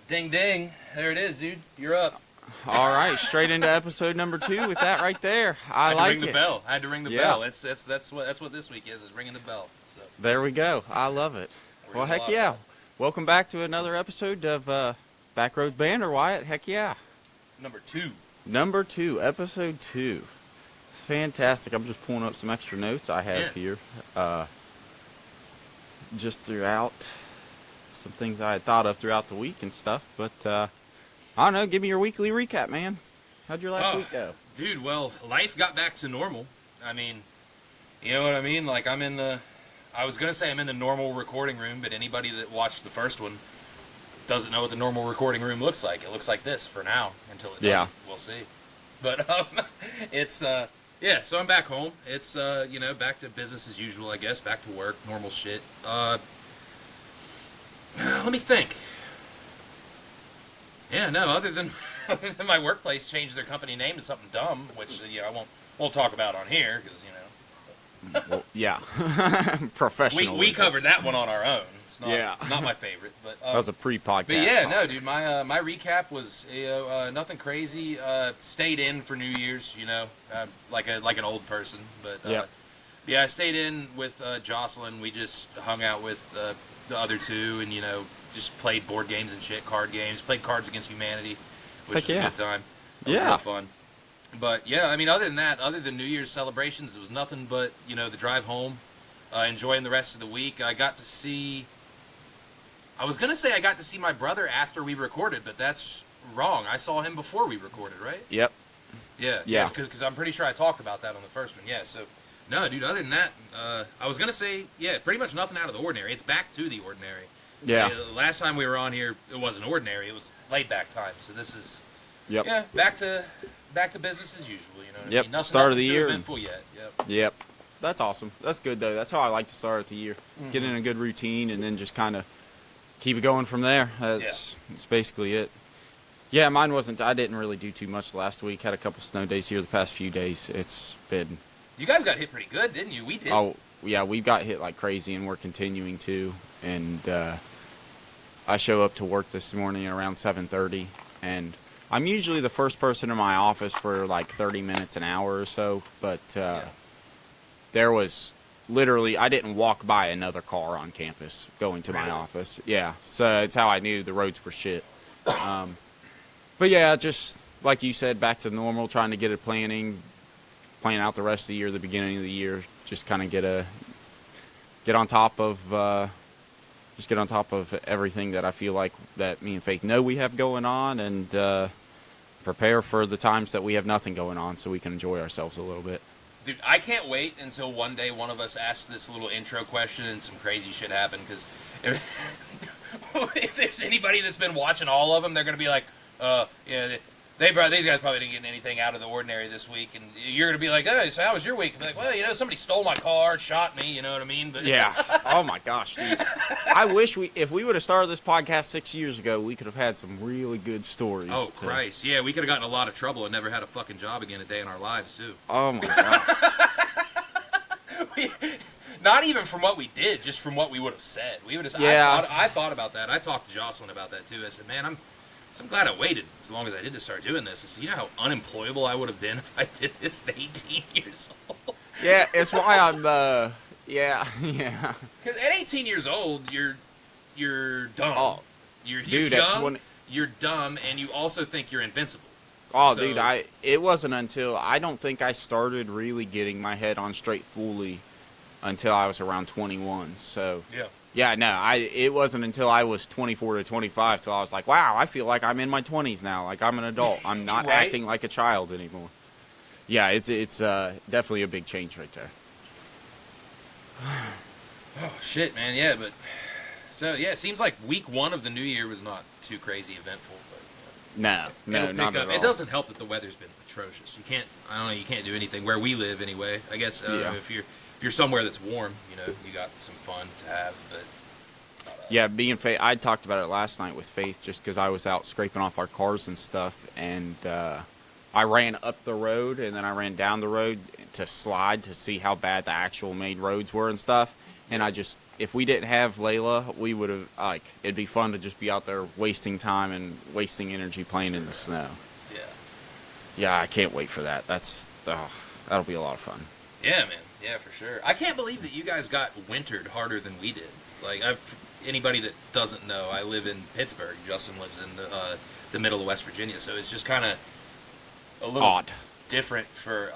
Ding ding. There it is, dude. You're up. All right, straight into episode number 2 with that right there. I had like to ring the bell. I had to ring the bell. That's what this week is ringing the bell. So there we go. I love it. Well, heck yeah. Welcome back to another episode of Backroad Banter, Wyatt. Heck yeah. Number 2, episode 2. Fantastic. I'm just pulling up some extra notes I have here. Just throughout some things I had thought of throughout the week and stuff. But, I don't know. Give me your weekly recap, man. How'd your last week go? Dude, well, life got back to normal. I mean, you know what I mean? Like, I was going to say I'm in the normal recording room, but anybody that watched the first one doesn't know what the normal recording room looks like. It looks like this for now until it doesn't. Yeah. We'll see. But, it's, yeah, so I'm back home. It's, back to business as usual, I guess. Back to work, normal shit. Let me think. Yeah, no, other than my workplace changed their company name to something dumb, which, I won't talk about on here, because, Well, yeah. Professional. We covered that one on our own. It's not, not my favorite. But that was a pre-podcast. But yeah, no, dude, my recap was nothing crazy. Stayed in for New Year's, like an old person. But yeah, I stayed in with Jocelyn. We just hung out with the other two, and just played board games and shit, card games. Played Cards Against Humanity, which was a good time. It was real fun. But yeah, I mean, other than that, other than New Year's celebrations, it was nothing but the drive home, enjoying the rest of the week. I got to see. I was gonna say I got to see my brother after we recorded, but that's wrong. I saw him before we recorded, right? Yep. Yeah. Because I'm pretty sure I talked about that on the first one. Yeah. So, no, dude. Other than that, I was gonna say, pretty much nothing out of the ordinary. It's back to the ordinary. Yeah. Last time we were on here, it wasn't ordinary. It was laid back time. So this is. Yep. Yeah. Back to business as usual. You know what I mean? Nothing, Start of the year. Eventful yet. Yep. That's awesome. That's good though. That's how I like to start the year. Mm-hmm. Get in a good routine and then just kind of keep it going from there. That's basically it. Yeah, mine wasn't. I didn't really do too much last week. Had a couple snow days here the past few days. It's been. You guys got hit pretty good, didn't you? We did. Oh yeah, we got hit like crazy, and we're continuing to. And I show up to work this morning at around 7:30, and I'm usually the first person in my office for like 30 minutes, an hour or so. But there was. Literally, I didn't walk by another car on campus going to my office. Yeah, so it's how I knew the roads were shit. But yeah, just like you said, back to normal, trying to get it plan out the rest of the year, the beginning of the year, just kind of get on top of everything that I feel like that me and Faith know we have going on, and prepare for the times that we have nothing going on so we can enjoy ourselves a little bit. Dude, I can't wait until one day one of us asks this little intro question and some crazy shit happen, because if there's anybody that's been watching all of them, they're going to be like, these guys probably didn't get anything out of the ordinary this week, and you're going to be like, hey, so how was your week? And be like, well, somebody stole my car, shot me, you know what I mean? But yeah. Oh my gosh, dude. I wish if we would have started this podcast 6 years ago, we could have had some really good stories. Oh, Christ. Yeah, we could have gotten in a lot of trouble and never had a fucking job again a day in our lives, too. Oh my gosh. Not even from what we did, just from what we would have said. We would have. Yeah. I thought about that. I talked to Jocelyn about that, too. I said, man, I'm glad I wwaited as long as I did to start doing this. I said, you know how unemployable I would have been if I did this at 18 years old? Yeah, it's why I'm, yeah. Because at 18 years old, you're dumb. Oh, you're young, you're dumb, and you also think you're invincible. Oh, so, dude, it wasn't until, I don't think I started really getting my head on straight fully until I was around 21, so. Yeah. Yeah, no, it wasn't until I was 24 to 25 till I was like, wow, I feel like I'm in my 20s now. Like, I'm an adult. I'm not right? acting like a child anymore. Yeah, it's definitely a big change right there. Oh, shit, man, yeah, but... So, yeah, it seems like week one of the new year was not too crazy eventful. But, no, not at all. It doesn't help that the weather's been atrocious. You can't do anything. Where we live, anyway. I guess if you're somewhere that's warm, you got some fun to have, but... Yeah, being Faith, I talked about it last night with Faith just because I was out scraping off our cars and stuff, and I ran up the road, and then I ran down the road to slide to see how bad the actual main roads were and stuff, And if we didn't have Layla, we would have, like, it'd be fun to just be out there wasting time and wasting energy playing in the snow. Yeah. Yeah, I can't wait for that. That'll be a lot of fun. Yeah, man. Yeah, for sure. I can't believe that you guys got wintered harder than we did. Like, anybody that doesn't know, I live in Pittsburgh. Justin lives in the middle of West Virginia, so it's just kind of a little odd, different for.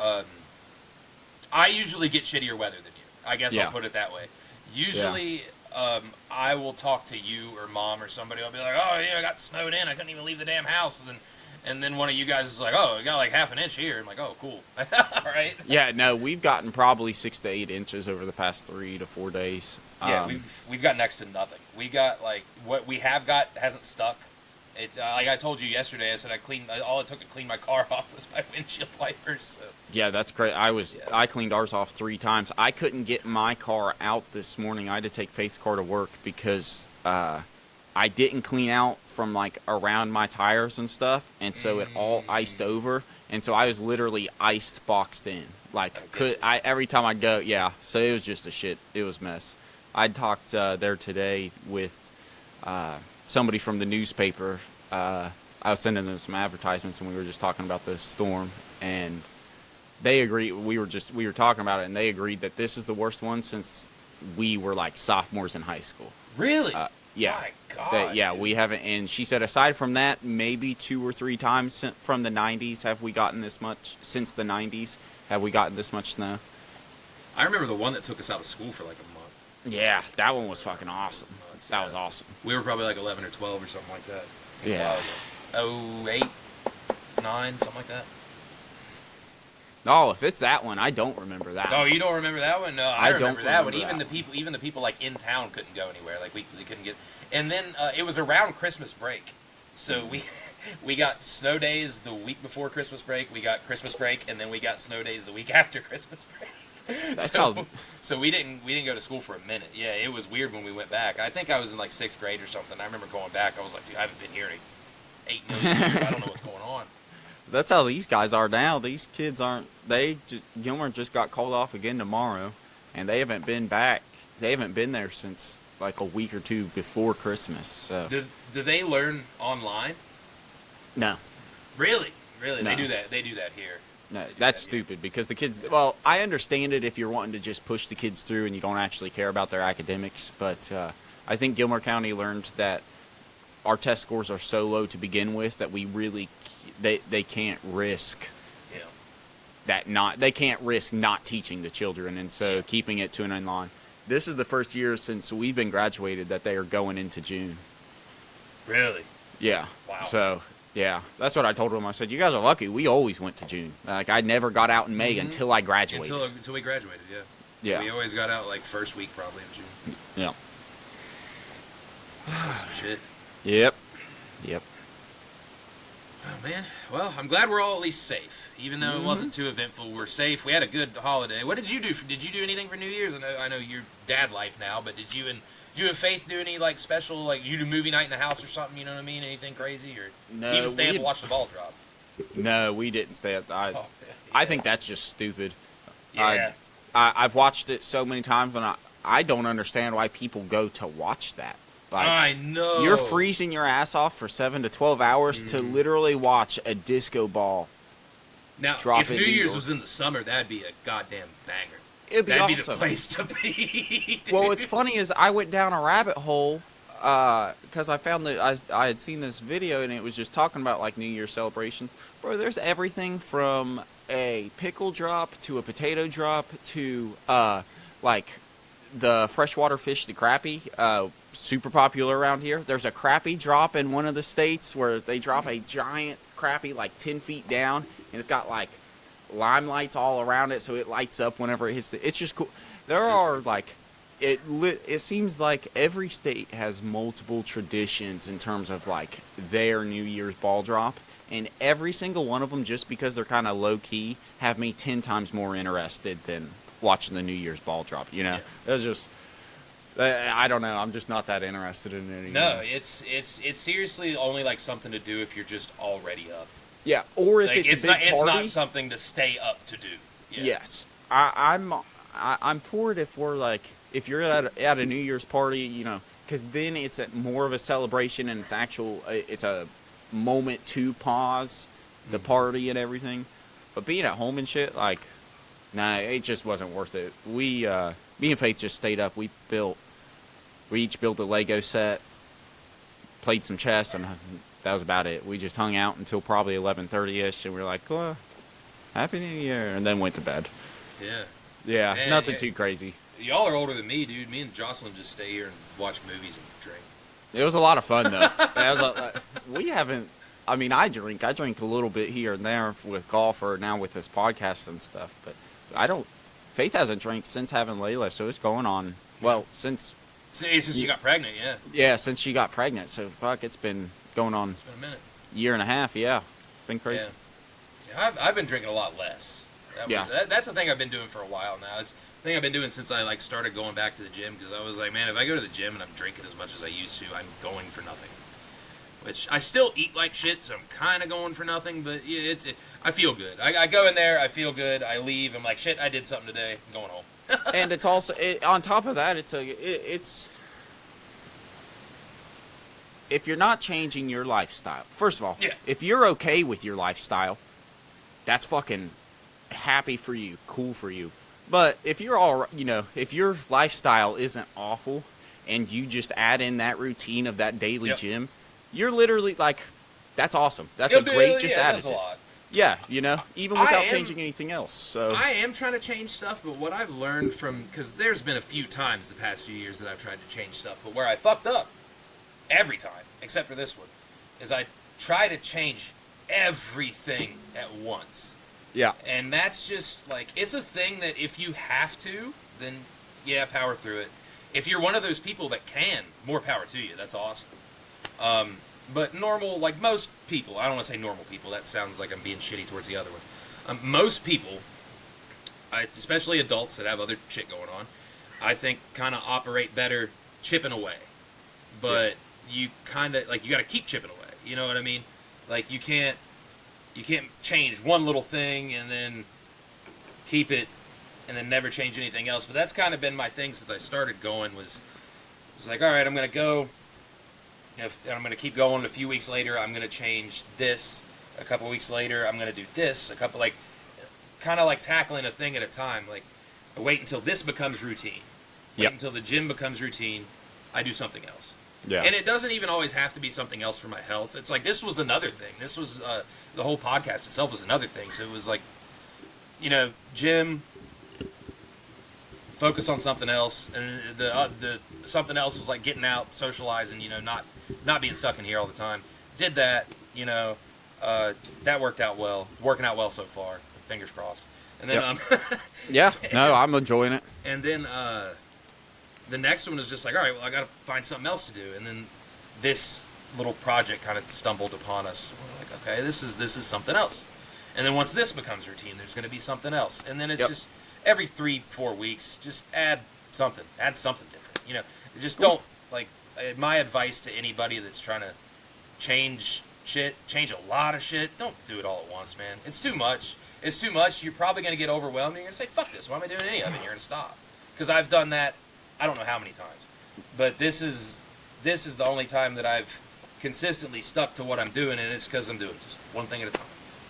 I usually get shittier weather than you. I guess I'll put it that way. Usually, I will talk to you or Mom or somebody. I'll be like, "Oh yeah, I got snowed in. I couldn't even leave the damn house." And then one of you guys is like, "Oh, we got like half an inch here." I'm like, "Oh, cool." All right. Yeah, no, we've gotten probably 6 to 8 inches over the past 3 to 4 days. Yeah, we've got next to nothing. We got like what we have got hasn't stuck. It's like I told you yesterday. I said all it took to clean my car off was my windshield wipers. So. Yeah, that's great. I cleaned ours off 3 times. I couldn't get my car out this morning. I had to take Faith's car to work because I didn't clean out from like around my tires and stuff, and so it all iced over, and so I was literally iced boxed in. Like every time I go, yeah. So it was just it was a mess. I talked there today with somebody from the newspaper. I was sending them some advertisements, and we were just talking about the storm, and they agreed. We were talking about it, and they agreed that this is the worst one since we were like sophomores in high school. Really? Yeah. My God. We haven't. And she said, aside from that, maybe 2 or 3 times from the 90s have we gotten this much. Since the 90s, have we gotten this much snow? I remember the one that took us out of school for like a month. Yeah, that one was fucking awesome. That was awesome. We were probably like 11 or 12 or something like that. Yeah. 08, 9, something like that. Oh, if it's that one, I don't remember that. Oh, you don't remember that one? No, I remember that one. Even the people like in town couldn't go anywhere. Like we couldn't get. And then it was around Christmas break, so we got snow days the week before Christmas break. We got Christmas break, and then we got snow days the week after Christmas break. So we didn't go to school for a minute. Yeah, it was weird when we went back. I think I was in like 6th grade or something. I remember going back. I was like, dude, I haven't been here in 8 million years. I don't know what's going on. That's how these guys are now. These kids aren't. Gilmer just got called off again tomorrow, and they haven't been back. They haven't been there since like a week or 2 before Christmas. So. Do they learn online? No. Really? No. They do that here. No, that's stupid because the kids. Well, I understand it if you're wanting to just push the kids through and you don't actually care about their academics, but I think Gilmer County learned that our test scores are so low to begin with that we really they can't risk they can't risk not teaching the children, and so keeping it to an online. This is the first year since we've been graduated that they are going into June. Really? Yeah. Wow. So yeah, that's what I told them. I said, you guys are lucky. We always went to June. Like I never got out in May until I graduated. Until we graduated, yeah. Yeah. We always got out like first week probably of June. Yeah. That's some shit. Yep. Oh, man. Well, I'm glad we're all at least safe. Even though it wasn't too eventful, we're safe. We had a good holiday. What did you do? Did you do anything for New Year's? I know you're dad life now, but did you and Faith do any like special, like you do movie night in the house or something? You know what I mean? Anything crazy, or no, even stay up and watch the ball drop? No, we didn't stay up. I think that's just stupid. Yeah. I've watched it so many times, and I don't understand why people go to watch that. Like, I know. You're freezing your ass off for 7 to 12 hours to literally watch a disco ball. Now, if New Year's was in the summer, that'd be a goddamn banger. It'd be That'd awesome. be the place to be. Well, what's funny is I went down a rabbit hole because I found that I had seen this video, and it was just talking about like New Year's celebration. Bro, there's everything from a pickle drop to a potato drop to like the freshwater fish, the crappie. Super popular around here. There's a crappie drop in one of the states where they drop a giant crappie like 10 feet down, and it's got like lime lights all around it, so it lights up whenever it hits it's just cool. There are like it seems like every state has multiple traditions in terms of like their New Year's ball drop, and every single one of them, just because they're kind of low key, have me 10 times more interested than watching the New Year's ball drop. You know, It's just. I don't know. I'm just not that interested in it anymore. No, it's seriously only like something to do if you're just already up. Yeah, or if like, it's a big party. It's not something to stay up to do. Yeah. Yes, I'm I'm for it if we're like, if you're at a New Year's party, you know, because then it's more of a celebration and it's a moment to pause the party and everything. But being at home and shit, like, nah, it just wasn't worth it. Me and Faith just stayed up. We each built a Lego set, played some chess, and that was about it. We just hung out until probably 11:30ish, and we were like, oh, Happy New Year, and then went to bed. Yeah. Yeah, Man, nothing too crazy. Y'all are older than me, dude. Me and Jocelyn just stay here and watch movies and drink. It was a lot of fun, though. We haven't... I mean, I drink a little bit here and there with golf or now with this podcast and stuff, but I don't... Faith hasn't drank since having Layla, so it's going on... Well, since she got pregnant, yeah. Yeah, since she got pregnant, so fuck, it's been going on... It's been a minute. Year and a half, yeah. Been crazy. Yeah, I've been drinking a lot less. That's the thing I've been doing for a while now. It's the thing I've been doing since I started going back to the gym, because I was like, man, if I go to the gym and I'm drinking as much as I used to, I'm going for nothing. Which I still eat like shit, so I'm kind of going for nothing, but yeah, I feel good. I go in there, I feel good, I leave, I'm like, shit, I did something today, I'm going home. And it's also, on top of that, it's if you're not changing your lifestyle, first of all, if you're okay with your lifestyle, that's fucking happy for you, cool for you. But if you're if your lifestyle isn't awful and you just add in that routine of that daily gym, you're literally like, that's awesome. That's a great additive. That's a lot. Yeah, even without changing anything else. So I am trying to change stuff, but what I've learned because there's been a few times the past few years that I've tried to change stuff, but where I fucked up every time, except for this one, is I try to change everything at once. Yeah. And that's just, like, it's a thing that if you have to, then, yeah, power through it. If you're one of those people that can, more power to you. That's awesome. But normal, like most people, I don't want to say normal people, that sounds like I'm being shitty towards the other one. Most people, especially adults that have other shit going on, I think kind of operate better chipping away. But you kind of, like, you got to keep chipping away. You know what I mean? Like, you can't change one little thing and then keep it and then never change anything else. But that's kind of been my thing since I started going, was like, all right, I'm going to go, and I'm going to keep going. A few weeks later, I'm going to change this. A couple weeks later, I'm going to do this. Kind of like tackling a thing at a time. Like, I wait until this becomes routine. Wait until the gym becomes routine. I do something else. Yeah. And it doesn't even always have to be something else for my health. It's like, this was another thing. This was, the whole podcast itself was another thing. So it was like, gym, focus on something else. And the something else was like getting out, socializing, not being stuck in here all the time. Did that, that worked out well. Working out well so far. Fingers crossed. And then, I'm enjoying it. And then, the next one was just like, all right, well, I got to find something else to do. And then this little project kind of stumbled upon us. We're like, okay, this is something else. And then once this becomes routine, there's going to be something else. And then it's just every 3-4 weeks, just add something different. Just don't, like, my advice to anybody that's trying to change a lot of shit, don't do it all at once, man. It's too much. You're probably going to get overwhelmed. And you're going to say, fuck this. Why am I doing any of it? And you're going to stop. Because I've done that I don't know how many times. But this is the only time that I've consistently stuck to what I'm doing, and it's because I'm doing just one thing at a time.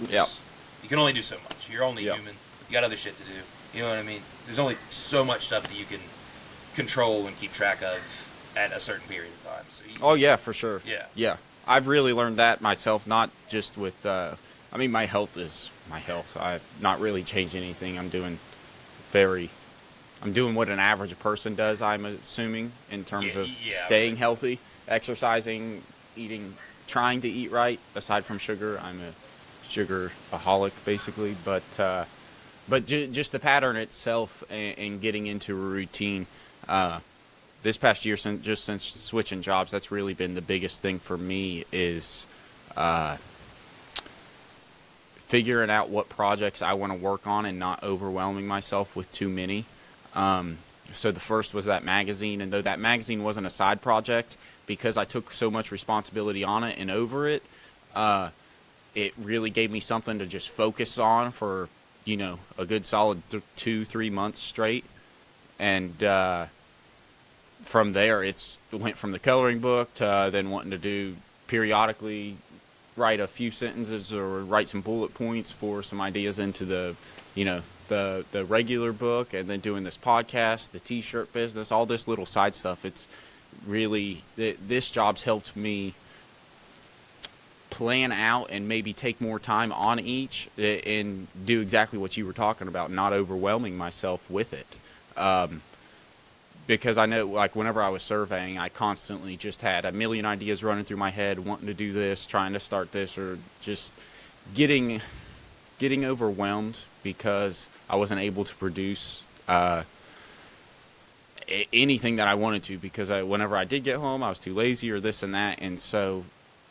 Yeah. You can only do so much. You're only human. You got other shit to do. You know what I mean? There's only so much stuff that you can control and keep track of at a certain period of time. So yeah, for sure. Yeah. Yeah. I've really learned that myself, not just with, my health is my health. I've not really changed anything. I'm doing what an average person does, I'm assuming, in terms of staying healthy, exercising, eating, trying to eat right, aside from sugar. I'm a sugar-aholic, basically. But just the pattern itself and getting into a routine. This past year, since switching jobs, that's really been the biggest thing for me, is figuring out what projects I want to work on and not overwhelming myself with too many. So the first was that magazine, and though that magazine wasn't a side project, because I took so much responsibility on it and over it, it really gave me something to just focus on for, a good solid 2-3 months straight. And from there, it went from the coloring book to then wanting to do periodically write a few sentences or write some bullet points for some ideas into the regular book, and then doing this podcast, the t-shirt business, all this little side stuff. It's really, this job's helped me plan out and maybe take more time on each and do exactly what you were talking about, not overwhelming myself with it. Because I know, like, whenever I was surveying, I constantly just had a million ideas running through my head, wanting to do this, trying to start this, or just getting overwhelmed because I wasn't able to produce anything that I wanted to, because whenever I did get home, I was too lazy or this and that. And so,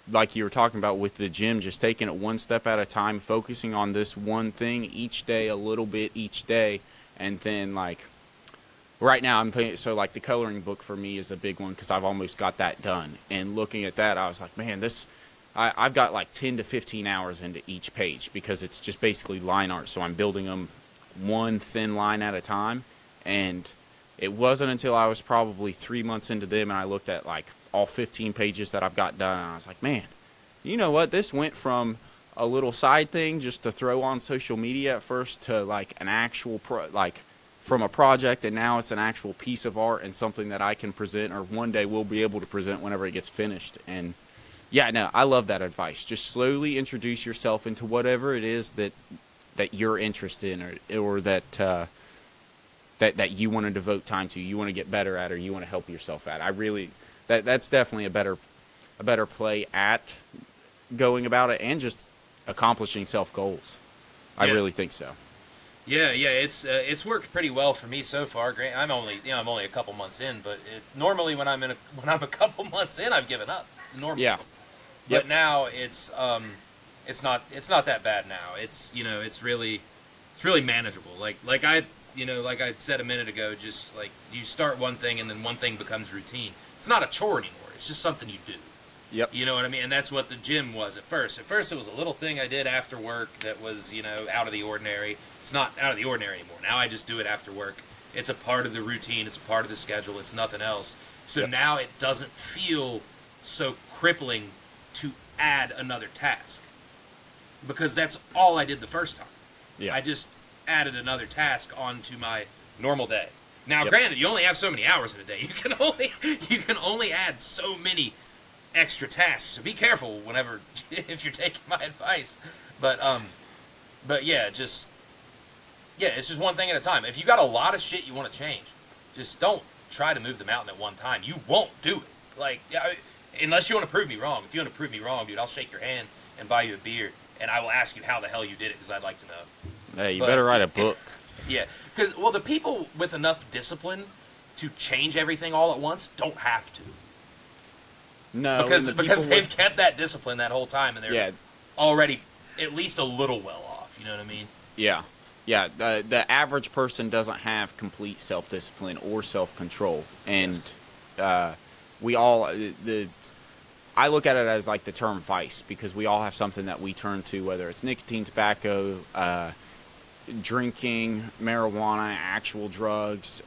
like you were talking about with the gym, just taking it one step at a time, focusing on this one thing each day, a little bit each day, and then, like, right now, I'm thinking, so like the coloring book for me is a big one because I've almost got that done. And looking at that, I was like, man, I've got like 10 to 15 hours into each page because it's just basically line art. So I'm building them one thin line at a time. And it wasn't until I was probably 3 months into them and I looked at like all 15 pages that I've got done. And I was like, man, you know what? This went from a little side thing just to throw on social media at first to like an actual from a project, and now it's an actual piece of art and something that I can present, or one day we'll be able to present whenever it gets finished. And yeah, no, I love that advice. Just slowly introduce yourself into whatever it is that you're interested in, or that you want to devote time to, you want to get better at, or you want to help yourself at. That's definitely a better play at going about it and just accomplishing self goals. I really think so. Yeah, it's worked pretty well for me so far. I'm only a couple months in, but normally when I'm a couple months in, I've given up. Normally, yeah. But now it's not that bad now. It's really manageable. Like I said a minute ago, just like you start one thing and then one thing becomes routine. It's not a chore anymore. It's just something you do. Yep. You know what I mean? And that's what the gym was at first. At first, it was a little thing I did after work that was, out of the ordinary. It's not out of the ordinary anymore. Now I just do it after work. It's a part of the routine. It's a part of the schedule. It's nothing else. So now it doesn't feel so crippling to add another task, because that's all I did the first time. Yeah. I just added another task onto my normal day. Now, granted, you only have so many hours in a day. You can only add so many extra tasks, so be careful if you're taking my advice. But it's just one thing at a time. If you got a lot of shit you want to change, just don't try to move the mountain at one time. You won't do it. Like, unless you want to prove me wrong. If you want to prove me wrong, dude, I'll shake your hand and buy you a beer, and I will ask you how the hell you did it, because I'd like to know. Hey, you better write a book. Yeah, because the people with enough discipline to change everything all at once don't have to. No, because they've kept that discipline that whole time, and they're already at least a little well off. You know what I mean? Yeah. Yeah, the average person doesn't have complete self-discipline or self-control, and we all I look at it as like the term vice, because we all have something that we turn to, whether it's nicotine, tobacco, drinking, marijuana, actual drugs,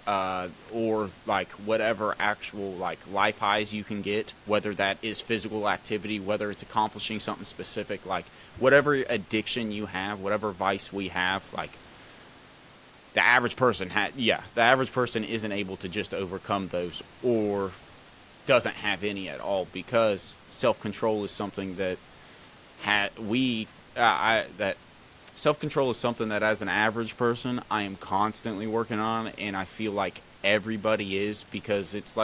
or like whatever actual like life highs you can get, whether that is physical activity, whether it's accomplishing something specific, like whatever addiction you have, whatever vice we have, like the average person isn't able to just overcome those, or doesn't have any at all, because self-control is something that self-control is something that as an average person I am constantly working on, and I feel like everybody is, because it's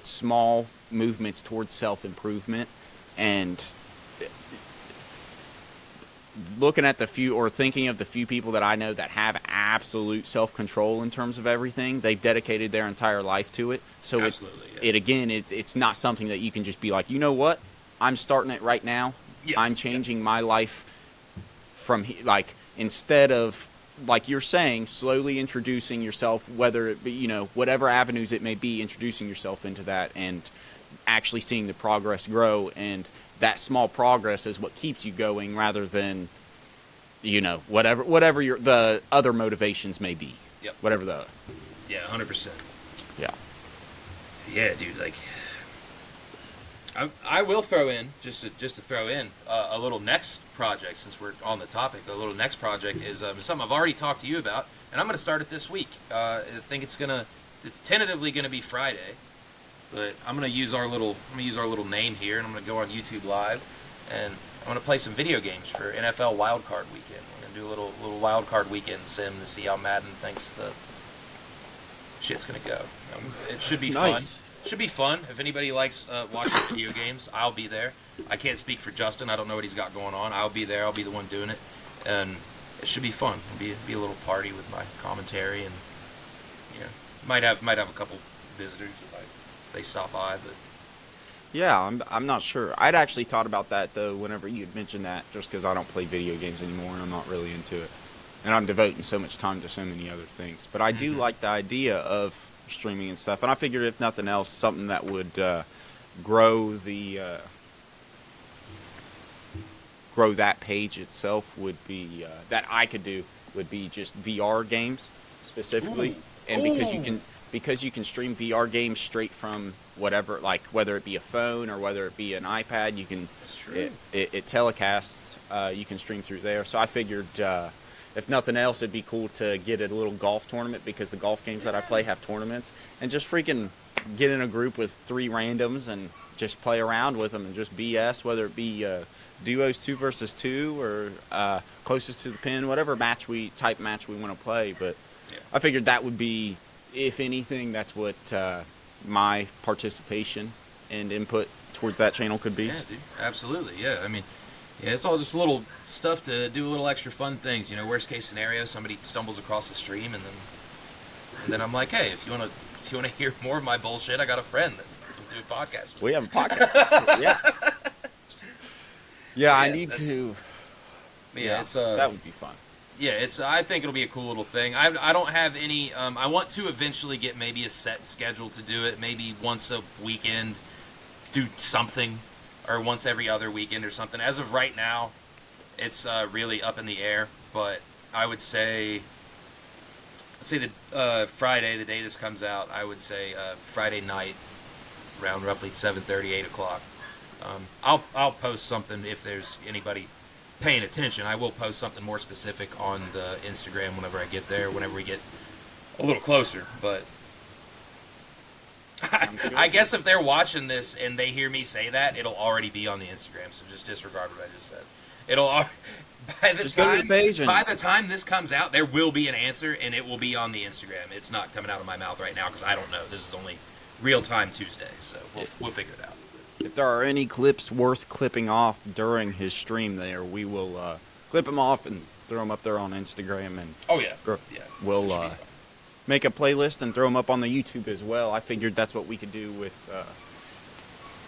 small movements towards self-improvement. And looking at thinking of the few people that I know that have absolute self-control in terms of everything, they've dedicated their entire life to it. So it's not something that you can just be like, you know what, I'm starting it right now. Yeah. I'm changing my life from like, instead of, like you're saying, slowly introducing yourself, whether it be, whatever avenues it may be, introducing yourself into that and actually seeing the progress grow. And that small progress is what keeps you going, rather than whatever the other motivations may be. Yep. Whatever the. Yeah, 100%. Yeah. Yeah, dude. Like, I will throw in just to throw in a little next project since we're on the topic. The little next project is something I've already talked to you about, and I'm going to start it this week. I think it's tentatively gonna be Friday, but I'm gonna use our little name here, and I'm gonna go on YouTube Live, and I'm gonna play some video games for NFL Wild Card Weekend. We're gonna do a little Wild Card Weekend sim to see how Madden thinks the shit's gonna go. It should be nice. fun. Should be fun. If anybody likes watching video games, I'll be there. I can't speak for Justin. I don't know what he's got going on. I'll be there. I'll be the one doing it, and it should be fun. It'll be a little party with my commentary, and might have a couple visitors if they stop by. But yeah, I'm not sure. I'd actually thought about that though. Whenever you'd mentioned that, just because I don't play video games anymore and I'm not really into it, and I'm devoting so much time to so many other things. But I do like the idea of streaming and stuff, and I figured if nothing else, something that would grow that page itself would be that I could do would be just VR games specifically. Ooh. And because you can stream VR games straight from whatever, like whether it be a phone or whether it be an iPad, you can it telecasts. You can stream through there. So I figured if nothing else, it'd be cool to get a little golf tournament because the golf games that I play have tournaments, and just freaking get in a group with 3 randoms and just play around with them and just BS, whether it be duos 2 versus 2 or closest to the pin, whatever type match we want to play. But I figured that would be, if anything, that's what my participation and input towards that channel could be. Yeah, dude. Absolutely. Yeah. I mean, it's all just little stuff to do, little extra fun things. Worst case scenario, somebody stumbles across the stream, and then I'm like, hey, if you want to hear more of my bullshit, I got a friend that can do a podcast with. We have a podcast. Yeah. Yeah, I need to. Yeah, that would be fun. Yeah, I think it'll be a cool little thing. I don't have any. I want to eventually get maybe a set schedule to do it. Maybe once a weekend, do something, or once every other weekend or something. As of right now, it's really up in the air. But I would say, the Friday, the day this comes out, I would say Friday night, around roughly 7:30, 8 o'clock. I'll post something if there's anybody paying attention. I will post something more specific on the Instagram whenever I get there, whenever we get a little closer. But I guess if they're watching this and they hear me say that, it'll already be on the Instagram. So just disregard what I just said. It'll by the time this comes out, there will be an answer, and it will be on the Instagram. It's not coming out of my mouth right now because I don't know. This is only real time Tuesday, so we'll figure it out. If there are any clips worth clipping off during his stream there, we will clip them off and throw them up there on Instagram. And we'll make a playlist and throw them up on the YouTube as well. I figured that's what we could do with...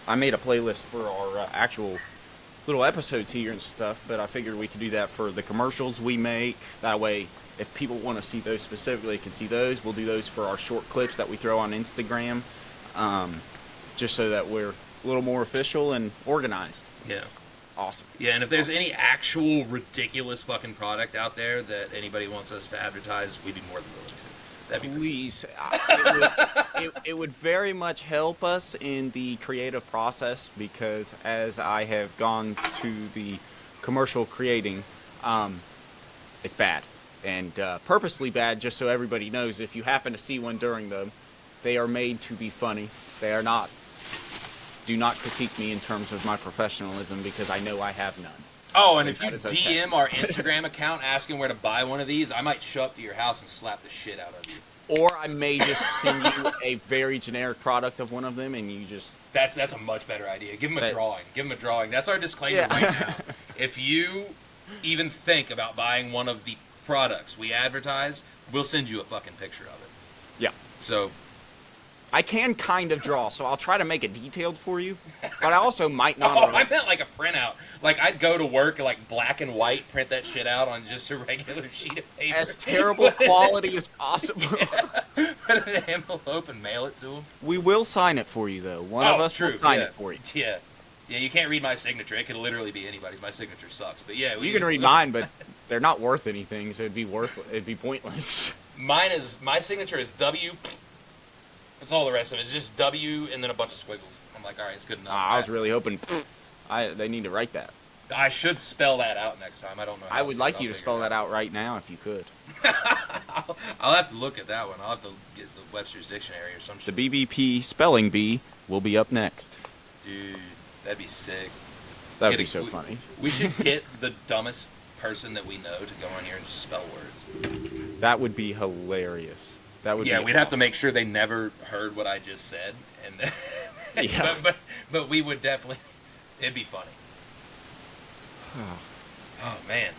I made a playlist for our actual little episodes here and stuff, but I figured we could do that for the commercials we make. That way, if people want to see those specifically, they can see those. We'll do those for our short clips that we throw on Instagram, just so that we're a little more official and organized. Yeah. Awesome. Yeah, and if there's any actual ridiculous fucking product out there that anybody wants us to advertise, we'd be more than willing to. That'd be please. It would very much help us in the creative process because as I have gone to the commercial creating, it's bad. And purposely bad, just so everybody knows, if you happen to see one during them, they are made to be funny. They are not. Do not critique me in terms of my professionalism because I know I have none. Oh, and if you DM our Instagram account asking where to buy one of these, I might show up to your house and slap the shit out of you. Or I may just send you a very generic product of one of them, and you just... That's a much better idea. Give them a drawing. Give them a drawing. That's our disclaimer right now. If you even think about buying one of the products we advertise, we'll send you a fucking picture of it. Yeah. So... I can kind of draw, so I'll try to make it detailed for you, but I also might not. I meant like a printout. Like, I'd go to work, like, black and white, print that shit out on just a regular sheet of paper. As terrible quality as possible. Yeah. Put it in an envelope and mail it to them. We will sign it for you, though. One of us will sign it for you. Yeah. Yeah, you can't read my signature. It could literally be anybody's. My signature sucks. But yeah, You can read mine, but they're not worth anything, so it'd be pointless. My signature is W. That's all the rest of it. It's just W and then a bunch of squiggles. I'm like, all right, it's good enough. I was really hoping they need to write that. I should spell that out next time. I don't know. I would like you to spell that out right now if you could. I'll have to look at that one. I'll have to get the Webster's Dictionary or some shit. The BBP spelling bee will be up next. Dude, that'd be sick. That would be so funny. We should get the dumbest person that we know to go on here and just spell words. That would be hilarious. That would be we'd awesome. have to make sure they never heard what I just said, and Yeah. but we would definitely. It'd be funny. Oh man,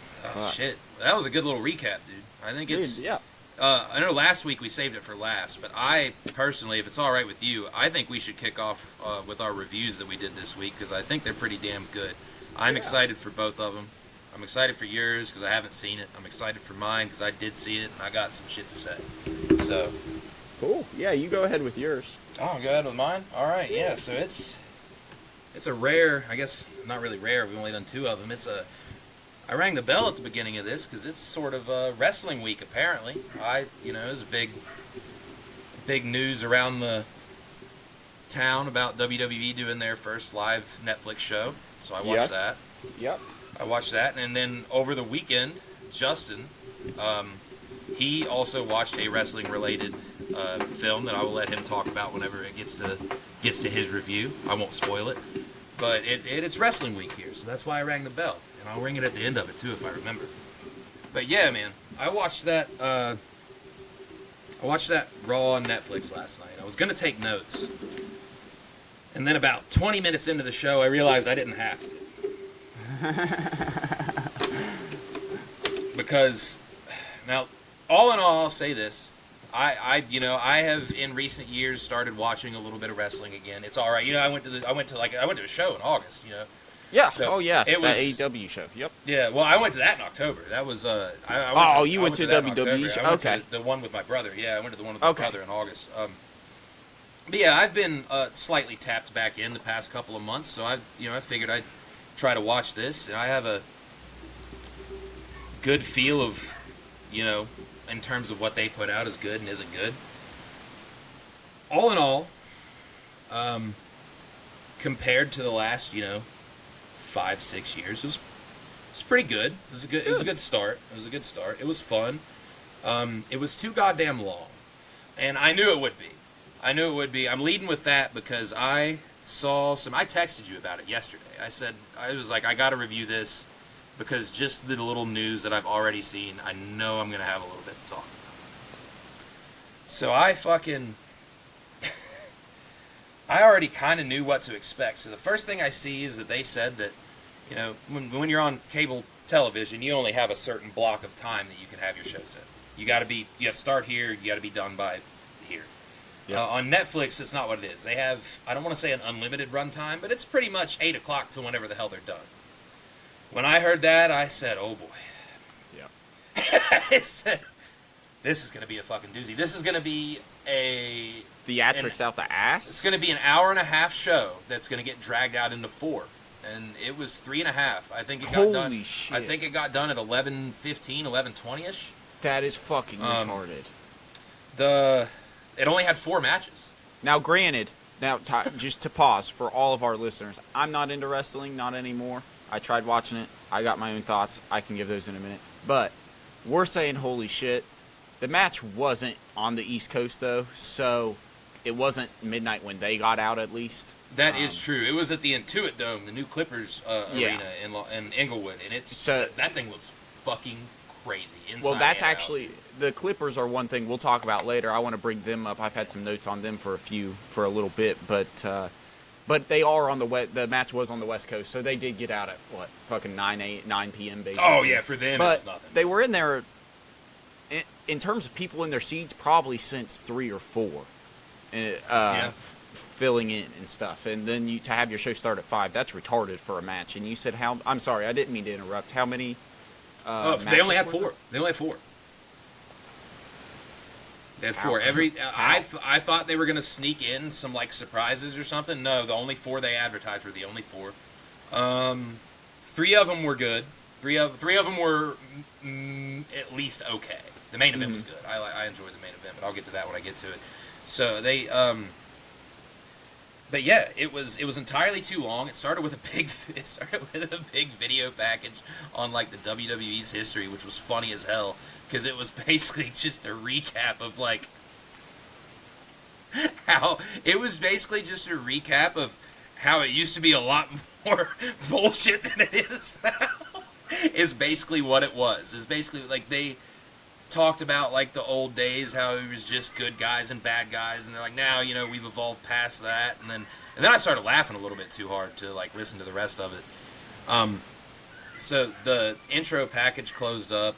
shit! That was a good little recap, dude. I think it's. Yeah. I know last week we saved it for last, but I personally, if it's all right with you, I think we should kick off with our reviews that we did this week because I think they're pretty damn good. I'm excited for both of them. I'm excited for yours because I haven't seen it. I'm excited for mine because I did see it and I got some shit to say. So. Cool. Yeah, you go ahead with yours. Oh, I'll go ahead with mine. All right. Yeah. So it's a rare. I guess not really rare. We've only done 2 of them. I rang the bell at the beginning of this because it's sort of wrestling week apparently. It was big news around the town about WWE doing their first live Netflix show. So I watched that. Yep. I watched that, and then over the weekend, Justin, he also watched a wrestling-related film that I will let him talk about whenever it gets to his review. I won't spoil it, but it's wrestling week here, so that's why I rang the bell, and I'll ring it at the end of it too if I remember. But yeah, man, I watched that. I watched that Raw on Netflix last night. I was gonna take notes, and then about 20 minutes into the show, I realized I didn't have to. Because now, all in all, I'll say this: I have in recent years started watching a little bit of wrestling again. It's all right. I went to a show in August. Yeah. So it was that AEW show. Yep. Yeah. Well, I went to that in October. That was you went to WWE show? Okay. The one with my brother. Yeah, I went to the one with my brother in August. But yeah, I've been slightly tapped back in the past couple of months, so I figured I'd try to watch this. And I have a good feel of, in terms of what they put out is good and isn't good. All in all, compared to the last, 5-6 years, it was pretty good. It was a good start. It was fun. It was too goddamn long, and I knew it would be. I'm leading with that because I texted you about it yesterday. I was like, I got to review this because just the little news that I've already seen, I know I'm going to have a little bit to talk about. So I already kind of knew what to expect. So the first thing I see is that they said that, when you're on cable television, you only have a certain block of time that you can have your shows in. You got to start here, you got to be done by here. Yep. On Netflix, it's not what it is. They have, I don't want to say an unlimited runtime, but it's pretty much 8 o'clock to whenever the hell they're done. When I heard that, I said, oh boy. Yeah. This is going to be a fucking doozy. This is going to be theatrics out the ass? It's going to be an hour-and-a-half show that's going to get dragged out into 4. And it was 3.5. I think it got done. Holy shit. I think it got done at 11:15, 11:20ish. That is fucking retarded. It only had 4 matches. Now, granted, just to pause for all of our listeners, I'm not into wrestling, not anymore. I tried watching it. I got my own thoughts. I can give those in a minute. But we're saying holy shit. The match wasn't on the East Coast, though, so it wasn't midnight when they got out, at least. That is true. It was at the Intuit Dome, the new Clippers arena in Inglewood, and that thing was fucking crazy. Well, that's actually the Clippers are one thing we'll talk about later. I want to bring them up. I've had some notes on them for a little bit, but they are on the match was on the West Coast, so they did get out at what fucking 9 p.m. basically. Oh yeah, for them but it was nothing. They were in there in terms of people in their seats probably since 3 or 4, filling in and stuff, and then to have your show start at 5, that's retarded for a match. And you said how? I'm sorry, I didn't mean to interrupt. How many? They only had 4. They only had 4. They had 4. I thought they were gonna sneak in some like surprises or something. No, the only 4 they advertised were the only 4. 3 of them were good. Three of them were at least okay. The main event was good. I enjoyed the main event, but I'll get to that when I get to it. So they, but yeah, it was entirely too long. It started with a big video package on like the WWE's history, which was funny as hell because it was basically just a recap of like how it used to be a lot more bullshit than it is now. Is basically what it was. Is basically like they talked about like the old days, how it was just good guys and bad guys, and they're like, now we've evolved past that. And then I started laughing a little bit too hard to like listen to the rest of it. So the intro package closed up,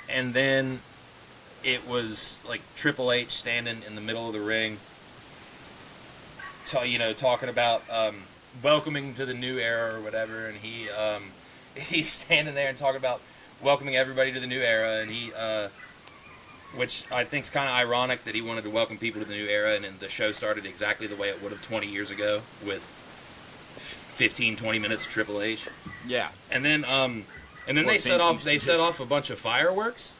and then it was like Triple H standing in the middle of the ring, talking about welcoming to the new era or whatever, and he's standing there and talking about welcoming everybody to the new era, and he, which I think is kind of ironic that he wanted to welcome people to the new era, and then the show started exactly the way it would have 20 years ago with 15, 20 minutes of Triple H. Yeah. And then they set off a bunch of fireworks,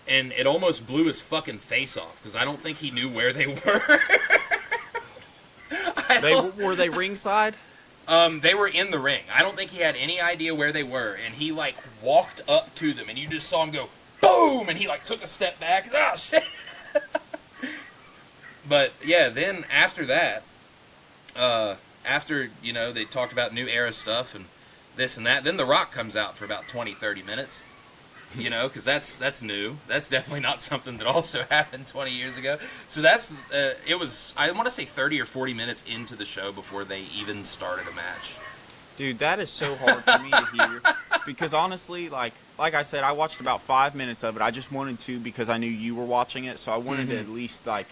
and it almost blew his fucking face off because I don't think he knew where they were. Were they ringside? They were in the ring. I don't think he had any idea where they were, and he like walked up to them, and you just saw him go boom, and he like took a step back. Oh shit! But yeah, then after that, after they talked about new era stuff and this and that, then The Rock comes out for about 20, 30 minutes. Because that's new. That's definitely not something that also happened 20 years ago. So it was, I want to say 30 or 40 minutes into the show before they even started a match. Dude, that is so hard for me to hear. Because honestly, like I said, I watched about 5 minutes of it. I just wanted to because I knew you were watching it. So I wanted to at least like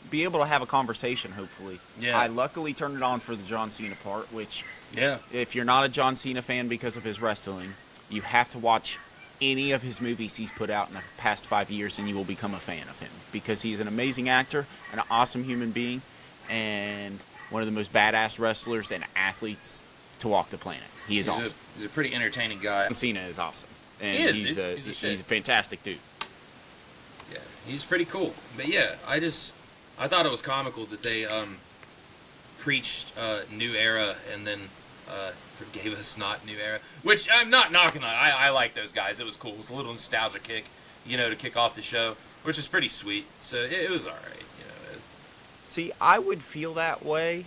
be able to have a conversation, hopefully. Yeah. I luckily turned it on for the John Cena part, which, if you're not a John Cena fan because of his wrestling, you have to watch any of his movies he's put out in the past 5 years, and you will become a fan of him because he's an amazing actor, an awesome human being, and one of the most badass wrestlers and athletes to walk the planet. He is awesome. He's a pretty entertaining guy. Cena is awesome, and he's a fantastic dude. Yeah, he's pretty cool. But yeah, I thought it was comical that they preached new era and then gave us not new era, which I'm not knocking on. I like those guys. It was cool. It was a little nostalgia kick, to kick off the show, which is pretty sweet. So it was all right. See, I would feel that way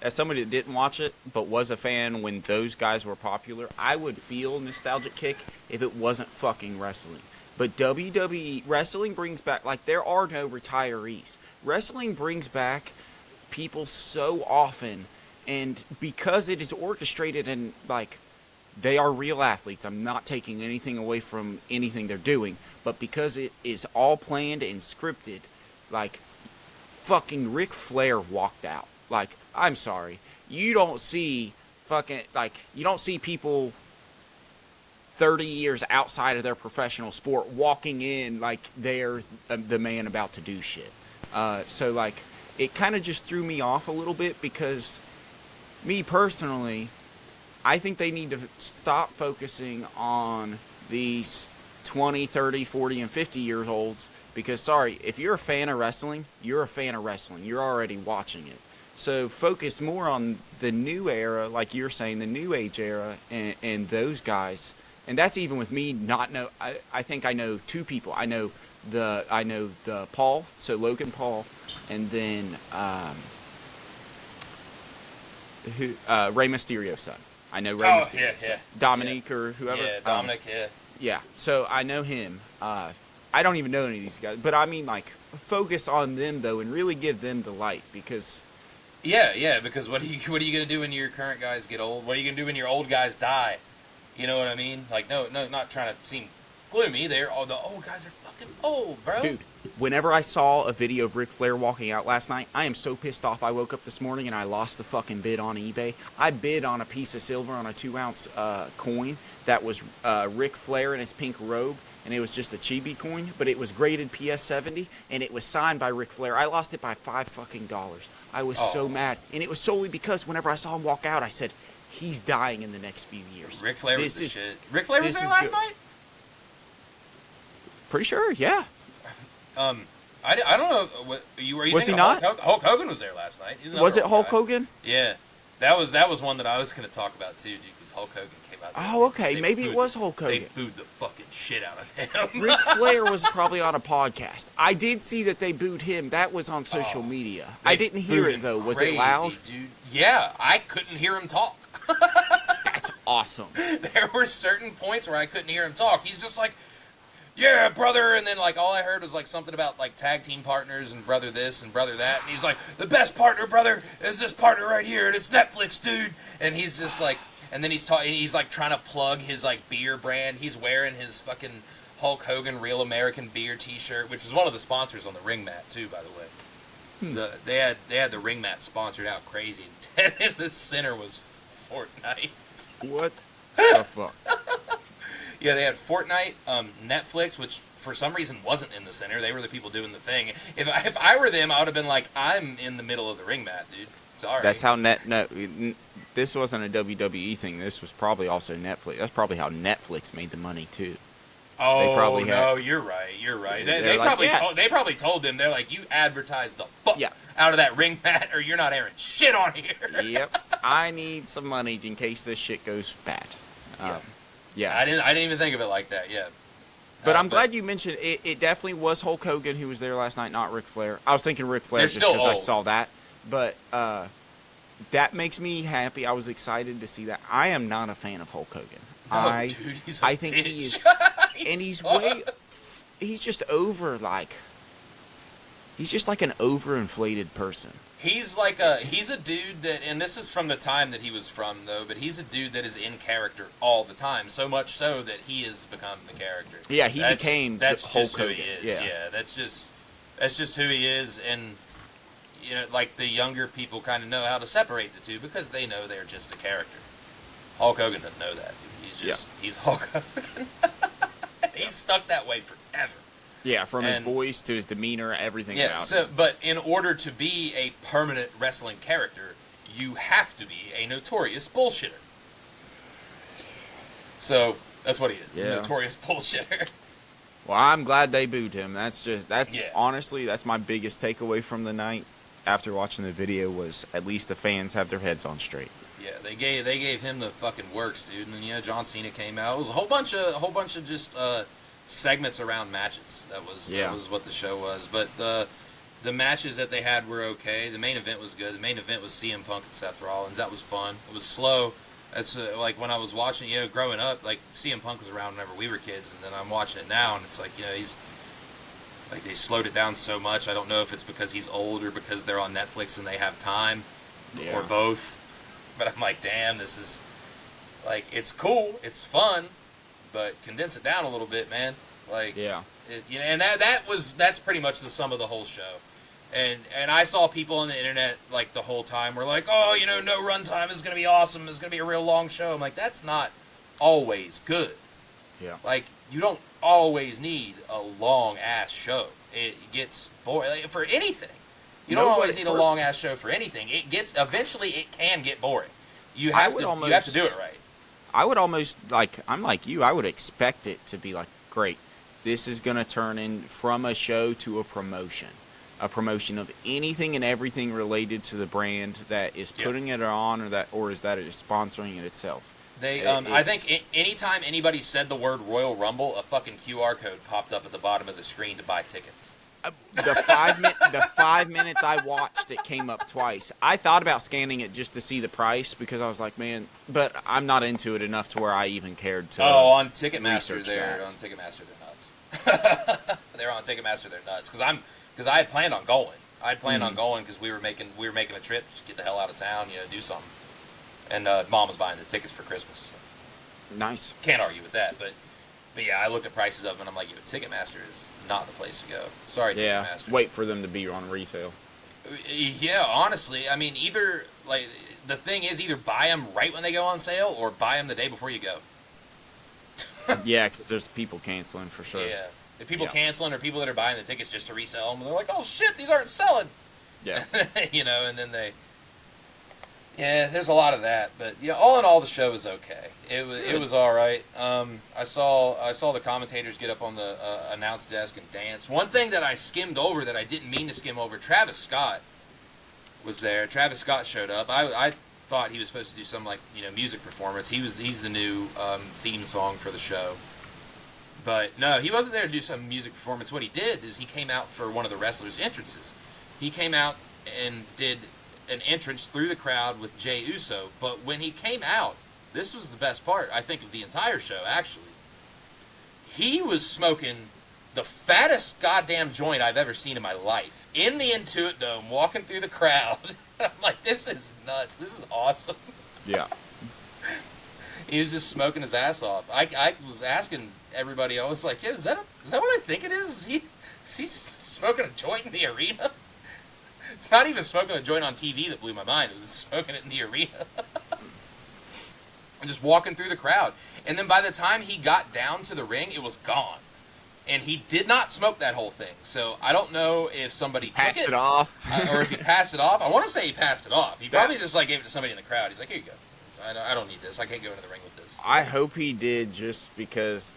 as somebody that didn't watch it but was a fan when those guys were popular. I would feel nostalgic kick if it wasn't fucking wrestling. But WWE wrestling brings back, like, there are no retirees. Wrestling brings back people so often. And because it is orchestrated and, like, they are real athletes, I'm not taking anything away from anything they're doing, but because it is all planned and scripted, like, fucking Ric Flair walked out. Like, I'm sorry. You don't see people 30 years outside of their professional sport walking in like they're the man about to do shit. So, like, it kind of just threw me off a little bit because... Me personally, I think they need to stop focusing on these 20, 30, 40, and 50 years olds because, sorry, if you're a fan of wrestling, you're a fan of wrestling. You're already watching it. So focus more on the new era, like you're saying, the new age era, and those guys. And that's even with me not know. I think I know 2 people. I know the Paul, so Logan Paul, and then Rey Mysterio's son. I know Rey Mysterio's son. Dominique or whoever. Yeah, Dominic, Yeah, so I know him. I don't even know any of these guys. But I mean, like, focus on them, though, and really give them the light because... Yeah, because what are you going to do when your current guys get old? What are you going to do when your old guys die? You know what I mean? Like, no, not trying to seem gloomy. The old guys are fucking old, bro. Dude, whenever I saw a video of Ric Flair walking out last night, I am so pissed off. I woke up this morning and I lost the fucking bid on eBay. I bid on a piece of silver on a 2-ounce coin that was Ric Flair in his pink robe, and it was just a chibi coin, but it was graded PS70, and it was signed by Ric Flair. I lost it by $5. I was so mad, and it was solely because whenever I saw him walk out, I said, he's dying in the next few years. Ric Flair was the shit. Ric Flair was there last night? Pretty sure, yeah. I don't know. Were you was he not? Hulk Hogan was there last night. Was it Hulk Hogan? Yeah. That was one that I was going to talk about, too, dude, because Hulk Hogan came out there. Oh, okay. Maybe it was Hulk Hogan. They booed the fucking shit out of him. Ric Flair was probably on a podcast. I did see that they booed him. That was on social media. I didn't hear it, though. Was it loud? Dude. Yeah, I couldn't hear him talk. That's awesome. There were certain points where I couldn't hear him talk. He's just like, yeah, brother, and then, like, all I heard was, like, something about, like, tag team partners and brother this and brother that, and he's like, the best partner, brother, is this partner right here, and it's Netflix, dude, and he's just, like, and then he's like, trying to plug his, like, beer brand. He's wearing his fucking Hulk Hogan Real American Beer t-shirt, which is one of the sponsors on the ring mat, too, by the way. They had the ring mat sponsored out crazy, and in the center was Fortnite. What the fuck? Yeah, they had Fortnite, Netflix, which for some reason wasn't in the center. They were the people doing the thing. If I were them, I would have been like, I'm in the middle of the ring mat, dude. Sorry. That's how this wasn't a WWE thing. This was probably also Netflix. That's probably how Netflix made the money too. Oh, no, you're right. You're right. They probably told them, they're like, you advertise the fuck out of that ring mat or you're not airing shit on here. Yep. I need some money in case this shit goes bad. Yeah. I didn't even think of it like that, yeah. But I'm glad you mentioned it. It definitely was Hulk Hogan who was there last night, not Ric Flair. I was thinking Ric Flair just because I saw that. But that makes me happy. I was excited to see that. I am not a fan of Hulk Hogan. Dude, he's a think bitch. he is, and he's just over, like, he's just like an overinflated person. He's a dude that, and this is from the time that he was from, though, but he's a dude that is in character all the time, so much so that he has become the character. Yeah, he became that's Hulk just Hogan. Who he is. Yeah, that's just who he is, and you know, like the younger people kind of know how to separate the two because they know they're just a character. Hulk Hogan doesn't know that. He's Hulk Hogan. He's stuck that way forever. Yeah, from his voice to his demeanor, everything about him. But in order to be a permanent wrestling character, you have to be a notorious bullshitter. So that's what he is, a notorious bullshitter. Well, I'm glad they booed him. Honestly, that's my biggest takeaway from the night after watching the video was at least the fans have their heads on straight. Yeah, they gave him the fucking works, dude. And then John Cena came out. It was a whole bunch of just segments around matches. That was what the show was. But the matches that they had were okay. The main event was good. The main event was CM Punk and Seth Rollins. That was fun. It was slow. That's like when I was watching, growing up, like CM Punk was around whenever we were kids, and then I'm watching it now, and it's like, he's like they slowed it down so much. I don't know if it's because he's old or because they're on Netflix and they have time, or both. But I'm like, damn, this is like, it's cool, it's fun, but condense it down a little bit, man. Like, and that's pretty much the sum of the whole show. And I saw people on the internet, like, the whole time were like, oh, no runtime is going to be awesome. It's going to be a real long show. I'm like, that's not always good. Yeah. Like, you don't always need a long-ass show. It gets boring. Like, for anything. You don't always need a long-ass show for anything. Eventually it can get boring. You have to do it right. I would almost, I'm like you, I would expect it to be like, great, this is going to turn in from a show to a promotion of anything and everything related to the brand that is putting it on, or is that it is sponsoring it itself. I think anytime anybody said the word Royal Rumble, a fucking QR code popped up at the bottom of the screen to buy tickets. The 5 minutes I watched, it came up twice. I thought about scanning it just to see the price because I was like, man, but I'm not into it enough to where I even cared to. Oh, on Ticketmaster, they're nuts. They're on Ticketmaster, they're nuts. Because I had planned on going. I had planned on going because we were making a trip, just get the hell out of town, do something. And Mom was buying the tickets for Christmas. So. Nice. Can't argue with that, but yeah, I looked at prices of them and I'm like, Ticketmaster is not the place to go. Sorry, Ticketmaster. Wait for them to be on resale. Yeah, honestly, I mean, either the thing is either buy them right when they go on sale or buy them the day before you go. Yeah, because there's people canceling for sure. Yeah. The people Yeah. canceling or people that are buying the tickets just to resell them. They're like, oh shit, these aren't selling. Yeah. And then they. Yeah, there's a lot of that, but yeah, all in all, the show was okay. It was all right. I saw the commentators get up on the announce desk and dance. One thing that I skimmed over that I didn't mean to skim over, Travis Scott was there. Travis Scott showed up. I thought he was supposed to do some music performance. He's the new theme song for the show. But no, he wasn't there to do some music performance. What he did is he came out for one of the wrestlers' entrances. He came out and did an entrance through the crowd with Jey Uso. But when he came out, this was the best part, I think, of the entire show, actually. He was smoking the fattest goddamn joint I've ever seen in my life. In the Intuit Dome, walking through the crowd. I'm like, this is nuts. This is awesome. Yeah. He was just smoking his ass off. I was asking everybody, I was like, yeah, is that what I think it is? Is he smoking a joint in the arena? It's not even smoking a joint on TV that blew my mind. It was smoking it in the arena. And just walking through the crowd. And then by the time he got down to the ring, it was gone. And he did not smoke that whole thing. So I don't know if somebody Passed took it off. or if he passed it off. I want to say he passed it off. He probably just gave it to somebody in the crowd. He's like, here you go. I don't need this. I can't go into the ring with this. I hope he did, just because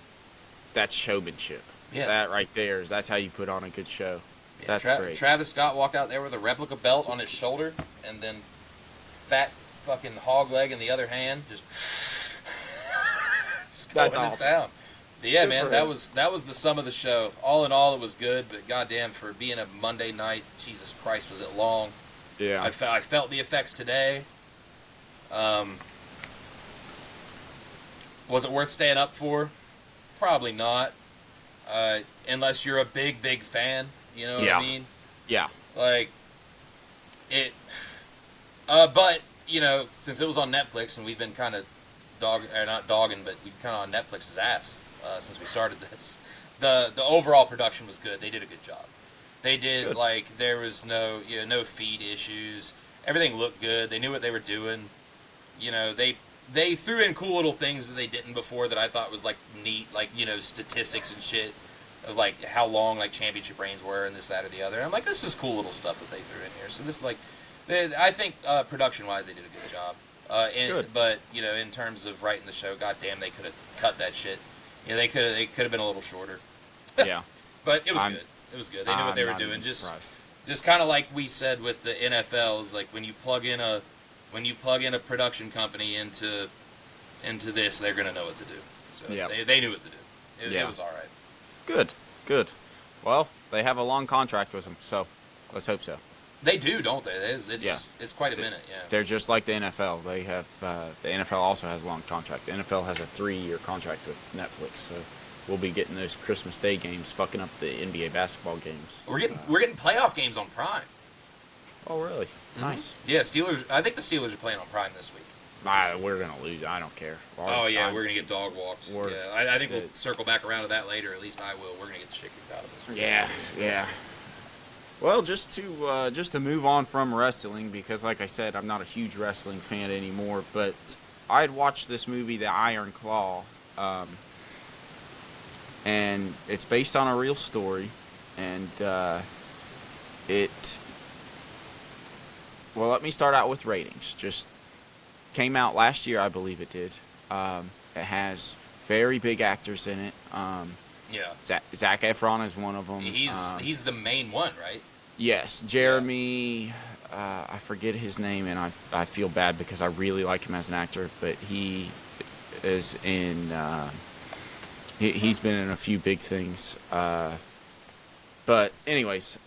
that's showmanship. Yeah. That right there that's how you put on a good show. Yeah, That's great. Travis Scott walked out there with a replica belt on his shoulder, and then fat fucking hog leg in the other hand, just going That's to awesome. town. But yeah, Good man, for that him. was the sum of the show. All in all, it was good, but goddamn, for being a Monday night, Jesus Christ, was it long? Yeah. I felt the effects today. Was it worth staying up for? Probably not. Unless you're a big fan. You know what Yeah. I mean? Yeah. Like, it... but, since it was on Netflix, and we've been kind of not dogging, but we've kind of on Netflix's ass since we started this, the overall production was good. They did a good job. They did, Good. there was no feed issues. Everything looked good. They knew what they were doing. They threw in cool little things that they didn't before that I thought was, neat, statistics and shit of, how long, championship reigns were and this, that, or the other. And I'm like, this is cool little stuff that they threw in here. So this, I think production-wise they did a good job. Good. But, in terms of writing the show, goddamn, they could have cut that shit. They could have been a little shorter. Yeah. But it was good. It was good. They knew what they were doing. Just kind of like we said with the NFL, is when you plug in a production company into this, they're gonna know what to do. So Yeah. they knew what to do. It was all right. Good. Well, they have a long contract with them, so let's hope so. They do, don't they? It's quite a minute. Yeah. They're just like the NFL. They have the NFL also has a long contract. The NFL has a 3-year contract with Netflix, so we'll be getting those Christmas Day games, fucking up the NBA basketball games. We're getting playoff games on Prime. Oh, really? Nice. Yeah, Steelers. I think the Steelers are playing on Prime this week. We're gonna lose. I don't care. Oh yeah, we're gonna get dog walks. We're- Yeah, I think we'll circle back around to that later. At least I will. We're gonna get the shit kicked out of us. Yeah. Well, just to move on from wrestling, because like I said, I'm not a huge wrestling fan anymore. But I'd watched this movie, The Iron Claw, and it's based on a real story, and Well, let me start out with ratings. Just came out last year, I believe it did. It has very big actors in it. Yeah. Zac Efron is one of them. He's the main one, right? Yes, Jeremy. I forget his name, and I feel bad because I really like him as an actor. But he is in. He's been in a few big things. But anyways,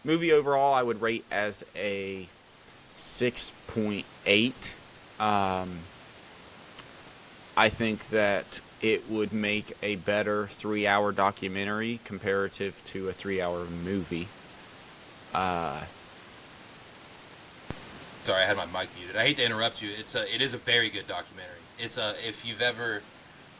movie overall, I would rate as a 6.8. I think that it would make a better 3-hour documentary comparative to a 3-hour movie. Sorry, I had my mic muted. I hate to interrupt you. It is a very good documentary. If you've ever,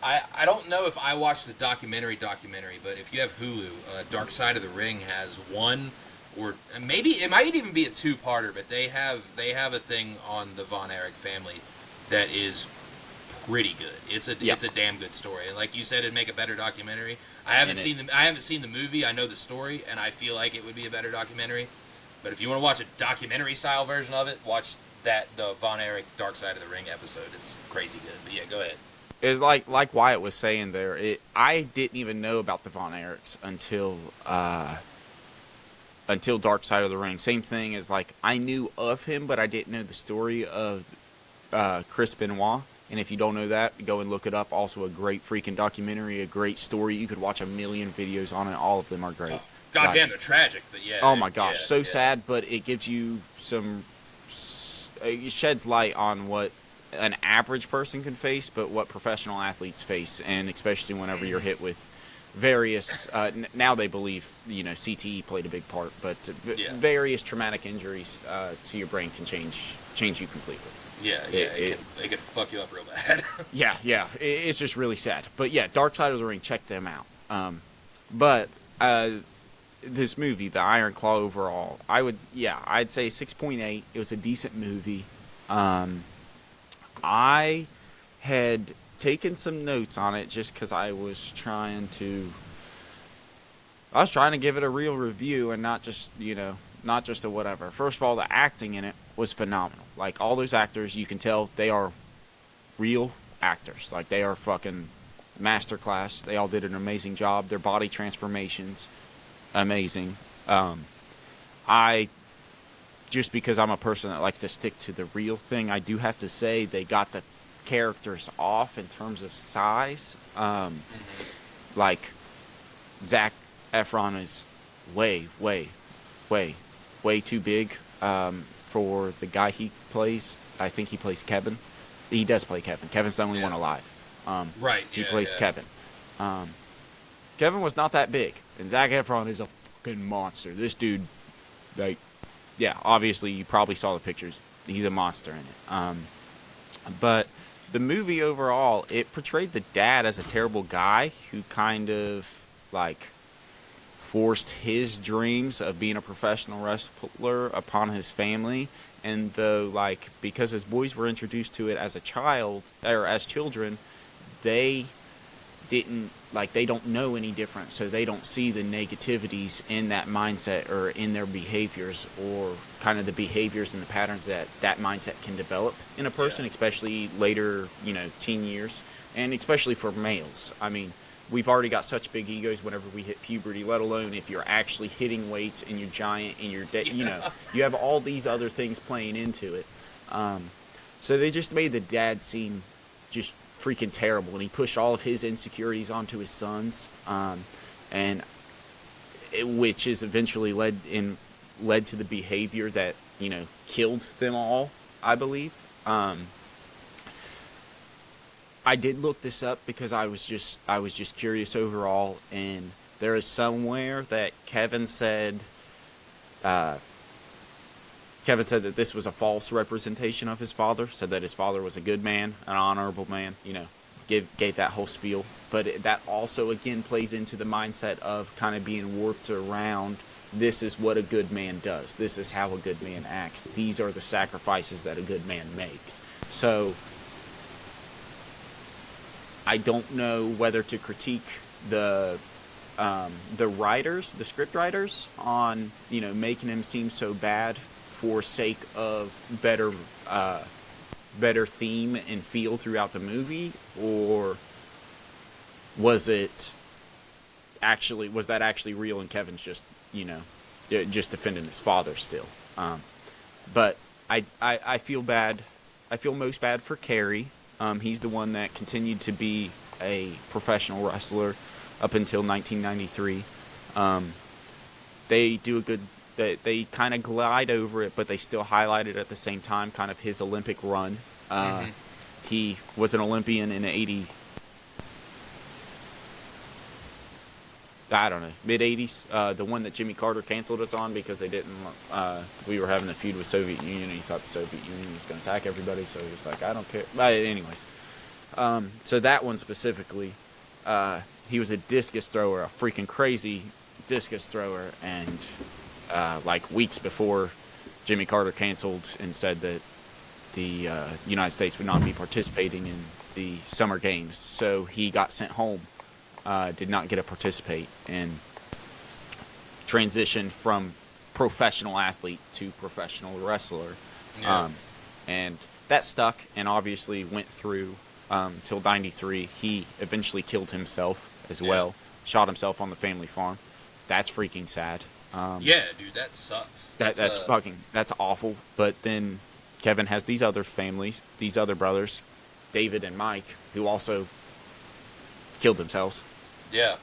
I don't know if I watched the documentary, but if you have Hulu, Dark Side of the Ring has one, or maybe it might even be a 2-parter, but they have a thing on the Von Erich family that is pretty good. It's a damn good story, and like you said, it'd make a better documentary. I haven't seen the movie. I know the story, and I feel like it would be a better documentary. But if you want to watch a documentary style version of it, watch the Von Erich Dark Side of the Ring episode. It's crazy good. But yeah, go ahead. It's like Wyatt was saying there. I didn't even know about the Von Erichs until Dark Side of the Ring. Same thing as like I knew of him, but I didn't know the story of Chris Benoit. And if you don't know that, go and look it up. Also a great freaking documentary, a great story. You could watch a million videos on it. All of them are great. Oh, goddamn, they're tragic, but yeah. Oh my gosh, so sad, but it gives you it sheds light on what an average person can face, but what professional athletes face, and especially whenever you're hit with various, now they believe, CTE played a big part, but various traumatic injuries to your brain can change you completely. Yeah, it could fuck you up real bad. yeah, it's just really sad. But yeah, Dark Side of the Ring, check them out. But this movie, The Iron Claw, overall, I'd say 6.8. It was a decent movie. I had taken some notes on it just because I was trying to give it a real review and not just a whatever. First of all, the acting in it was phenomenal. Like, all those actors, you can tell they are real actors. Like, they are fucking masterclass. They all did an amazing job. Their body transformations, amazing. Just because I'm a person that likes to stick to the real thing, I do have to say they got the characters off in terms of size. Like, Zac Efron is way too big for the guy he plays. I think he plays Kevin. He does play Kevin. Kevin's the only one alive. Right. He plays Kevin. Kevin was not that big, and Zac Efron is a fucking monster. This dude, obviously you probably saw the pictures. He's a monster in it. But the movie overall, it portrayed the dad as a terrible guy who kind of forced his dreams of being a professional wrestler upon his family. And though, because his boys were introduced to it as a child, or as children, they don't know any different, so they don't see the negativities in that mindset or in their behaviors, or kind of the behaviors and the patterns that mindset can develop in a person, especially later, teen years, and especially for males. I mean, we've already got such big egos whenever we hit puberty, let alone if you're actually hitting weights and you're giant and you're you have all these other things playing into it. So they just made the dad seem just freaking terrible, and he pushed all of his insecurities onto his sons, which is eventually led to the behavior that killed them all, I believe. I did look this up because I was just curious overall, and there is somewhere that Kevin said that this was a false representation of his father, said that his father was a good man, an honorable man, gave that whole spiel. But that also, again, plays into the mindset of kind of being warped around, this is what a good man does. This is how a good man acts. These are the sacrifices that a good man makes. So I don't know whether to critique the writers, the script writers, on making him seem so bad for sake of better theme and feel throughout the movie, or was that actually real and Kevin's just defending his father still. But I feel bad. I feel most bad for Kerry. He's the one that continued to be a professional wrestler up until 1993. They do a good. They kind of glide over it, but they still highlight it at the same time. Kind of his Olympic run. He was an Olympian in the mid 80s. The one that Jimmy Carter canceled us on because they didn't. We were having a feud with Soviet Union, and he thought the Soviet Union was going to attack everybody, so he was like, I don't care. But anyways, so that one specifically, he was a discus thrower, a freaking crazy discus thrower, and weeks before Jimmy Carter canceled and said that the United States would not be participating in the summer games, so he got sent home. Did not get to participate, and transitioned from professional athlete to professional wrestler. Yeah. And that stuck, and obviously went through till 93. He eventually killed himself as well. Shot himself on the family farm. That's freaking sad. Yeah, dude, that sucks. That's awful. But then Kevin has these other families, these other brothers, David and Mike, who also killed themselves. Yeah.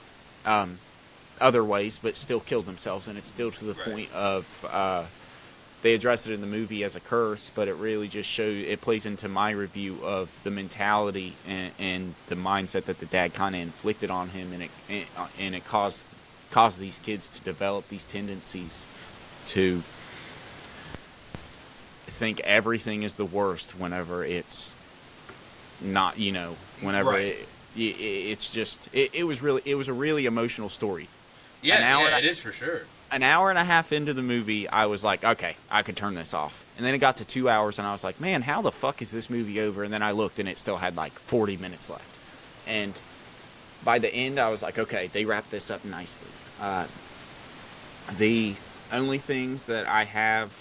Other ways, but still killed themselves, and it's still to the point of they addressed it in the movie as a curse, but it really just it plays into my review of the mentality and the mindset that the dad kind of inflicted on him, and it caused these kids to develop these tendencies to think everything is the worst whenever it's not, whenever it's just it was a really emotional story. Yeah, it is for sure. An hour and a half into the movie, I was like, okay, I could turn this off. And then it got to 2 hours, and I was like, man, how the fuck is this movie over? And then I looked, and it still had like 40 minutes left. And by the end, I was like, okay, they wrapped this up nicely. The only things that I have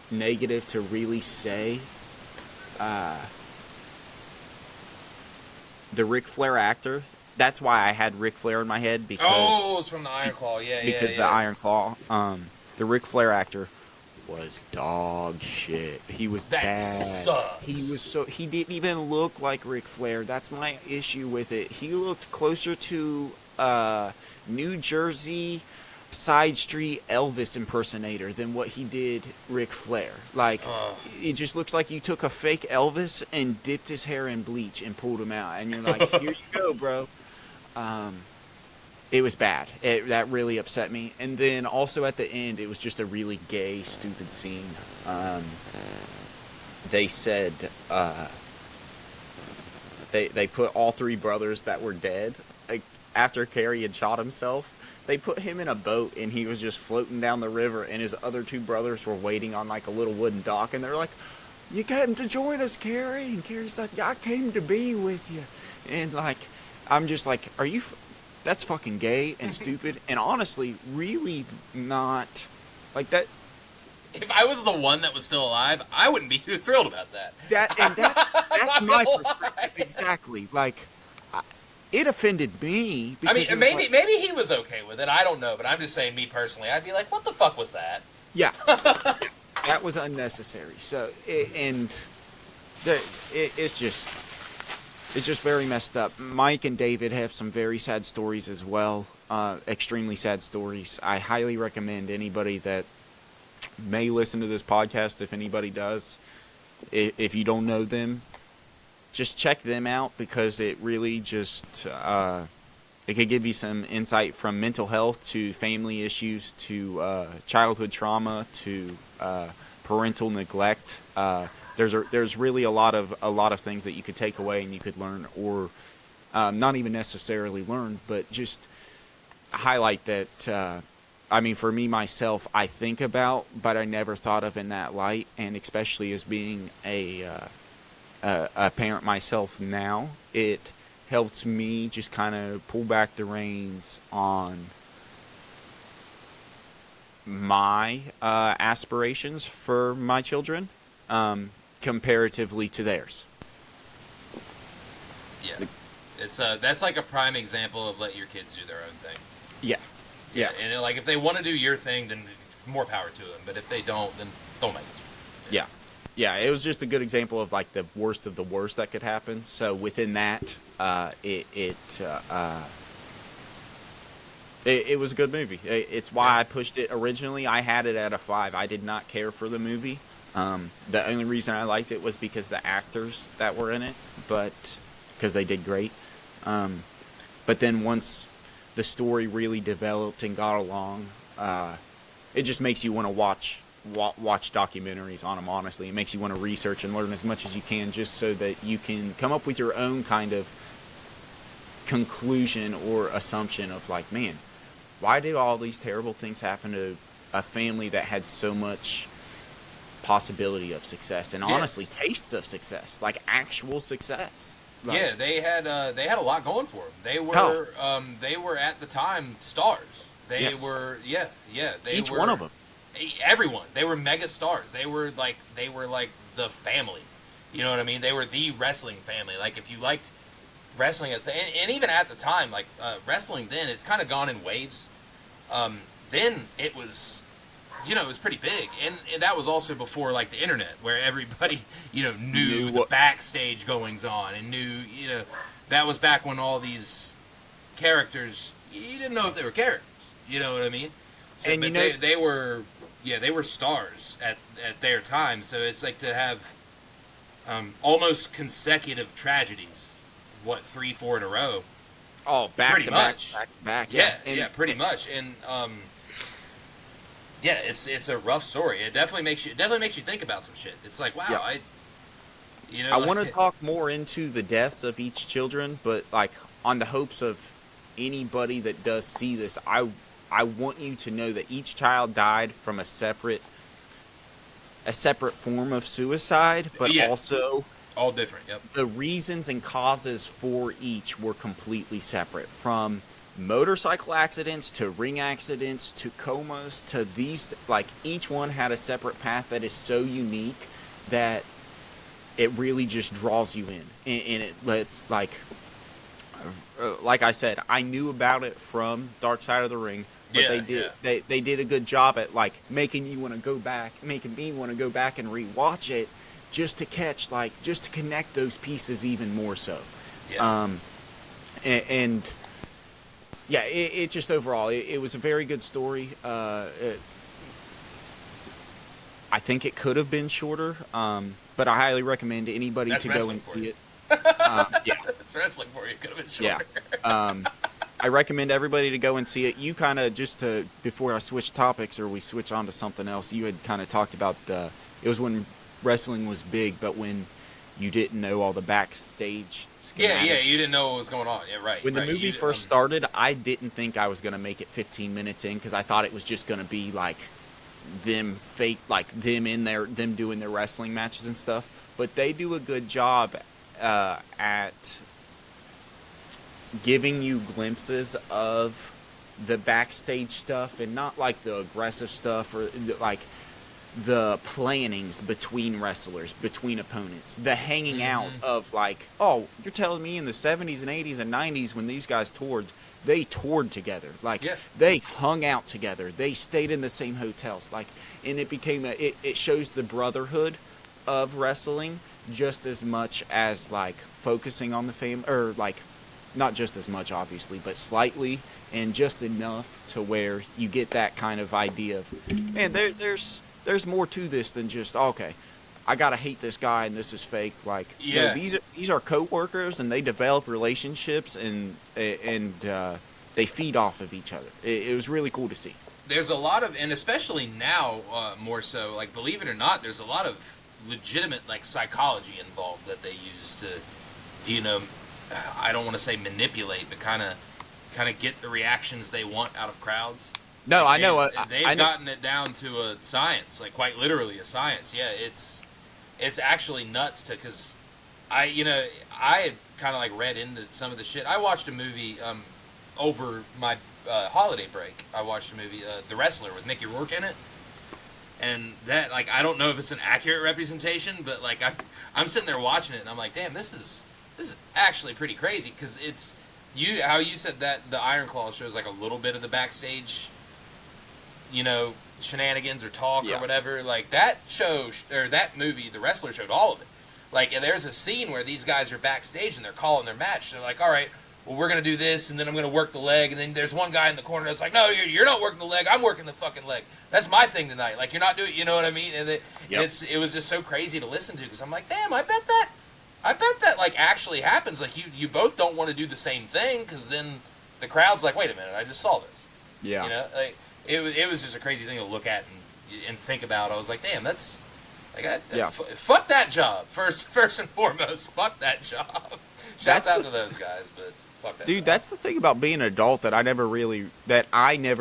negative to really say, the Ric Flair actor. That's why I had Ric Flair in my head, because it's from the Iron Claw, the Iron Claw. The Ric Flair actor was dog shit. He was bad. Sucks. He didn't even look like Ric Flair. That's my issue with it. He looked closer to New Jersey side street Elvis impersonator than what he did Ric Flair. Like, it just looks like you took a fake Elvis and dipped his hair in bleach and pulled him out, and you're like, here you go, bro. It was bad. That really upset me. And then also at the end, it was just a really gay, stupid scene. They said they put all three brothers that were dead, like, after Carrie had shot himself. They put him in a boat, and he was just floating down the river, and his other two brothers were waiting on like a little wooden dock, and they're like, "You came to join us, Carrie?" And Carrie's like, "I came to be with you." And like, I'm just like, are you? That's fucking gay and stupid, and honestly, really not like that. If I was the one that was still alive, I wouldn't be too thrilled about that. That's my perspective exactly. Like, it offended me. I mean, maybe he was okay with it. I don't know, but I'm just saying, me personally, I'd be like, "What the fuck was that?" Yeah, that was unnecessary. So, it's just very messed up. Mike and David have some very sad stories as well. Extremely sad stories. I highly recommend anybody that may listen to this podcast, if anybody does, if you don't know them, just check them out, because it really just it could give you some insight from mental health to family issues to childhood trauma to parental neglect. There's really a lot of things that you could take away and you could learn, or not even necessarily learn, but just highlight that. I mean, for me myself, I think about, but I never thought of in that light, and especially as being a parent myself now, it helped me just kind of pull back the reins on my aspirations for my children, comparatively to theirs. Yeah, it's that's like a prime example of let your kids do their own thing. Yeah, and like, if they want to do your thing, then more power to them. But if they don't, then don't make it. Yeah, it was just a good example of like the worst of the worst that could happen. So within that, it was a good movie. It's why I pushed it originally. I had it at a 5. I did not care for the movie. The only reason I liked it was because the actors that were in it, but because they did great. But then once the story really developed and got along, it just makes you want to watch documentaries on them. Honestly, it makes you want to research and learn as much as you can, just so that you can come up with your own kind of conclusion or assumption of like, man, why did all these terrible things happen to a family that had so much possibility of success and honestly tastes of success, like actual success. Like, yeah, they had a lot going for them. They were at the time stars. They were each one of them. Everyone. They were mega stars. They were like the family. You know what I mean? They were the wrestling family. Like if you liked wrestling and even at the time, like wrestling then, it's kind of gone in waves. Then it was, it was pretty big, and that was also before like the internet, where everybody knew the backstage goings on and knew that was back when all these characters, you didn't know if they were characters. You know what I mean? So, and they were stars at their time. So it's like to have almost consecutive tragedies. What, 3-4 in a row? Oh, back to back. Yeah, pretty much. And it's a rough story. It definitely makes you think about some shit. It's like, wow, I want to talk more into the deaths of each children, but like on the hopes of anybody that does see this, I want you to know that each child died from a separate form of suicide, but also all different. Yep. The reasons and causes for each were completely separate, from motorcycle accidents to ring accidents to comas to these. Like each one had a separate path that is so unique that it really just draws you in, and it lets like I said, I knew about it from Dark Side of the Ring. But they did a good job at like making me want to go back and rewatch it just to connect those pieces even more so. Yeah. It just overall it was a very good story. I think it could have been shorter, but I highly recommend anybody to go and see it. That's wrestling for you. It could have been shorter. Yeah. I recommend everybody to go and see it. You kind of before I switch topics or we switch on to something else, you had kind of talked about it was when wrestling was big, but when you didn't know all the backstage schematics. Yeah, you didn't know what was going on. Yeah, right. When the movie first started, I didn't think I was going to make it 15 minutes in because I thought it was just going to be like them them doing their wrestling matches and stuff. But they do a good job at giving you glimpses of the backstage stuff and not like the aggressive stuff or like the plannings between wrestlers, between opponents, the hanging out of like, oh, you're telling me in the 70s and 80s and 90s when these guys they toured together. Like they hung out together. They stayed in the same hotels. Like, and it became it shows the brotherhood of wrestling just as much as like focusing on the fame, or like not just as much obviously, but slightly, and just enough to where you get that kind of idea of, man, there's more to this than just, okay, I gotta hate this guy and this is fake. Like, no, these are co-workers and they develop relationships and they feed off of each other. It was really cool to see. There's a lot of, and especially now more so, like, believe it or not, there's a lot of legitimate like psychology involved that they use to I don't want to say manipulate, but kind of get the reactions they want out of crowds. No, I know. They've gotten it down to a science, like quite literally a science. Yeah, it's actually nuts because I had kind of like read into some of the shit. I watched a movie over my holiday break. I watched a movie, The Wrestler, with Mickey Rourke in it. And that, like, I don't know if it's an accurate representation, but like I'm sitting there watching it and I'm like, damn, this is actually pretty crazy, because it's how you said that the Iron Claw shows like a little bit of the backstage, shenanigans or talk or whatever. Like that show or that movie, The Wrestler, showed all of it. Like, and there's a scene where these guys are backstage and they're calling their match. They're like, all right, well, we're gonna do this, and then I'm gonna work the leg, and then there's one guy in the corner that's like, no, you're not working the leg, I'm working the fucking leg. That's my thing tonight. Like, you're not doing, you know what I mean? And it was just so crazy to listen to, because I'm like, damn, I bet that like actually happens. Like you both don't want to do the same thing, because then the crowd's like, wait a minute, I just saw this. Yeah. Like it was just a crazy thing to look at and think about. I was like, damn, that's like, fuck that job first and foremost. Fuck that job. Shouts out to those guys, but fuck that. Dude, job. That's the thing about being an adult that I never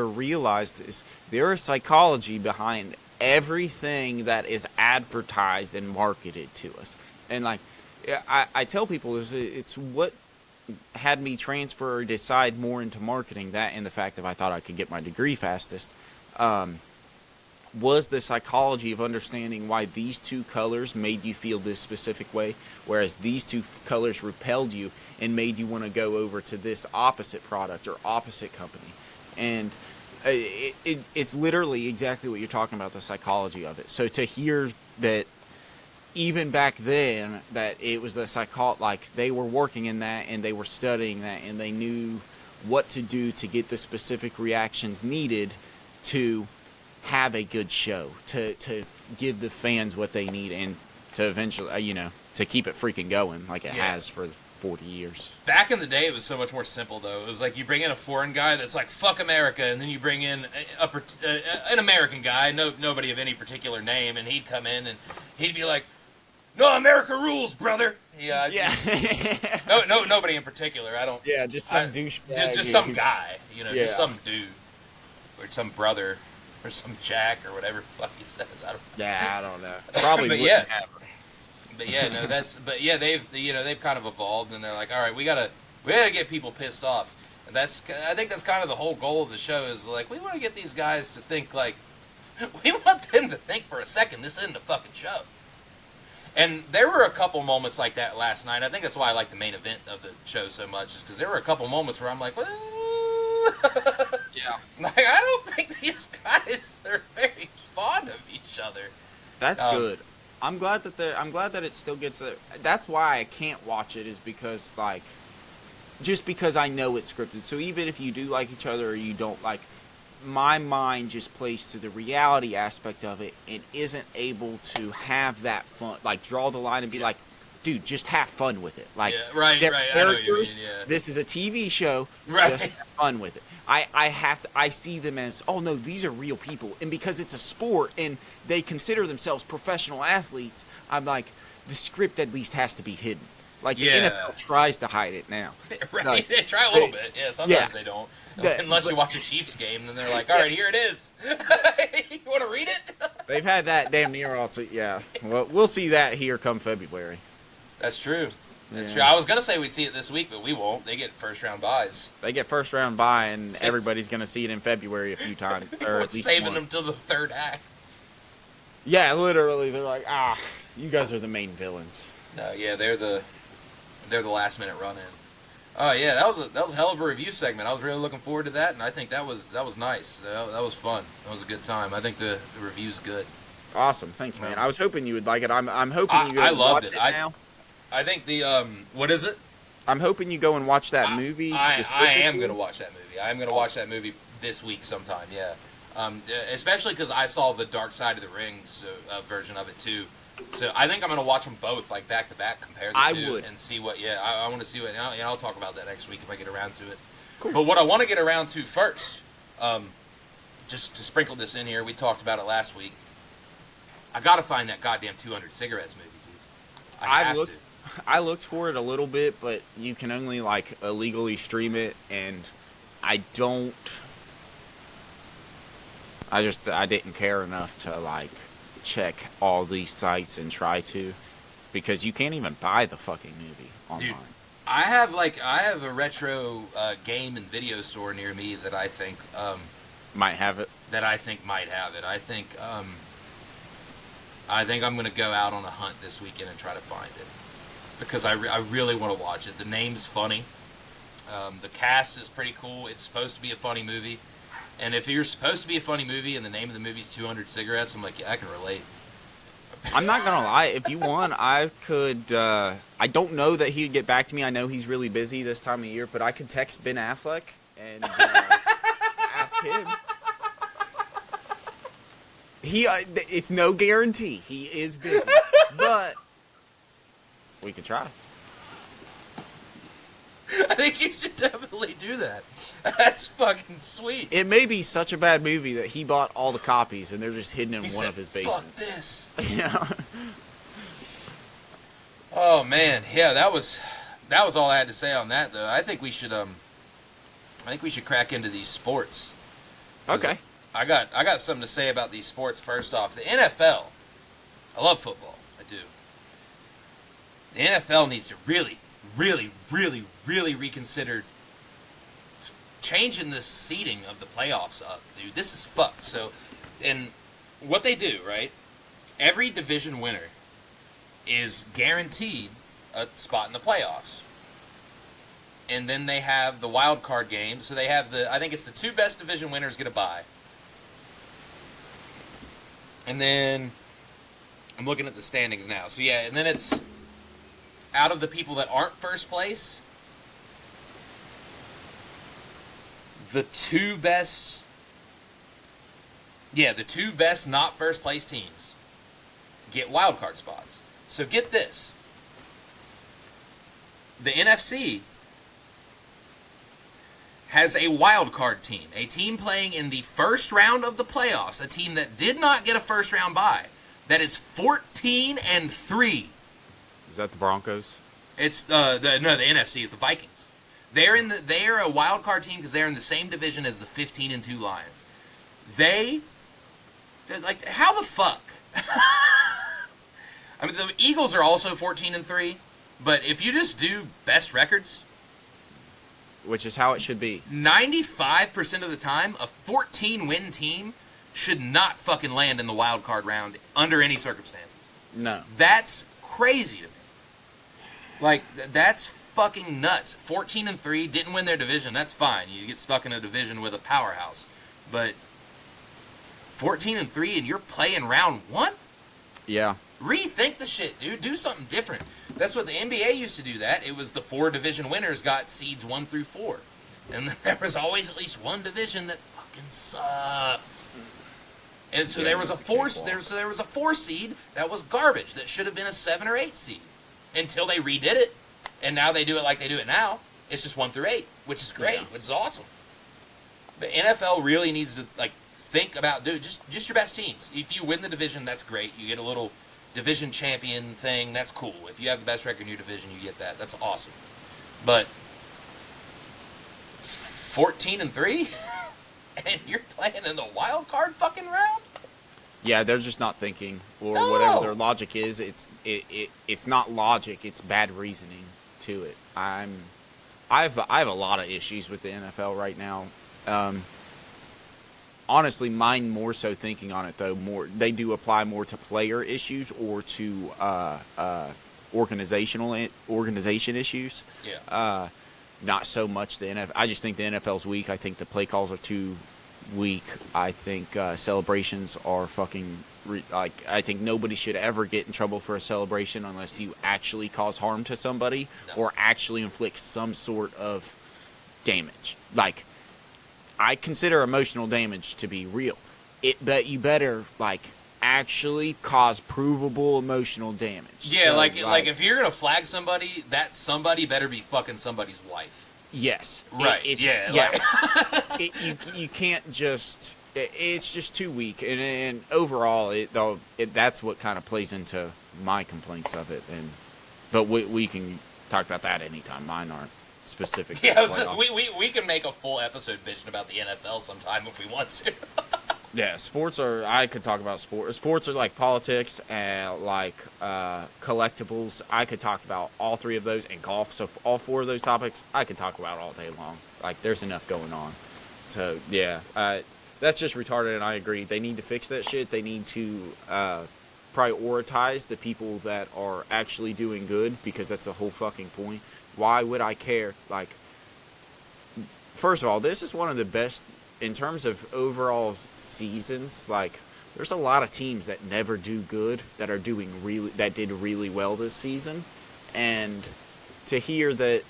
realized is there is psychology behind everything that is advertised and marketed to us. And like, I tell people, it's what had me transfer or decide more into marketing, that and the fact that I thought I could get my degree fastest, was the psychology of understanding why these two colors made you feel this specific way, whereas these two colors repelled you and made you want to go over to this opposite product or opposite company. And it's literally exactly what you're talking about, the psychology of it. So to hear that even back then, that it was the like they were working in that and they were studying that and they knew what to do to get the specific reactions needed to have a good show, to give the fans what they need, and to eventually, to keep it freaking going like it has for 40 years. Back in the day, it was so much more simple, though. It was like you bring in a foreign guy that's like, fuck America, and then you bring in an American guy, nobody of any particular name, and he'd come in and he'd be like, no, America rules, brother. Yeah. No, nobody in particular. I don't. Yeah, just some douchebag. Just some guy, just some dude, or some brother, or some Jack, or whatever the fuck he says. I don't know. Probably but wouldn't have. They've kind of evolved, and they're like, all right, we gotta get people pissed off, and I think that's kind of the whole goal of the show, is like, we want to get these guys to think, like, we want them to think for a second this isn't a fucking show. And there were a couple moments like that last night. I think that's why I like the main event of the show so much, is because there were a couple moments where I'm like, well, yeah, like, I don't think these guys are very fond of each other. That's good. I'm glad that it still gets there. That's why I can't watch it, is because, like, just because I know it's scripted. So even if you do like each other or you don't, like, my mind just plays to the reality aspect of it and isn't able to have that fun, like, draw the line and be like, dude, just have fun with it. Like, right. Characters, I know what you mean, yeah. This is a TV show. Right. Just have fun with it. I see them as, oh no, these are real people, and because it's a sport and they consider themselves professional athletes, I'm like, the script at least has to be hidden. Like, the NFL tries to hide it now. Right, like, they try a little bit. Yeah, sometimes they don't. Unless you watch a Chiefs game, then they're like, all right, here it is. You want to read it? They've had that damn near all. Yeah, well, we'll see that here come February. That's true. That's true. I was going to say we'd see it this week, but we won't. They get first-round buys. They get first-round bye, and everybody's going to see it in February a few times. Or at least saving them till the third act. Yeah, literally. They're like, you guys are the main villains. No, yeah, they're the last-minute run-in. Oh, yeah, that was a hell of a review segment. I was really looking forward to that, and I think that was nice. That was fun. That was a good time. I think the review's good. Awesome. Thanks, man. I was hoping you would like it. I'm hoping you go and watch it now. I think the what is it? I'm hoping you go and watch that movie. I am going to watch that movie. I am going to watch that movie this week sometime. Yeah, especially because I saw the Dark Side of the Rings version of it too. So I think I'm going to watch them both, like, back to back, compare the two, and see what. Yeah, I want to see what. And I'll talk about that next week if I get around to it. Cool. But what I want to get around to first, just to sprinkle this in here, we talked about it last week. I got to find that goddamn 200 Cigarettes movie, dude. I looked for it a little bit, but you can only, like, illegally stream it, and I didn't care enough to, like, check all these sites and try to, because you can't even buy the fucking movie online. Dude, I have a retro game and video store near me that I think might have it. I think I'm going to go out on a hunt this weekend and try to find it, because I really want to watch it. The name's funny. The cast is pretty cool. It's supposed to be a funny movie. And if you're supposed to be a funny movie and the name of the movie's 200 Cigarettes, I'm like, yeah, I can relate. I'm not going to lie. If you want, I could... I don't know that he'd get back to me. I know he's really busy this time of year, but I could text Ben Affleck and ask him. It's no guarantee. He is busy. But we could try. I think you should definitely do that. That's fucking sweet. It may be such a bad movie that he bought all the copies and they're just hidden in one of his basements. Fuck this. Yeah. Oh man, yeah, that was all I had to say on that, though. I think we should crack into these sports. Okay. I got something to say about these sports. First off, the NFL. I love football. I do. The NFL needs to really, really, really, really reconsider changing the seeding of the playoffs up, dude. This is fucked. So, and what they do, right? Every division winner is guaranteed a spot in the playoffs. And then they have the wild card game. So they have I think it's the 2 best division winners get a bye. And then I'm looking at the standings now. So yeah, and then it's out of the people that aren't first place, the 2 best not first place teams get wild card spots. So get this. The NFC has a wild card team, a team playing in the first round of the playoffs, a team that did not get a first round bye, that is 14-3. Is that the Broncos? It's the NFC is the Vikings. They're a wild card team because they're in the same division as the 15-2 Lions. They're like, how the fuck? I mean, the Eagles are also 14-3, but if you just do best records, which is how it should be, 95% of the time, a 14-win team should not fucking land in the wild card round under any circumstances. No. That's crazy to me. Like, that's fucking nuts. 14-3, didn't win their division. That's fine. You get stuck in a division with a powerhouse. But 14-3 and you're playing round 1? Yeah. Rethink the shit, dude. Do something different. That's what the NBA used to do that. It was the 4 division winners got seeds 1 through 4. And there was always at least one division that fucking sucked. And so there was a 4 seed that was garbage that should have been a 7 or 8 seed until they redid it. And now they do it like they do it now. It's just 1 through 8, which is great, which is awesome. The NFL really needs to think about just your best teams. If you win the division, that's great. You get a little division champion thing, that's cool. If you have the best record in your division, you get that. That's awesome. But 14-3 and you're playing in the wild card fucking round? Yeah, they're just not thinking, or No. whatever their logic is. It's not logic. It's bad reasoning to it. I have a lot of issues with the NFL right now. Honestly, mine more so thinking on it though. They do apply more to player issues or to organization issues. Yeah. Not so much the NFL. I just think the NFL's weak. I think the play calls are too weak. I think celebrations are fucking I think nobody should ever get in trouble for a celebration unless you actually cause harm to somebody or actually inflict some sort of damage. Like, I consider emotional damage to be real. But you better actually cause provable emotional damage. Yeah, so, like if you're gonna flag somebody, that somebody better be fucking somebody's wife. Yes. Right. You can't just. It's just too weak, and overall, that's what kind of plays into my complaints of it. But we can talk about that anytime. Mine aren't specific. Yeah, so we can make a full episode bitching about the NFL sometime if we want to. Yeah, I could talk about sports. Sports are like politics and collectibles. I could talk about all 3 of those, and golf. So all 4 of those topics, I could talk about all day long. There's enough going on. So yeah, that's just retarded, and I agree. They need to fix that shit. They need to prioritize the people that are actually doing good, because that's the whole fucking point. Why would I care? First of all, this is one of the best in terms of overall seasons. There's a lot of teams that never do good that did really well this season, and to hear that,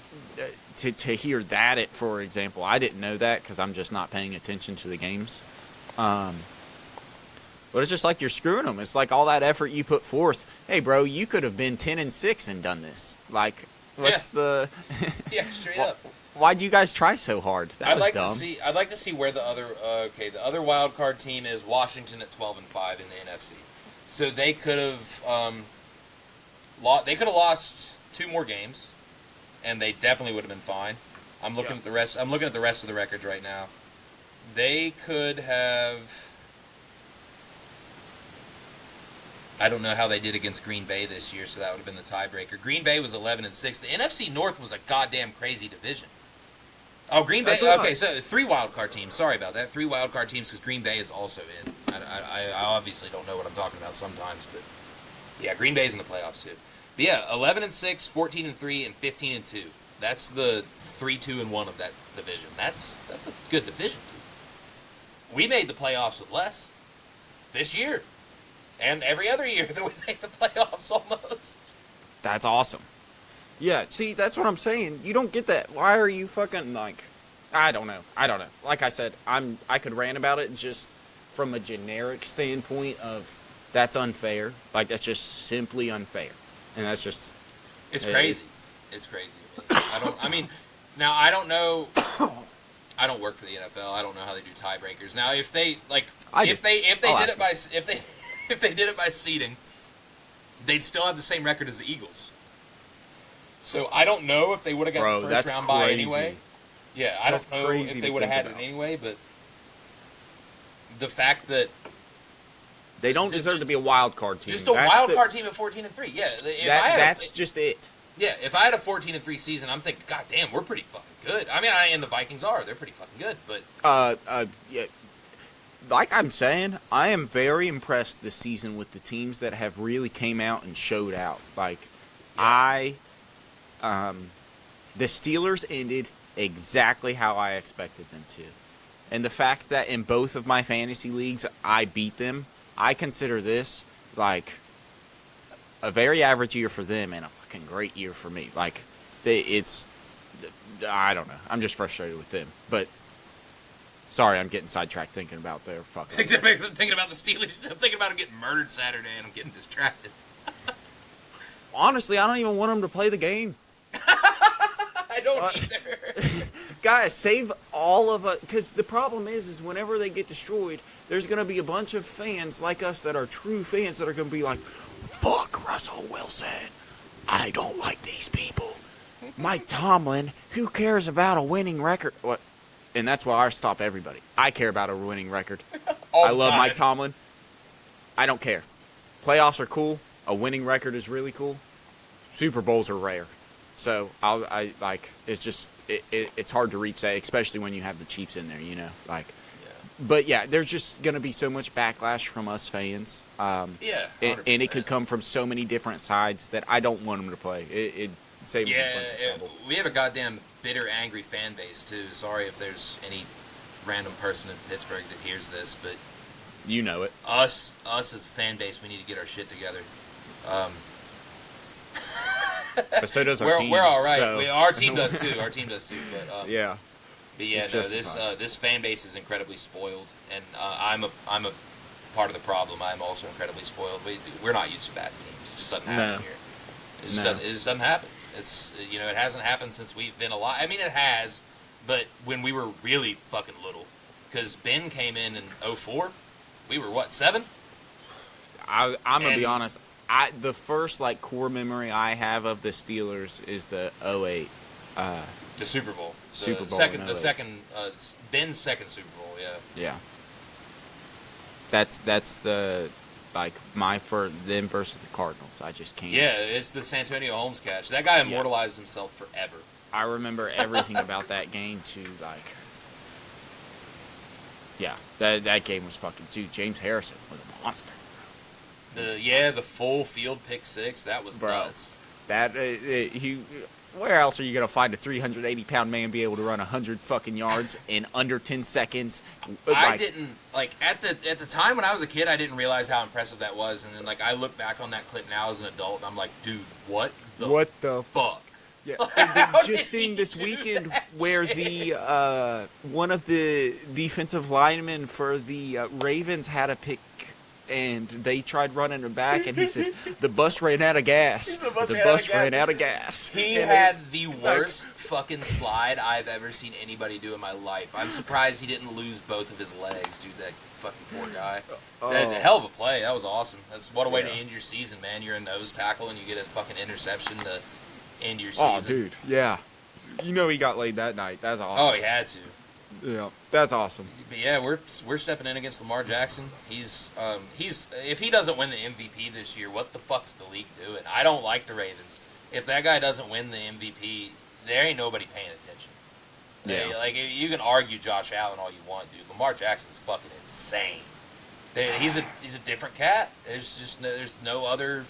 for example, I didn't know that because I'm just not paying attention to the games. But it's just you're screwing them. It's all that effort you put forth. Hey, bro, you could have been 10-6 and done this. The? Yeah, straight up. Why'd you guys try so hard? That was dumb. I'd like to see where the other wild card team is. Washington at 12-5 in the NFC. So they could have lost 2 more games, and they definitely would have been fine. I'm looking at the rest. I'm looking at the rest of the records right now. They could have. I don't know how they did against Green Bay this year, so that would have been the tiebreaker. Green Bay was 11-6. The NFC North was a goddamn crazy division. Oh, Green Bay. Okay, so 3 wildcard teams. Sorry about that. 3 wildcard teams because Green Bay is also in. I obviously don't know what I'm talking about sometimes, but yeah, Green Bay's in the playoffs too. But yeah, 11-6, 14-3, and 15-2. That's the 3-2-1 of that division. That's a good division. We made the playoffs with less this year. And every other year that we make the playoffs almost. That's awesome. Yeah, see, that's what I'm saying. You don't get that. Why are you fucking, like... I don't know. Like I said, I could rant about it just from a generic standpoint of that's unfair. Like, that's just simply unfair. And that's just... It's crazy. It's crazy. I don't know... I don't work for the NFL. I don't know how they do tiebreakers. Now, if they, like... If they did it by seeding, they'd still have the same record as the Eagles. So I don't know if they would have got the first round bye anyway. Yeah, I don't know if they would have had it anyway, but the fact that they don't deserve to be a wild card team. Just a wild card team at 14-3. Yeah, that's just it. Yeah, if I had a 14-3 season, I'm thinking, God damn, we're pretty fucking good. I mean, and the Vikings are. They're pretty fucking good, but yeah. Like I'm saying, I am very impressed this season with the teams that have really came out and showed out. Like, yeah. The Steelers ended exactly how I expected them to. And the fact that in both of my fantasy leagues I beat them, I consider this, like, a very average year for them and a fucking great year for me. Like, I don't know. I'm just frustrated with them. But... Sorry, I'm getting sidetracked thinking about their fucking... Thinking about the Steelers. I'm thinking about them getting murdered Saturday, and I'm getting distracted. Honestly, I don't even want them to play the game. I don't either. Guys, save all of it. Because the problem is whenever they get destroyed, there's going to be a bunch of fans like us that are true fans that are going to be like, fuck Russell Wilson. I don't like these people. Mike Tomlin, who cares about a winning record? What? And that's why I stop everybody. I care about a winning record. I love Mike Tomlin. I don't care. Playoffs are cool. A winning record is really cool. Super Bowls are rare. So it's just it's hard to reach that, especially when you have the Chiefs in there, you know. Like, yeah. But yeah, there's just gonna be so much backlash from us fans. Yeah, 100%. And it could come from so many different sides that I don't want them to play. It save me a bunch of trouble. We have a goddamn bitter, angry fan base too. Sorry if there's any random person in Pittsburgh that hears this, but you know it. Us as a fan base, we need to get our shit together. But so does our team. We're all right. So. Our team does too. But yeah. But yeah, this fan base is incredibly spoiled, and I'm a part of the problem. I'm also incredibly spoiled. We're not used to bad teams. It just doesn't happen here. It just doesn't happen. It's it hasn't happened since we've been alive. I mean, it has, but when we were really fucking little, because Ben came in 2004, we were what, 7? I'm gonna be honest. The first core memory I have of the Steelers is the 2008. The Super Bowl. The second Ben's second Super Bowl. Yeah. Yeah. That's the my for them versus the Cardinals. I just can't. Yeah, it's the Santonio Holmes catch. That guy immortalized himself forever. I remember everything about that game too. Yeah, that game was fucking. Dude, James Harrison was a monster. The full field pick six. That was nuts. Where else are you gonna find a 380-pound man be able to run 100 fucking yards in under 10 seconds? I didn't at the time when I was a kid. I didn't realize how impressive that was, and then I look back on that clip now as an adult, and I'm like, dude, what the fuck? Yeah, and then just seeing this weekend where the one of the defensive linemen for the Ravens had a pick. And they tried running him back, and he said, the bus ran out of gas. The bus ran out of gas. He had the worst fucking slide I've ever seen anybody do in my life. I'm surprised he didn't lose both of his legs, dude, that fucking poor guy. Hell of a play. That was awesome. What a way to end your season, man. You're a nose tackle, and you get a fucking interception to end your season. Oh, dude, yeah. You know he got laid that night. That's awesome. Oh, he had to. Yeah, that's awesome. But yeah, we're stepping in against Lamar Jackson. He's if he doesn't win the MVP this year, what the fuck's the league doing? I don't like the Ravens. If that guy doesn't win the MVP, there ain't nobody paying attention. Yeah. Like you can argue Josh Allen all you want, dude. Lamar Jackson's fucking insane. He's a different cat. There's no other.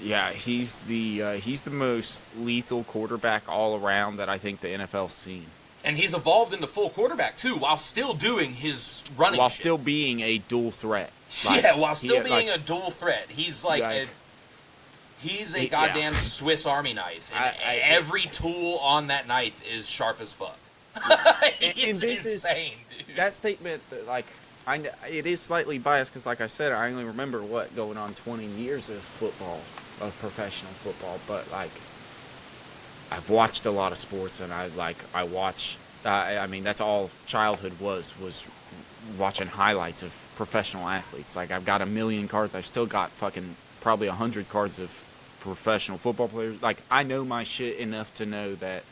Yeah, he's the most lethal quarterback all around that I think the NFL's seen. And he's evolved into full quarterback too, while still doing his running. While shit. still being a dual threat. While still being a dual threat. He's like he's a goddamn Swiss Army knife. And every tool on that knife is sharp as fuck. and this insane, dude. That statement, it is slightly biased because, like I said, I only remember going on 20 years of football, of professional football. But like, I've watched a lot of sports, and I watch. I mean, that's all childhood was watching highlights of professional athletes. Like, I've got 1 million cards. I've still got fucking probably 100 cards of professional football players. Like, I know my shit enough to know that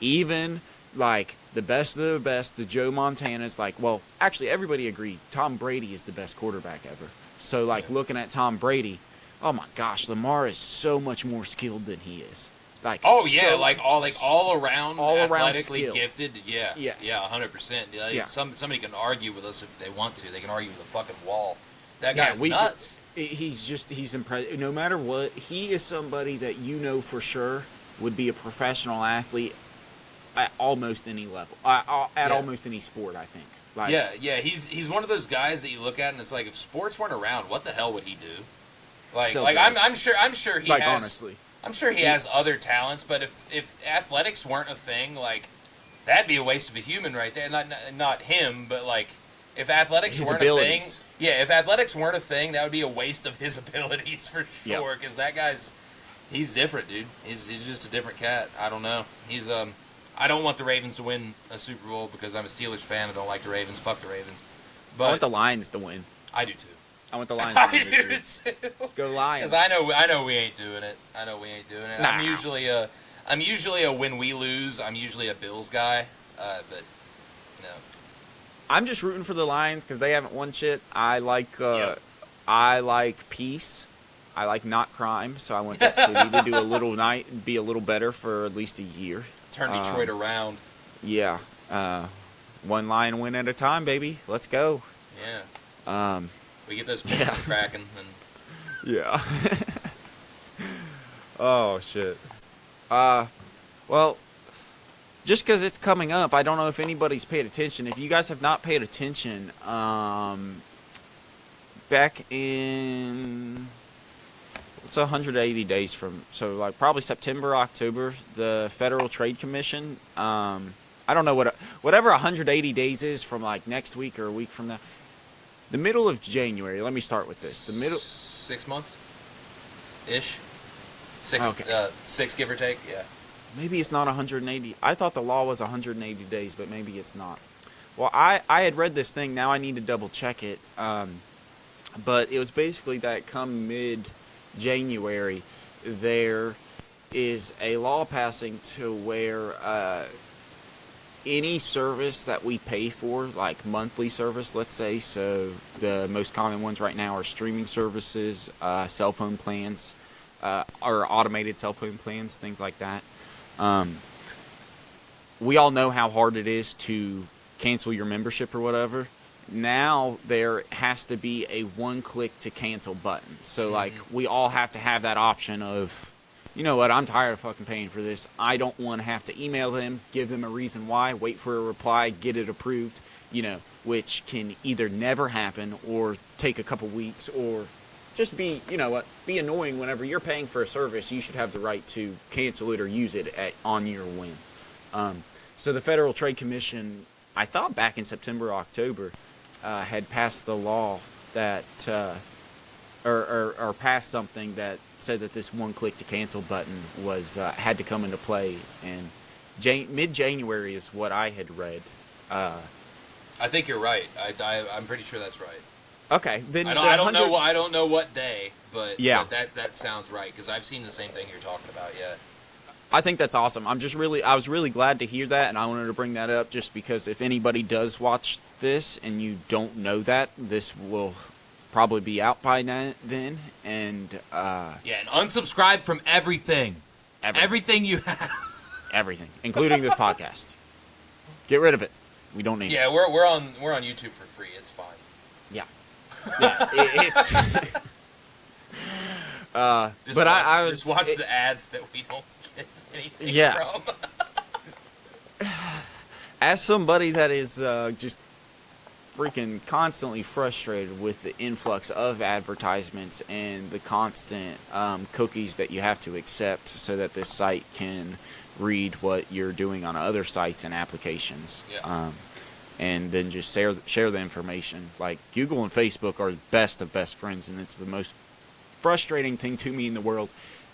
even like the best of the best, the Joe Montanas, like, well, actually everybody agreed Tom Brady is the best quarterback ever. So like looking at Tom Brady, oh my gosh, Lamar is so much more skilled than he is. Like, all around athletically skill. Gifted. Yeah. Yes. Yeah, 100%. Yeah. Somebody can argue with us if they want to. They can argue with a fucking wall. That guy's nuts. He's impressive. No matter what, he is somebody that you know for sure would be a professional athlete at almost any level, almost any sport, I think. Like, yeah, he's one of those guys that you look at and it's like, if sports weren't around, what the hell would he do? I'm sure he has. Honestly, I'm sure he has other talents, but if athletics weren't a thing, like, that'd be a waste of a human right there. Not him, but like, if athletics weren't a thing, if athletics weren't a thing, that would be a waste of his abilities for sure. Because that he's different, dude. He's just a different cat. I don't know. I don't want the Ravens to win a Super Bowl because I'm a Steelers fan. I don't like the Ravens. Fuck the Ravens. But I want the Lions to win. I do too. I want the Lions to win this year. Let's go Lions. Because I know we ain't doing it. Nah. I'm usually a when we lose. I'm usually a Bills guy. But no. I'm just rooting for the Lions because they haven't won shit. I like peace. I like not crime, so I want that city to do be a little better for at least a year. Turn Detroit around. Yeah. One Lion win at a time, baby. Let's go. Yeah. We get those pitchers cracking. Yeah. Oh, shit. Well, just because it's coming up, I don't know if anybody's paid attention. If you guys have not paid attention, back in... It's 180 days from, so like probably September, October, the Federal Trade Commission, I don't know whatever 180 days is from like next week or a week from now. The middle of January, let me start with this. 6 months-ish? Six, give or take, yeah. Maybe it's not 180. I thought the law was 180 days, but maybe it's not. Well, I had read this thing, now I need to double check it. But it was basically that come mid-January, there is a law passing to where any service that we pay for, like monthly service, let's say, so the most common ones right now are streaming services, cell phone plans, or automated cell phone plans, things like that. We all know how hard it is to cancel your membership or whatever. Now there has to be a one-click to cancel button. So, like, we all have to have that option of, you know what, I'm tired of fucking paying for this. I don't want to have to email them, give them a reason why, wait for a reply, get it approved, you know, which can either never happen or take a couple weeks or just be, you know what, be annoying whenever you're paying for a service. You should have the right to cancel it or use it on your whim. So the Federal Trade Commission, I thought back in September, October, had passed the law that, or passed something that said that this one-click to cancel button was had to come into play, and mid-January is what I had read. I think you're right. I'm pretty sure that's right. Okay, then I don't know what day, but yeah, but that sounds right because I've seen the same thing you're talking about. Yeah. I think that's awesome. I was really glad to hear that, and I wanted to bring that up just because if anybody does watch this and you don't know that, this will probably be out by then. And and unsubscribe from everything. Everything you have. Everything, including this podcast. Get rid of it. We don't need it. Yeah, we're on YouTube for free. It's fine. Yeah. It's. Just watch the ads that we don't get anything from. As somebody that is just freaking constantly frustrated with the influx of advertisements and the constant cookies that you have to accept so that this site can read what you're doing on other sites and applications. Yeah. And then just share the information. Like, Google and Facebook are best of best friends, and it's the most frustrating thing to me in the world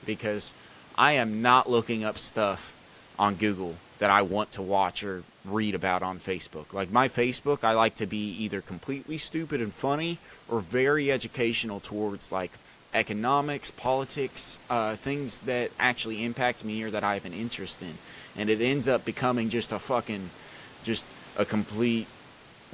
because I am not looking up stuff on Google that I want to watch or read about on Facebook. Like, my Facebook, I like to be either completely stupid and funny or very educational towards, like, economics, politics, things that actually impact me or that I have an interest in. And it ends up becoming just a complete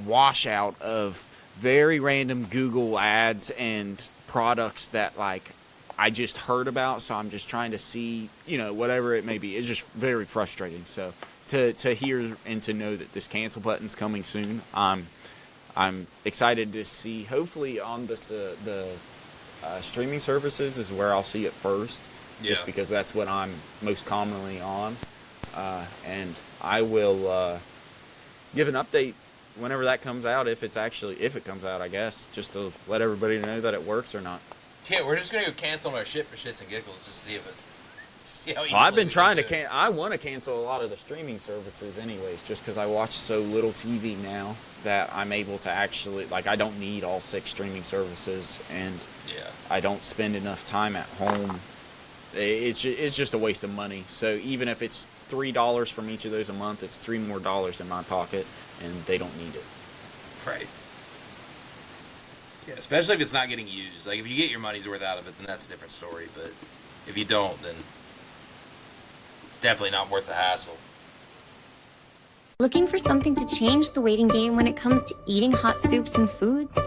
washout of very random Google ads and products that, like, I just heard about, so I'm just trying to see, whatever it may be. It's just very frustrating. So to hear and to know that this cancel button's coming soon, I'm excited to see. Hopefully on the streaming services is where I'll see it first, just because that's what I'm most commonly on. And I will give an update whenever that comes out, if it comes out, I guess, just to let everybody know that it works or not. Yeah, we're just gonna go cancel our shit for shits and giggles, just to see how. I've been trying to I want to cancel a lot of the streaming services, anyways, just because I watch so little TV now that I'm able to actually, like, I don't need all 6 streaming services, and I don't spend enough time at home. It's just a waste of money. So even if it's $3 from each of those a month, it's $3 more in my pocket, and they don't need it. Right. Yeah, especially if it's not getting used. Like, if you get your money's worth out of it, then that's a different story. But if you don't, then it's definitely not worth the hassle. Looking for something to change the waiting game when it comes to eating hot soups and foods?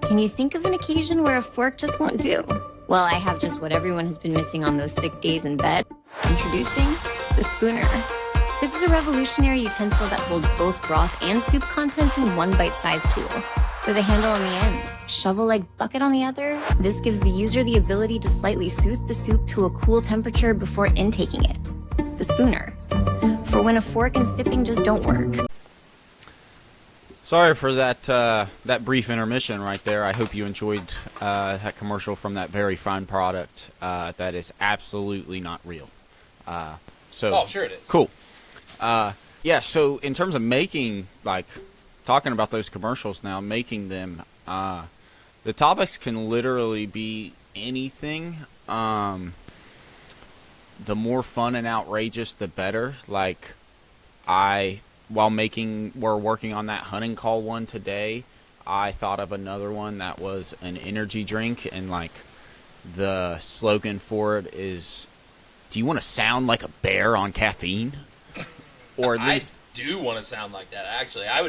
Can you think of an occasion where a fork just won't do? Well, I have just what everyone has been missing on those sick days in bed. Introducing the Spooner. This is a revolutionary utensil that holds both broth and soup contents in one bite-sized tool. With a handle on the end, shovel-like bucket on the other, this gives the user the ability to slightly soothe the soup to a cool temperature before intaking it. The Spooner. For when a fork and sipping just don't work. Sorry for that brief intermission right there. I hope you enjoyed that commercial from that very fine product that is absolutely not real. Oh, sure it is. Cool. So in terms of making, like, talking about those commercials now, making them, the topics can literally be anything. The more fun and outrageous, the better. Like, while we're working on that hunting call one today, I thought of another one that was an energy drink, and, like, the slogan for it is, do you want to sound like a bear on caffeine? Or at least I do want to sound like that, actually. I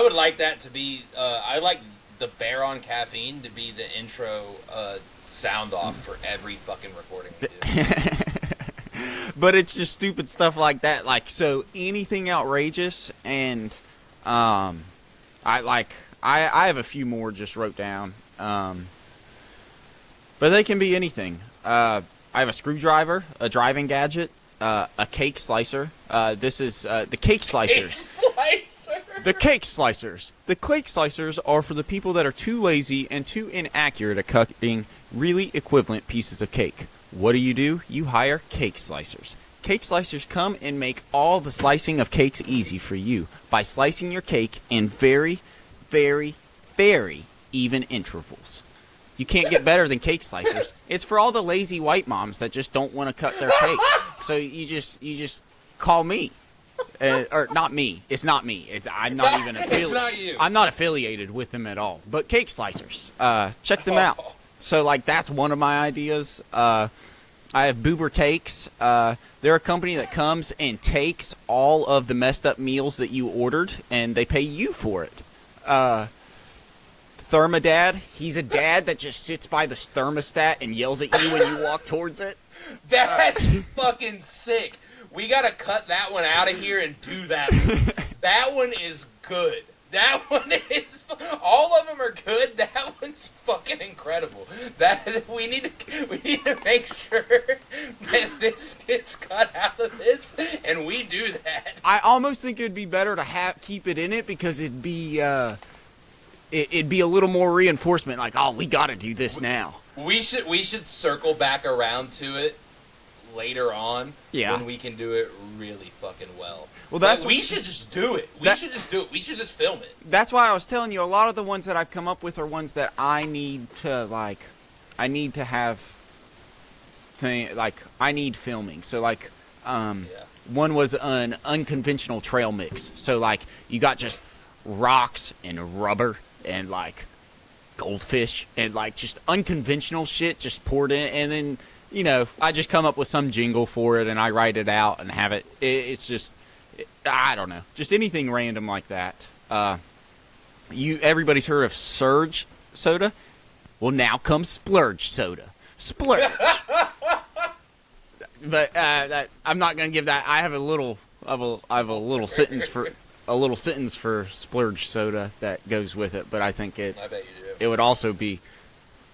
would like that to be I like the bear on caffeine to be the intro sound off for every fucking recording we do. But it's just stupid stuff like that. Like, so anything outrageous, and I have a few more just wrote down. But they can be anything. I have a screwdriver, a driving gadget, a cake slicer. This is the cake slicers. The cake slicers. The cake slicers are for the people that are too lazy and too inaccurate at cutting really equivalent pieces of cake. What do? You hire cake slicers. Cake slicers come and make all the slicing of cakes easy for you by slicing your cake in very, very, very even intervals. You can't get better than cake slicers. It's for all the lazy white moms that just don't want to cut their cake. So you just call me. Or not me. It's not me. I'm not even affiliated. It's not you. I'm not affiliated with them at all. But cake slicers. Check them out. So, like, that's one of my ideas. I have Boober Takes. They're a company that comes and takes all of the messed up meals that you ordered, and they pay you for it. Thermodad, he's a dad that just sits by the thermostat and yells at you when you walk towards it. That's fucking sick. We gotta cut that one out of here and do that one. That one is good. That one is... All of them are good. That one's fucking incredible. We need to make sure that this gets cut out of this, and we do that. I almost think it'd be better to keep it in it, because it'd be a little more reinforcement, like, oh, we gotta do this now. We should circle back around to it later on, when we can do it really fucking well. Well, we should just do it. We should just do it. We should just film it. That's why I was telling you, a lot of the ones that I've come up with are ones that I need to have I need filming. So one was an unconventional trail mix. So like you got just rocks and rubber and like goldfish and like just unconventional shit just poured in, and then I just come up with some jingle for it and I write it out and have it. It's just, I don't know, just anything random like that. Everybody's heard of Surge soda? Well, now comes Splurge soda. Splurge. But I'm not gonna give that. I have a little sentence for Splurge soda that goes with it. But I think I bet you do. It would also be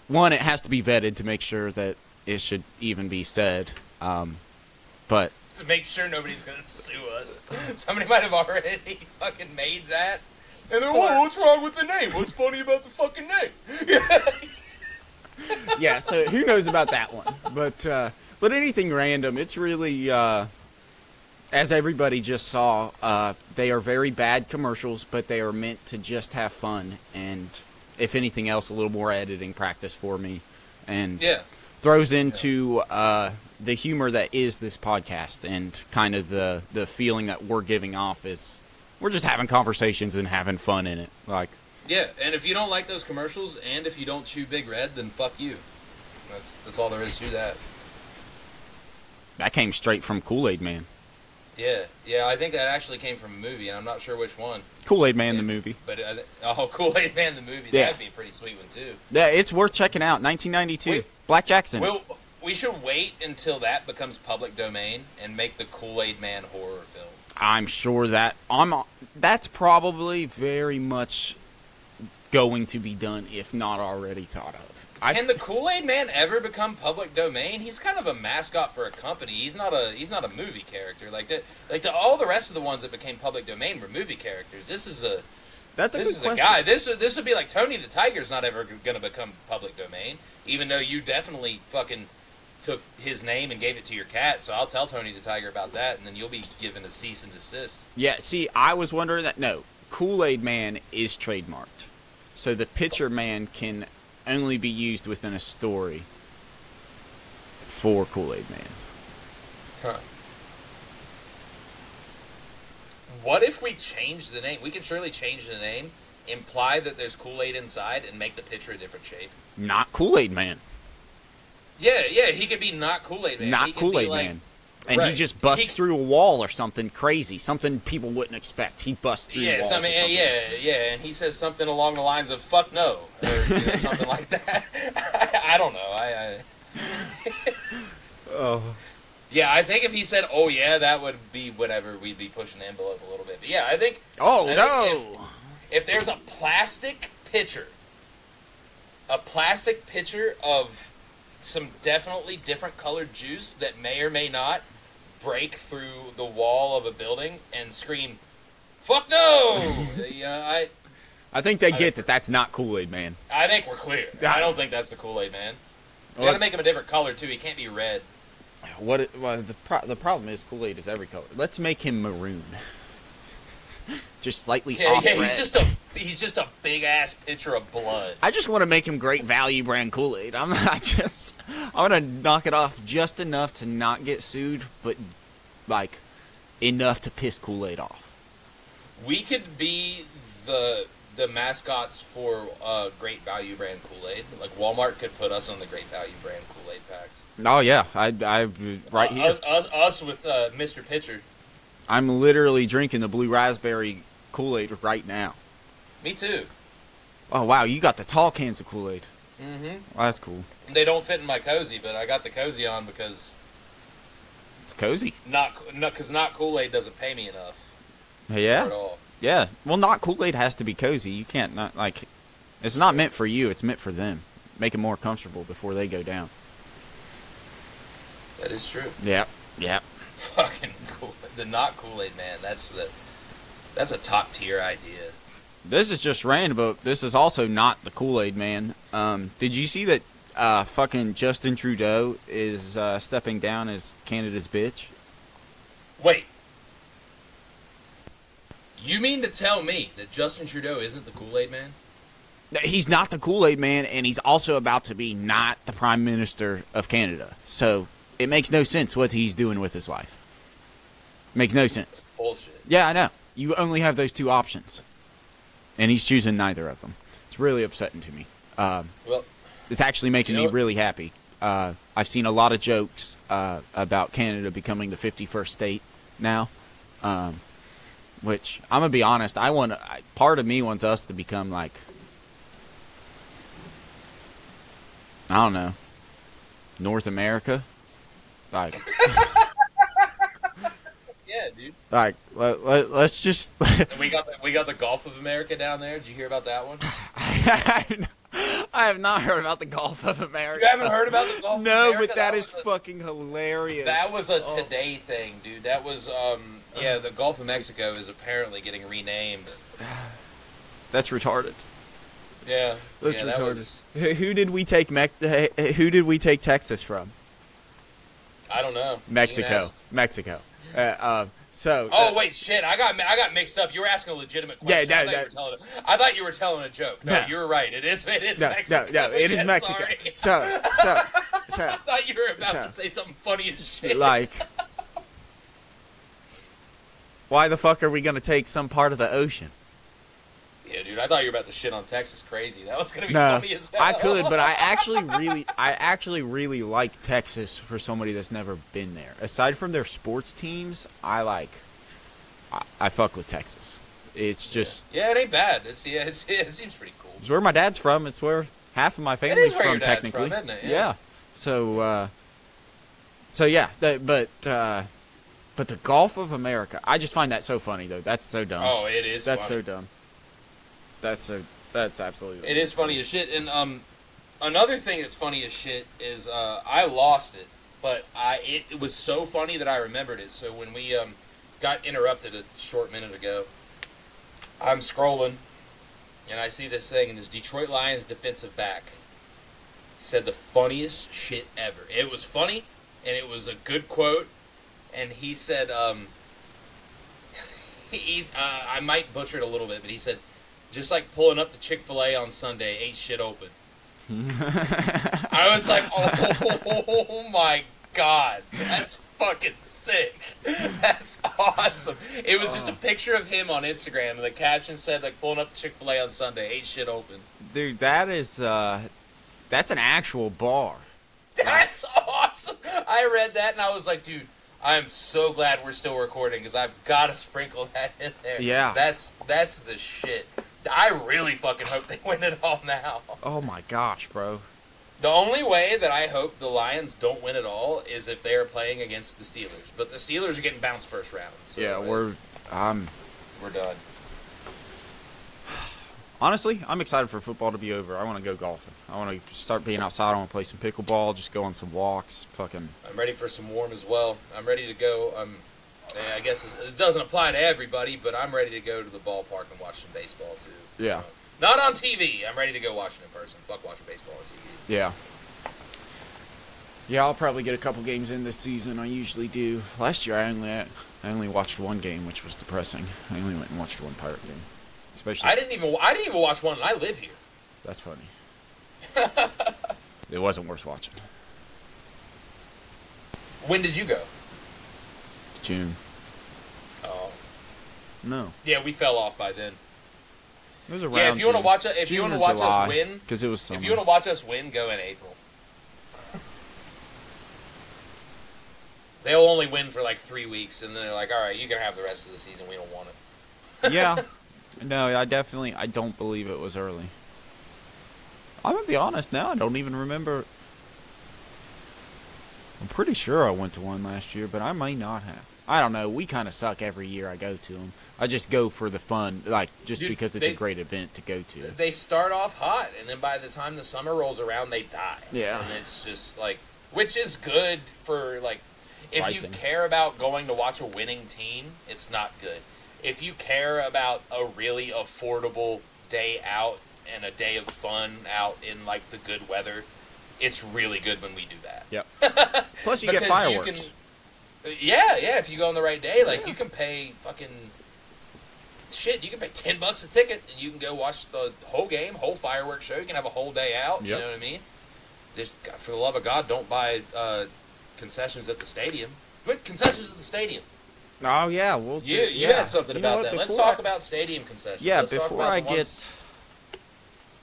one. It has to be vetted to make sure that it should even be said, but to make sure nobody's gonna sue us. Somebody might have already fucking made that. And then, what's wrong with the name? What's funny about the fucking name? Yeah, so who knows about that one? But anything random, it's really, as everybody just saw, they are very bad commercials, but they are meant to just have fun, and if anything else, a little more editing practice for me, and throws into the humor that is this podcast, and kind of the feeling that we're giving off is we're just having conversations and having fun in it. Yeah, and if you don't like those commercials, and if you don't chew Big Red, then fuck you. That's all there is to that. That came straight from Kool-Aid Man. Yeah, I think that actually came from a movie, and I'm not sure which one. Kool-Aid Man, the movie. But Kool-Aid Man, the movie. That'd be a pretty sweet one too. Yeah, it's worth checking out. 1992. Black Jackson. We should wait until that becomes public domain and make the Kool-Aid Man horror film. I'm sure that's probably very much going to be done, if not already thought of. Can the Kool-Aid Man ever become public domain? He's kind of a mascot for a company. He's not a movie character. All the rest of the ones that became public domain were movie characters. This is a guy. This would be like Tony the Tiger's not ever going to become public domain, even though you definitely fucking took his name and gave it to your cat. So I'll tell Tony the Tiger about that, and then you'll be given a cease and desist. Yeah, see, I was wondering that. No, Kool-Aid Man is trademarked, so the Pitcher Man can only be used within a story for Kool-Aid Man. Huh. What if we change the name? We can surely change the name, imply that there's Kool-Aid inside, and make the pitcher a different shape. Not Kool-Aid Man. Yeah, he could be not Kool-Aid Man. Not Kool-Aid Man. And he just busts through a wall or something crazy, something people wouldn't expect. He busts through walls or something. Yeah, and he says something along the lines of "fuck no" or something like that. I don't know. Oh. Yeah, I think if he said, "Oh yeah," that would be whatever. We'd be pushing the envelope a little bit. But yeah, I think. Oh no! If there's a plastic pitcher of some definitely different colored juice that may or may not break through the wall of a building and scream, "Fuck no!" I think they get that that's not Kool-Aid Man. I think we're clear. I don't think that's the Kool-Aid Man. You gotta make him a different color too. He can't be red. The problem is Kool-Aid is every color. Let's make him maroon. Just slightly off red. He's just a big ass pitcher of blood. I just want to make him great value brand Kool-Aid. I want to knock it off just enough to not get sued, but like enough to piss Kool-Aid off. We could be the mascots for great value brand Kool-Aid. Like Walmart could put us on the great value brand Kool-Aid packs. Oh yeah, I right here. Us with Mr. Pitcher. I'm literally drinking the blue raspberry Kool-Aid right now. Me too. Oh wow, you got the tall cans of Kool-Aid. Mm-hmm. Well, that's cool. They don't fit in my cozy, but I got the cozy on because It's cozy. not Kool-Aid doesn't pay me enough. Yeah. At all. Yeah. Well, not Kool-Aid has to be cozy. You can't not like. It's not meant for you. It's meant for them. Make them more comfortable before they go down. That is true. Yep. Yep. Fucking cool. The not Kool-Aid man. That's a top tier idea. This is just random, but this is also not the Kool-Aid man. Did you see that fucking Justin Trudeau is stepping down as Canada's bitch? Wait. You mean to tell me that Justin Trudeau isn't the Kool-Aid man? He's not the Kool-Aid man, and he's also about to be not the Prime Minister of Canada. So it makes no sense what he's doing with his life. Makes no sense. Bullshit. Yeah, I know. You only have those two options. And he's choosing neither of them. It's really upsetting to me. Well, it's actually making me really happy. I've seen a lot of jokes about Canada becoming the 51st state now. Which, I'm going to be honest, part of me wants us to become like, I don't know, North America. Like, yeah, dude. Like, let's just. And we got the Gulf of America down there. Did you hear about that one? I have not heard about the Gulf of America. You haven't heard about the Gulf of America? No, but that is fucking hilarious. That was a today thing, dude. That was, the Gulf of Mexico is apparently getting renamed. That's retarded. Yeah. That's yeah, retarded. Who did we take Texas from? I don't know. Mexico. Oh wait, shit! I got mixed up. You were asking a legitimate question. Yeah, I thought you were telling a joke. No, you were right. It is Mexico. No, it is Mexico. Sorry. So. I thought you were about to say something funny as shit. Like, why the fuck are we gonna take some part of the ocean? Yeah, dude, I thought you were about to shit on Texas crazy. That was gonna be funny as hell. I could, but I actually really like Texas for somebody that's never been there. Aside from their sports teams, I fuck with Texas. It's just it ain't bad. It seems pretty cool. It's where my dad's from. It's where half of my family's from, technically. From, isn't it? Yeah. So yeah, but the Gulf of America, I just find that so funny though. That's so dumb. Oh, it is. That's funny. so dumb. That's absolutely. It is funny as shit. And another thing that's funny as shit is I lost it, but it was so funny that I remembered it. So when we got interrupted a short minute ago, I'm scrolling and I see this thing, and this Detroit Lions defensive back said the funniest shit ever. It was funny, and it was a good quote. And he said, I might butcher it a little bit, but he said, just like pulling up to Chick-fil-A on Sunday, ain't shit open. I was like, oh my God, that's fucking sick. That's awesome. It was just a picture of him on Instagram, and the caption said, like, pulling up to Chick-fil-A on Sunday, ain't shit open. Dude, that's an actual bar. That's awesome. I read that, and I was like, dude, I'm so glad we're still recording, because I've got to sprinkle that in there. Yeah. That's the shit. I really fucking hope they win it all now. Oh my gosh, bro. The only way that I hope the Lions don't win it all is if they are playing against the Steelers. But the Steelers are getting bounced first round. So yeah, we're done. Honestly, I'm excited for football to be over. I want to go golfing. I want to start being outside. I want to play some pickleball, just go on some walks. Fucking. I'm ready for some warm as well. I'm ready to go. I guess it doesn't apply to everybody, but I'm ready to go to the ballpark and watch some baseball too. Yeah. Not on TV. I'm ready to go watch it in person. Fuck watching baseball on TV. Yeah. Yeah, I'll probably get a couple games in this season. I usually do. Last year, I only watched one game, which was depressing. I only went and watched one Pirate game. Especially. I didn't even watch one, and I live here. That's funny. It wasn't worth watching. When did you go? June. Oh. No. Yeah, we fell off by then. It was around. Yeah, if you want to watch, us win, because it was summer. If you want to watch us win, go in April. They'll only win for like 3 weeks, and then they're like, all right, you can have the rest of the season. We don't want it. Yeah. No, I don't believe it was early. I'm going to be honest now. I don't even remember. I'm pretty sure I went to one last year, but I may not have. I don't know. We kind of suck every year I go to them. I just go for the fun, like, just because it's a great event to go to. They start off hot, and then by the time the summer rolls around, they die. Yeah. And it's just, like, which is good for, like, if pricing. you care about going to watch a winning team, it's not good. If you care about a really affordable day out and a day of fun out in, like, the good weather, it's really good when we do that. Yep. Plus, you get fireworks. Yeah, if you go on the right day, like, you can pay fucking... Shit, you can pay $10 a ticket, and you can go watch the whole game, whole fireworks show. You can have a whole day out, You know what I mean? Just, for the love of God, don't buy concessions at the stadium. Put concessions at the stadium. Oh, yeah. You had something about that. Let's talk about stadium concessions. Yeah, before I get...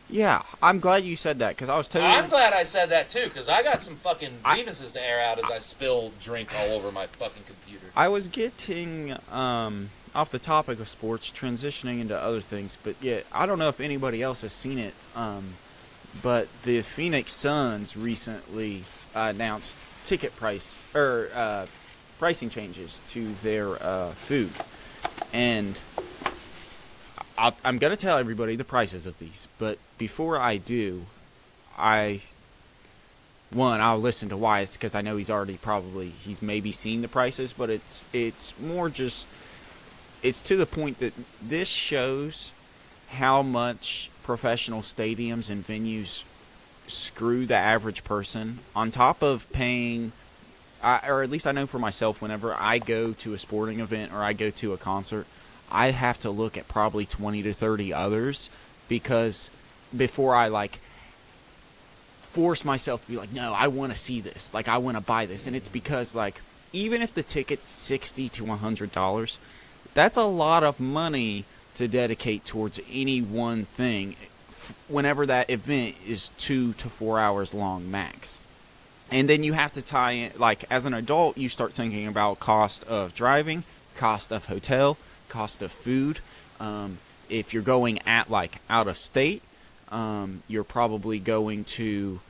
Yeah, I'm glad you said that, because I was totally... I'm glad I said that, too, because I got some fucking grievances to air out as I spill drink all over my fucking computer. I was getting, off the topic of sports, transitioning into other things, but yeah, I don't know if anybody else has seen it, but the Pheonix Suns recently announced pricing changes to their food, and... I'm going to tell everybody the prices of these, but before I do, I'll listen to Wyatt because I know he's maybe seen the prices, but it's more just, it's to the point that this shows how much professional stadiums and venues screw the average person on top of paying, or at least I know for myself, whenever I go to a sporting event or I go to a concert, I have to look at probably 20 to 30 others because before I, like, force myself to be like, no, I want to see this. Like, I want to buy this. And it's because, like, even if the ticket's $60 to $100, that's a lot of money to dedicate towards any one thing whenever that event is 2 to 4 hours long max. And then you have to tie in, like, as an adult, you start thinking about cost of driving, cost of hotel, cost of food. If you're going out of state, you're probably going to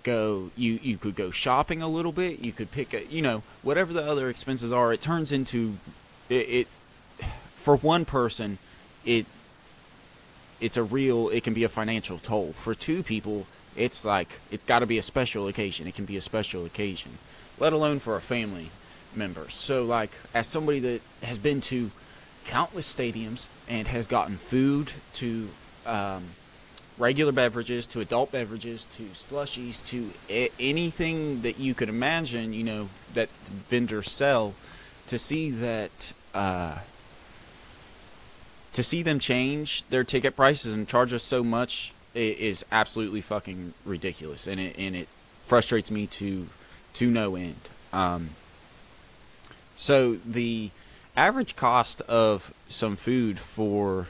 go, you could go shopping a little bit, you could pick whatever the other expenses are. It turns into it for one person, it can be a financial toll. For two people, it's like, it's got to be a special occasion. It can be a special occasion, let alone for a family member. So, like, as somebody that has been to countless stadiums and has gotten food to regular beverages to adult beverages to slushies to anything that you could imagine, that vendors sell, to see that to see them change their ticket prices and charge us so much is absolutely fucking ridiculous, and it frustrates me to no end. So the average cost of some food for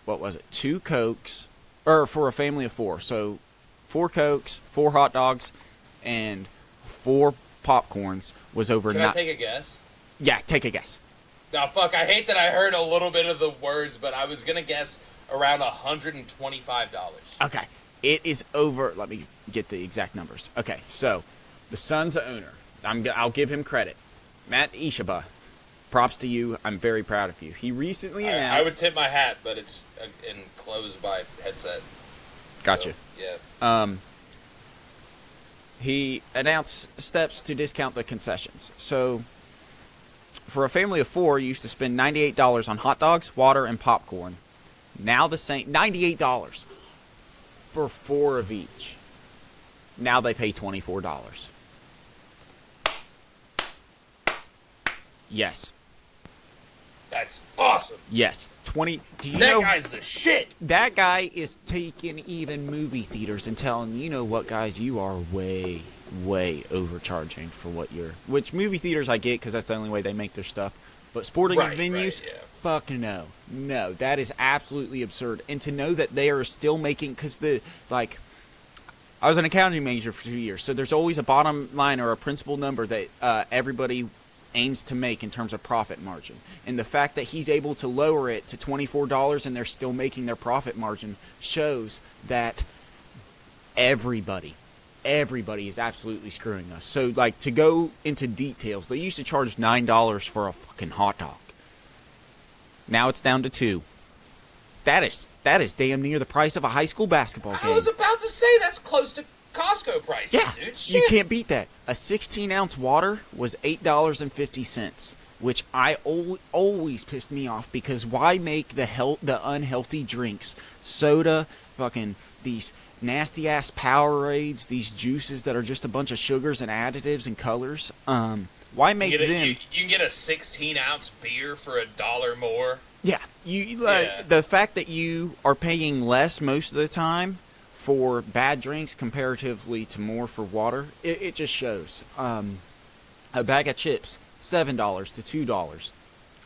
what was it, 2 Cokes, or for a family of 4, so 4 Cokes, 4 hot dogs, and 4 popcorns was over. Can I take a guess? Yeah, take a guess. Now, fuck, I hate that I heard a little bit of the words, but I was gonna guess around $125. Okay, it is over. Let me get the exact numbers. Okay, so the Suns owner, I'll give him credit, Matt Ishaba. Props to you. I'm very proud of you. He recently announced... I would tip my hat, but it's enclosed by headset. Gotcha. So, yeah. He announced steps to discount the concessions. So, for a family of 4, you used to spend $98 on hot dogs, water, and popcorn. Now the same... $98 for 4 of each. Now they pay $24. Yes. That's awesome. Yes. 20. Do you that know, guy's the shit. That guy is taking even movie theaters and telling, you know what, guys, you are way, way overcharging for what you're... Which movie theaters I get because that's the only way they make their stuff. But sporting venues, fuck no. No, that is absolutely absurd. And to know that they are still making... Because I was an accounting major for 2 years, so there's always a bottom line or a principal number that everybody aims to make in terms of profit margin. And the fact that he's able to lower it to $24 and they're still making their profit margin shows that everybody is absolutely screwing us. So, like, to go into details, they used to charge $9 for a fucking hot dog. Now it's down to $2. That is damn near the price of a high school basketball game. I was about to say that's close to Costco prices, yeah, dude. Shit. You can't beat that. A 16-ounce water was $8.50, which I always pissed me off because why make the unhealthy drinks, soda, fucking these nasty-ass Powerades, these juices that are just a bunch of sugars and additives and colors, why make them... You can get a 16-ounce beer for $1 more. Yeah, the fact that you are paying less most of the time for bad drinks comparatively to more for water, it just shows. A bag of chips, $7 to $2.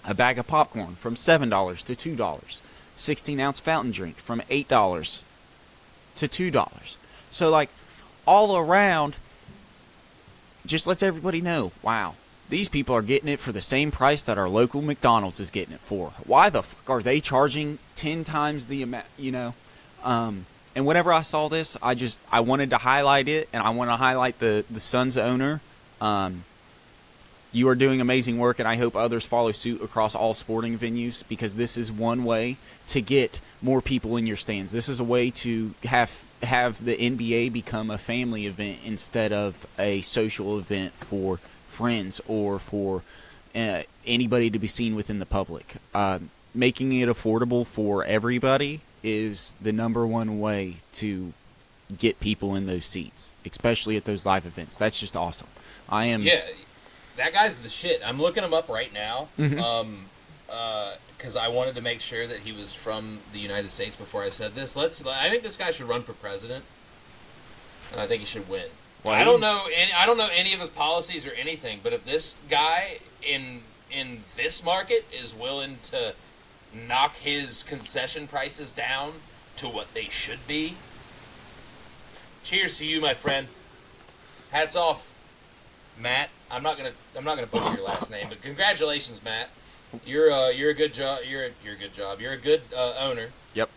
A bag of popcorn from $7 to $2. 16-ounce fountain drink from $8 to $2. So, like, all around, just lets everybody know, wow, these people are getting it for the same price that our local McDonald's is getting it for. Why the fuck are they charging 10 times the amount, you know? And whenever I saw this, I wanted to highlight it, and I want to highlight the Suns owner. You are doing amazing work, and I hope others follow suit across all sporting venues, because this is one way to get more people in your stands. This is a way to have the NBA become a family event instead of a social event for friends or for anybody to be seen within the public. Making it affordable for everybody is the number one way to get people in those seats, especially at those live events. That's just awesome. Yeah, that guy's the shit. I'm looking him up right now because I wanted to make sure that he was from the United States before I said this. I think this guy should run for president, and I think he should win. Well, I don't know any of his policies or anything, but if this guy in this market is willing to knock his concession prices down to what they should be, cheers to you, my friend. Hats off, Matt. I'm not gonna butcher your last name, but congratulations, Matt. You're a good job. You're a good job. You're a good owner. Yep.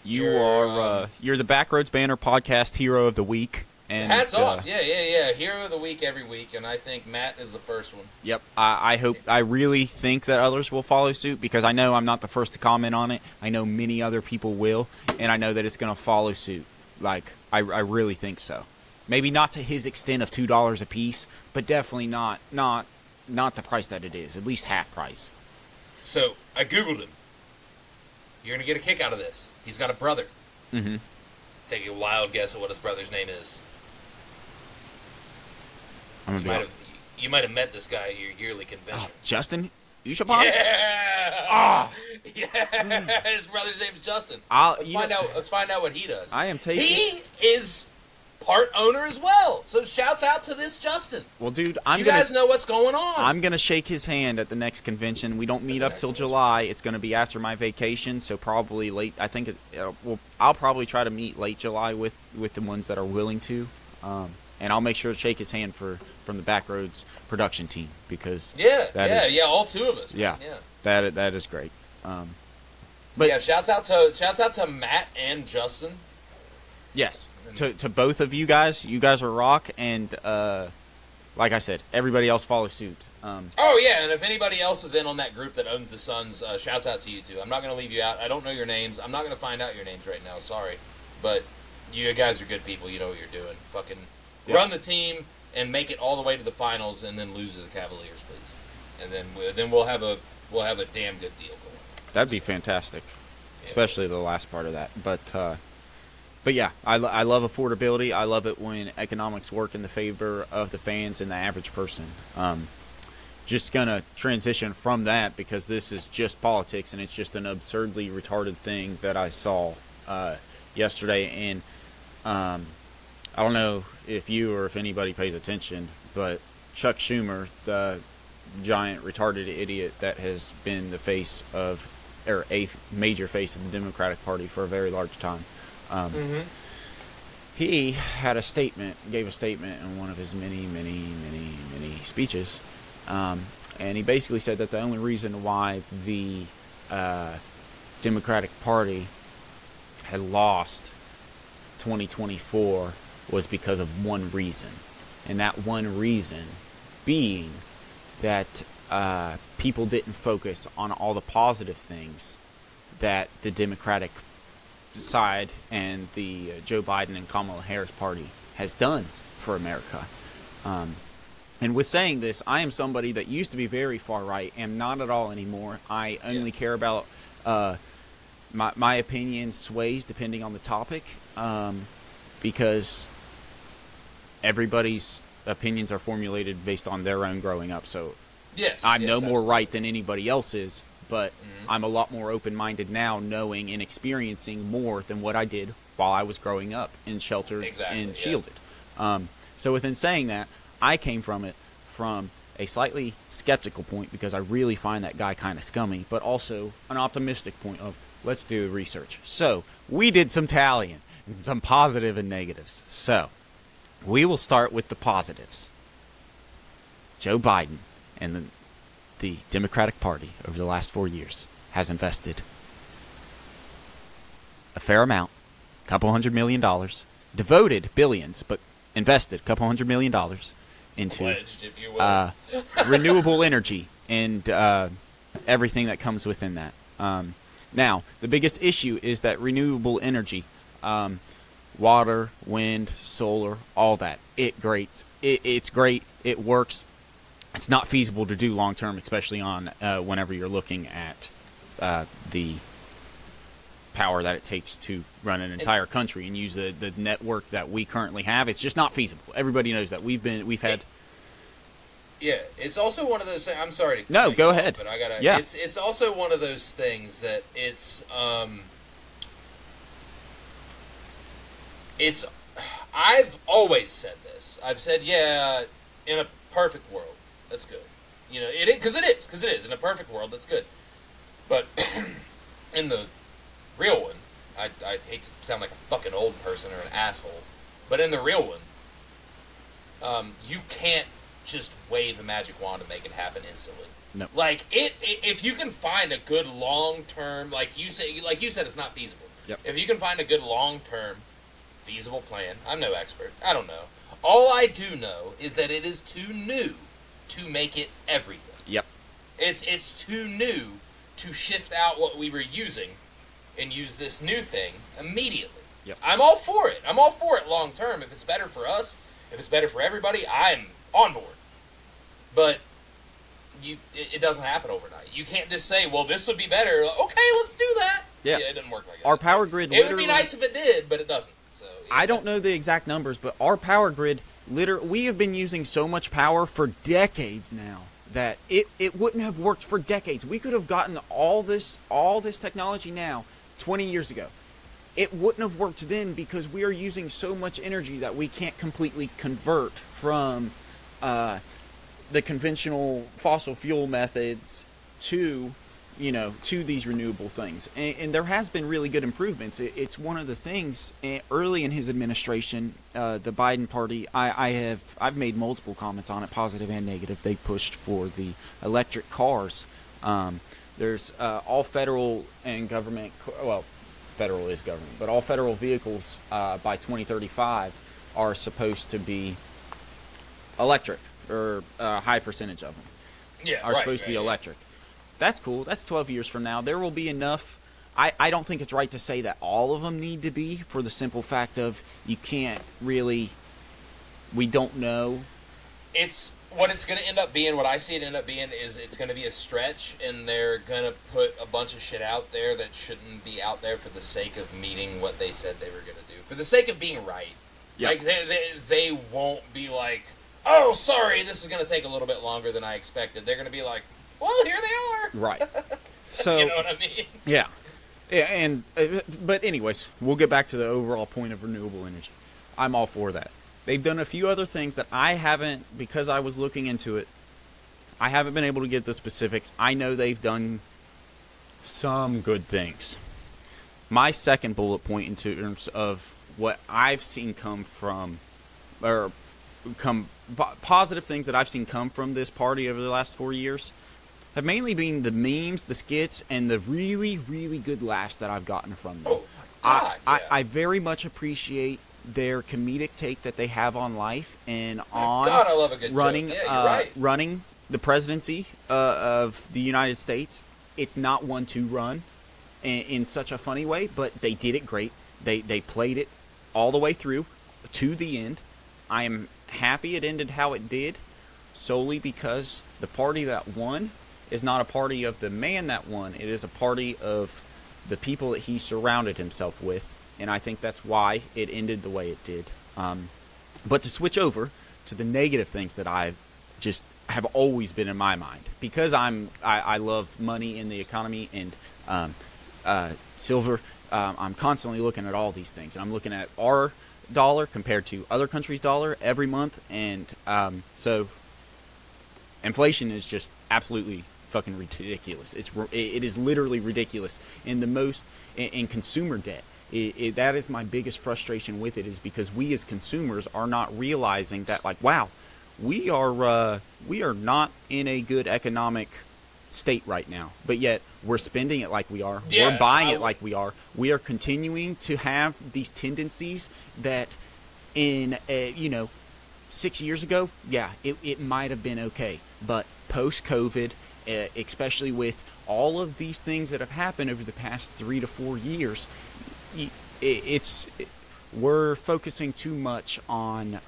You're the Backroad Banter podcast hero of the week. And, hats off. Yeah. Hero of the week every week, and I think Matt is the first one. Yep. I really think that others will follow suit, because I know I'm not the first to comment on it. I know many other people will, and I know that it's going to follow suit. Like, I really think so. Maybe not to his extent of $2 a piece, but definitely not the price that it is. At least half price. So, I Googled him. You're going to get a kick out of this. He's got a brother. Mm-hmm. Take a wild guess at what his brother's name is. You might have met this guy at your yearly convention. Oh, Justin Ushabon? Yeah! Oh. Yeah! His brother's name's Justin. Let's find out what he does. He is part owner as well. So shouts out to this Justin. Well, dude, you guys know what's going on. I'm going to shake his hand at the next convention. We don't meet up till July. It's going to be after my vacation, so probably late. I think I'll probably try to meet late July with the ones that are willing to. And I'll make sure to shake his hand from the Backroads production team, because all two of us. Yeah, that is great. But yeah, shouts out to Matt and Justin. Yes, to both of you guys. You guys are rock, and like I said, everybody else follow suit. Oh yeah, and if anybody else is in on that group that owns the Suns, shouts out to you too. I'm not going to leave you out. I don't know your names. I'm not going to find out your names right now. Sorry, but you guys are good people. You know what you're doing. Fucking. Yep. Run the team and make it all the way to the finals, and then lose to the Cavaliers, please. And then we'll have a damn good deal going. That'd be fantastic, especially the last part of that. But yeah, I love affordability. I love it when economics work in the favor of the fans and the average person. Just gonna transition from that, because this is just politics, and it's just an absurdly retarded thing that I saw yesterday. And I don't know if you or if anybody pays attention, but Chuck Schumer, the giant retarded idiot that has been the face of, or a major face of the Democratic Party for a very large time, he had a statement, gave a statement in one of his many speeches, and he basically said that the only reason why the Democratic Party had lost 2024 was because of one reason, and that one reason being that people didn't focus on all the positive things that the Democratic side and the Joe Biden and Kamala Harris party has done for America. And with saying this, I am somebody that used to be very far right, am not at all anymore. I only care about my opinion sways depending on the topic, because everybody's opinions are formulated based on their own growing up. So I'm no more right than anybody else is, but I'm a lot more open-minded now, knowing and experiencing more than what I did while I was growing up and sheltered and shielded. So within saying that, I came from it from a slightly skeptical point, because I really find that guy kind of scummy, but also an optimistic point of, let's do research. So we did some tallying and some positive and negatives. So we will start with the positives. Joe Biden and the Democratic Party over the last 4 years has invested a fair amount, a couple $100 million, devoted billions, but invested a couple $100 million into pledged, if you will. Renewable energy and everything that comes within that. Now, the biggest issue is that renewable energy, water, wind, solar, all that, it's great, it works. It's not feasible to do long term, especially on whenever you're looking at the power that it takes to run an entire country and use the network that we currently have. It's just not feasible. Everybody knows that. We've had. Yeah, it's also one of those things. I'm sorry to no, go ahead. But I gotta. Yeah. It's also one of those things that it's. I've always said this. I've said, in a perfect world, that's good. You know, because it is. In a perfect world, that's good. But in the real one, I hate to sound like a fucking old person or an asshole, but in the real one, you can't just wave a magic wand and make it happen instantly. No. Like if you can find a good long term, like you said, it's not feasible. Yep. If you can find a good long term feasible plan, I'm no expert. I don't know. All I do know is that it is too new to make it everything. Yep. It's too new to shift out what we were using and use this new thing immediately. Yep. I'm all for it. I'm all for it long term. If it's better for us, if it's better for everybody, I'm on board. But it doesn't happen overnight. You can't just say, well, this would be better. Okay, let's do that. Yeah. It doesn't work like that. Our power grid It would be nice if it did, but it doesn't. So I don't know the exact numbers, but our power grid, we have been using so much power for decades now that it wouldn't have worked for decades. We could have gotten all this technology now 20 years ago. It wouldn't have worked then because we are using so much energy that we can't completely convert from the conventional fossil fuel methods to these renewable things. And there has been really good improvements. It's one of the things early in his administration, the Biden party, I've made multiple comments on it, positive and negative. They pushed for the electric cars. There's all federal and government, well, federal is government, but all federal vehicles by 2035 are supposed to be electric, or a high percentage of them are supposed to be electric. That's cool. That's 12 years from now. There will be enough. I don't think it's right to say that all of them need to be, for the simple fact of you can't really, we don't know. What it's going to end up being, what I see it end up being, is it's going to be a stretch, and they're going to put a bunch of shit out there that shouldn't be out there for the sake of meeting what they said they were going to do. For the sake of being right. Yep. Like, they won't be like, oh, sorry, this is going to take a little bit longer than I expected. They're going to be like, well, here they are. Right. So you know what I mean? Yeah. Yeah, and but anyways, we'll get back to the overall point of renewable energy. I'm all for that. They've done a few other things that I haven't, because I was looking into it, I haven't been able to get the specifics. I know they've done some good things. My second bullet point in terms of what I've seen come from, or positive things that I've seen come from this party over the last 4 years have mainly been the memes, the skits, and the really, really good laughs that I've gotten from them. Oh my God, I very much appreciate their comedic take that they have on life and on God, I love a good running, joke. Yeah, you're right. running the presidency of the United States. It's not one to run in such a funny way, but they did it great. They played it all the way through to the end. I am happy it ended how it did, solely because the party that won is not a party of the man that won. It is a party of the people that he surrounded himself with, and I think that's why it ended the way it did. But to switch over to the negative things that I just have always been in my mind, because I love money in the economy and silver. I'm constantly looking at all these things, and I'm looking at our dollar compared to other countries' dollar every month, and so inflation is just absolutely fucking ridiculous. It is literally ridiculous. In consumer debt, that is my biggest frustration with it, is because we as consumers are not realizing that, like, wow, we are not in a good economic state right now, but yet we're spending it like we are. We're buying it like we are. We are continuing to have these tendencies that in 6 years ago, yeah, it might have been okay, but post-COVID, especially with all of these things that have happened over the past 3 to 4 years, we're focusing too much on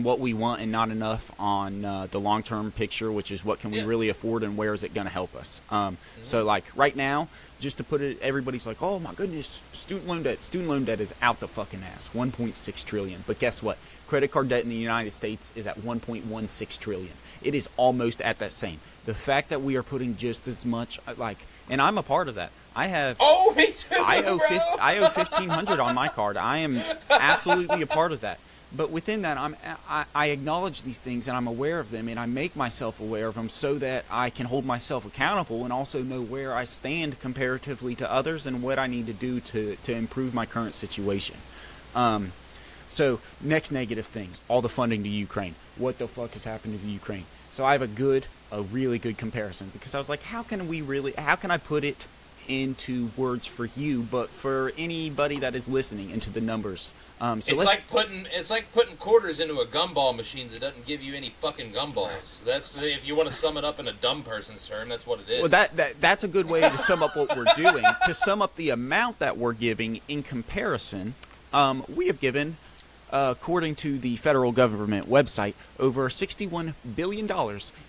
what we want and not enough on the long-term picture, which is what can we really afford and where is it going to help us. So, like, right now, just to put it, everybody's like, oh my goodness, student loan debt is out the fucking ass, 1.6 trillion. But guess what? Credit card debt in the United States is at 1.16 trillion. It is almost at that same. The fact that we are putting just as much, and I'm a part of that. I have. Oh, me too. I owe $1,500 on my card. I am absolutely a part of that. But within that, I acknowledge these things, and I'm aware of them, and I make myself aware of them so that I can hold myself accountable and also know where I stand comparatively to others and what I need to do to improve my current situation. So, next negative thing, all the funding to Ukraine. What the fuck has happened to the Ukraine? So I have a really good comparison, because I was like, how can I put it into words for you, but for anybody that is listening, into the numbers. It's like putting quarters into a gumball machine that doesn't give you any fucking gumballs. That's, if you want to sum it up in a dumb person's term, that's what it is. Well, that's a good way to sum up what we're doing. To sum up the amount that we're giving in comparison, we have given, according to the federal government website, over $61 billion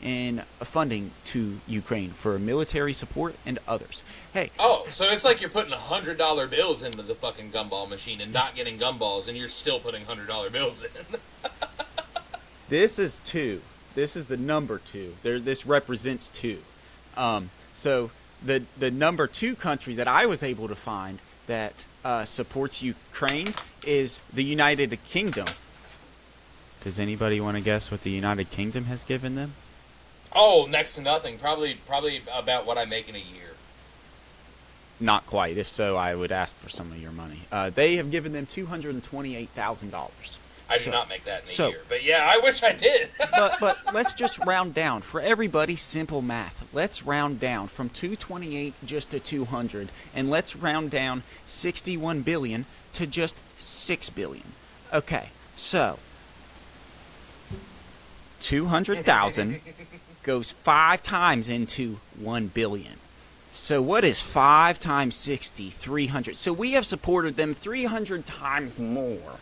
in funding to Ukraine for military support and others. Hey. Oh, so it's like you're putting $100 bills into the fucking gumball machine and not getting gumballs, and you're still putting $100 bills in. This is 2. This is the number 2. This represents 2. So the number 2 country that I was able to find that supports Ukraine is the United Kingdom. Does anybody want to guess what the United Kingdom has given them? Oh, next to nothing. Probably about what I make in a year. Not quite. If so, I would ask for some of your money. They have given them $228,000. I do not make that in a year. But yeah, I wish I did. but let's just round down. For everybody, simple math. Let's round down from 228 just to 200. And let's round down 61 billion to just 6 billion. Okay, so 200,000 goes 5 times into 1 billion. So what is 5 times 60? 300. So we have supported them 300 times more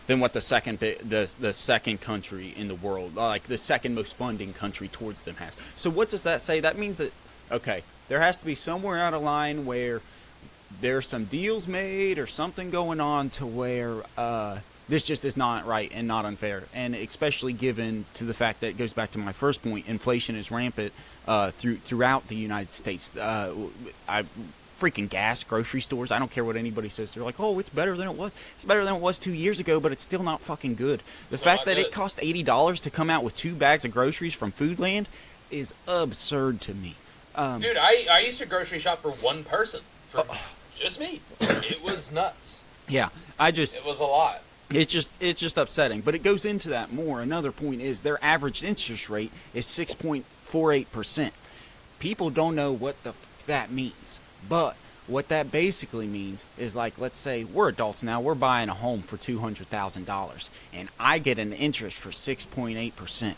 than what the second country in the world, like the second most funding country towards them, has. So what does that say? That means that, okay, there has to be somewhere out of line where there's some deals made or something going on to where this just is not right and not unfair. And especially given to the fact that it goes back to my first point, inflation is rampant throughout the United States. Freaking gas, grocery stores, I don't care what anybody says. They're like, oh, it's better than it was. It's better than it was 2 years ago, but it's still not fucking good. The fact that it cost $80 to come out with 2 bags of groceries from Foodland is absurd to me. Dude, I used to grocery shop for one person. For just me. It was nuts. Yeah, it was a lot. It's just upsetting. But it goes into that more. Another point is their average interest rate is 6.48%. People don't know what that means. But what that basically means is, like, let's say we're adults now, we're buying a home for $200,000, and I get an interest for 6.8%.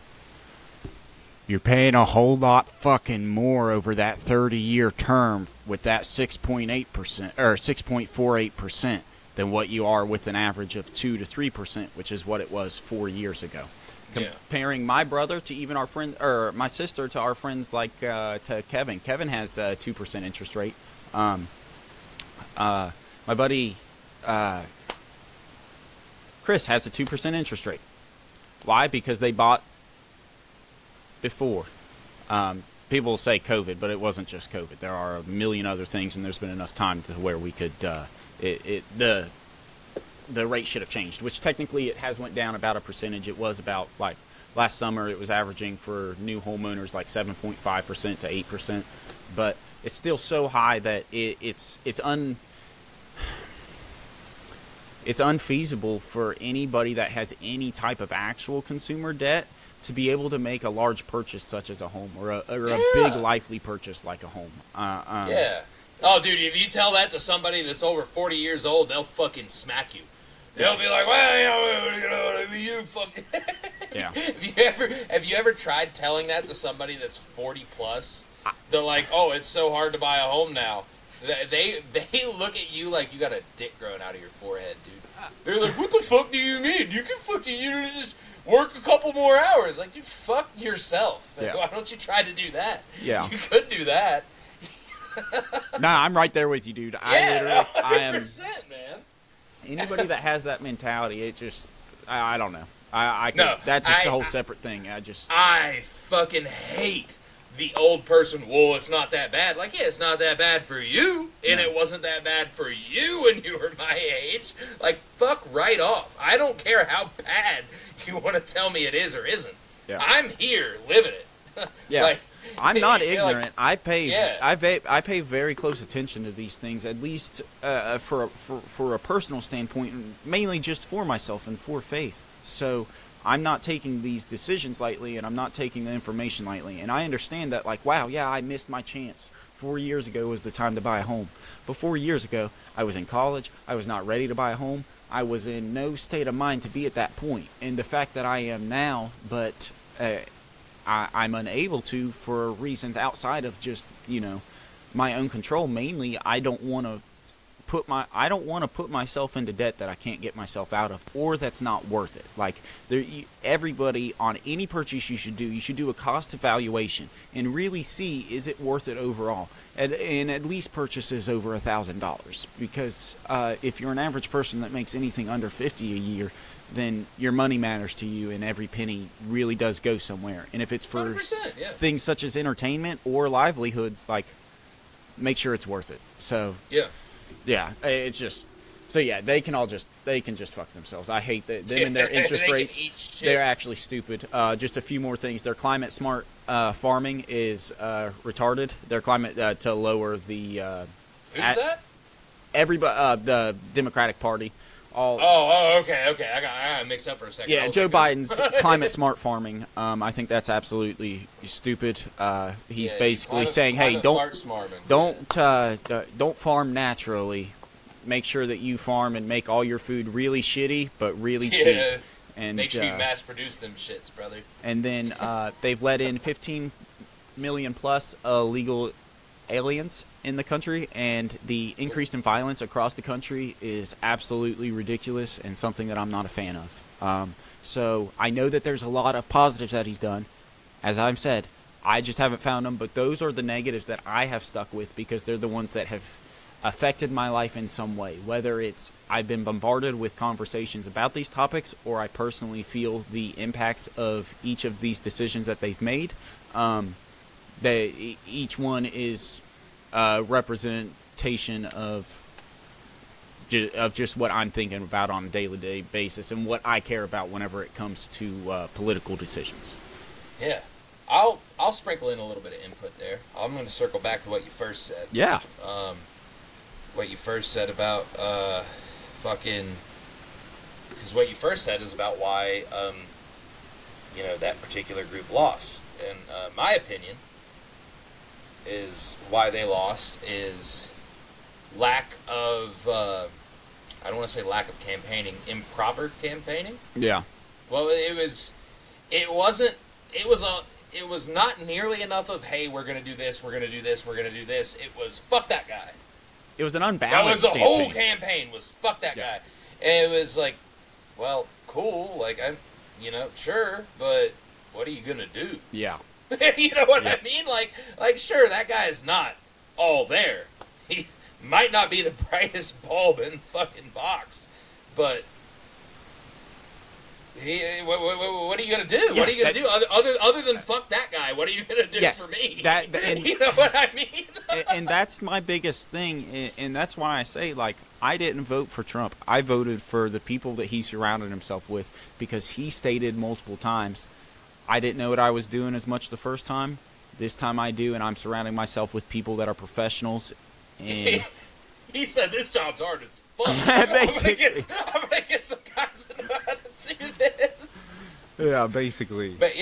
You're paying a whole lot fucking more over that 30-year term with that 6.8% or 6.48% than what you are with an average of 2 to 3%, which is what it was 4 years ago. Comparing my brother to even our friend, or my sister to our friends like to Kevin. Kevin has a 2% interest rate. My buddy Chris has a 2% interest rate. Why? Because they bought before. People will say COVID, but it wasn't just COVID. There are a million other things, and there's been enough time to where we could the rate should have changed, which technically it has went down about a percentage. It was about, like, last summer it was averaging for new homeowners like 7.5% to 8%, but it's still so high that it's unfeasible for anybody that has any type of actual consumer debt to be able to make a large purchase such as a home or a big lively purchase like a home. Yeah. Oh, dude, if you tell that to somebody that's over 40 years old, they'll fucking smack you. They'll be like, well, you fucking... Yeah. Have you ever tried telling that to somebody that's 40 plus? They're like, oh, it's so hard to buy a home now. They look at you like you got a dick growing out of your forehead, dude. They're like, what the fuck do you mean? You can fucking just work a couple more hours. Like, you fuck yourself. Yeah. Why don't you try to do that? Yeah. You could do that. Nah, I'm right there with you, dude. Yeah, I am 100%, man. Anybody that has that mentality, it just, I don't know. No, that's just a whole separate thing. I fucking hate the old person. Well, it's not that bad. Like, yeah, it's not that bad for you, and it wasn't that bad for you when you were my age. Like, fuck right off. I don't care how bad you want to tell me it is or isn't. Yeah. I'm here living it. Yeah. Like, I'm not ignorant. Like, I pay very close attention to these things, at least for a personal standpoint, mainly just for myself and for faith. So I'm not taking these decisions lightly, and I'm not taking the information lightly. And I understand that, like, wow, yeah, I missed my chance. 4 years ago was the time to buy a home. But 4 years ago, I was in college. I was not ready to buy a home. I was in no state of mind to be at that point. And the fact that I am now, but I'm unable to for reasons outside of just, my own control. Mainly, I don't want to put myself into debt that I can't get myself out of, or that's not worth it. Like, everybody on any purchase you should do a cost evaluation and really see, is it worth it overall, and at least purchases over $1,000, because if you're an average person that makes anything under $50 a year, then your money matters to you, and every penny really does go somewhere. And if it's for things such as entertainment or livelihoods, like, make sure it's worth it. So yeah, it's just, so yeah, they can just fuck themselves. I hate them and their interest rates. They're actually stupid. Just a few more things. Their climate smart farming is retarded. Their climate to lower the who's that? Everybody, the Democratic Party. Okay. I got mixed up for a second. Yeah, Joe Biden's climate smart farming. I think that's absolutely stupid. He's basically saying, "Hey, don't farm naturally. Make sure that you farm and make all your food really shitty, but really cheap. And make sure you mass produce them shits, brother." And then they've let in 15 million plus illegal aliens in the country, and the increase in violence across the country is absolutely ridiculous and something that I'm not a fan of. So I know that there's a lot of positives that he's done. As I've said, I just haven't found them, but those are the negatives that I have stuck with because they're the ones that have affected my life in some way, whether it's I've been bombarded with conversations about these topics or I personally feel the impacts of each of these decisions that they've made. Each one is representation of just what I'm thinking about on a daily basis and what I care about whenever it comes to political decisions. Yeah. I'll sprinkle in a little bit of input there. I'm going to circle back to what you first said. Yeah. What you first said about fucking, because what you first said is about why that particular group lost. And my opinion is why they lost is lack of I don't want to say lack of campaigning, improper campaigning. Yeah. Well, it was not nearly enough of, hey, we're going to do this, we're going to do this, we're going to do this. It was, fuck that guy. It was an unbalanced campaign. The whole campaign was, fuck that guy. And it was like, well, cool, like, sure, but what are you going to do? Yeah. You know what I mean? Like, sure, that guy is not all there. He might not be the brightest bulb in the fucking box, but... what are you gonna do? Yeah, what are you gonna do other than fuck that guy? What are you gonna do for me? You know what I mean? And that's my biggest thing, and that's why I say, like, I didn't vote for Trump. I voted for the people that he surrounded himself with, because he stated multiple times, I didn't know what I was doing as much the first time. This time I do, and I'm surrounding myself with people that are professionals. And he said this job's hard as fuck. I'm gonna get some guys that know how to do this. Yeah, basically. But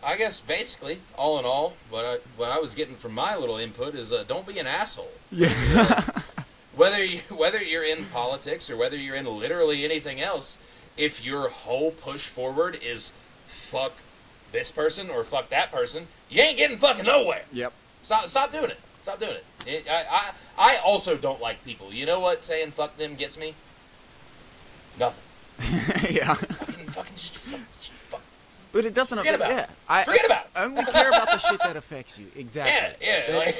I guess basically, all in all, what I was getting from my little input is don't be an asshole. Yeah. Whether you're in politics or whether you're in literally anything else, if your whole push forward is fuck this person or fuck that person, you ain't getting fucking nowhere. Yep. Stop doing it. Stop doing it. I also don't like people. You know what saying fuck them gets me? Nothing. Yeah. Fucking just fuck. But it doesn't. Forget about it. Forget about it. I only care about the shit that affects you. Exactly. Yeah.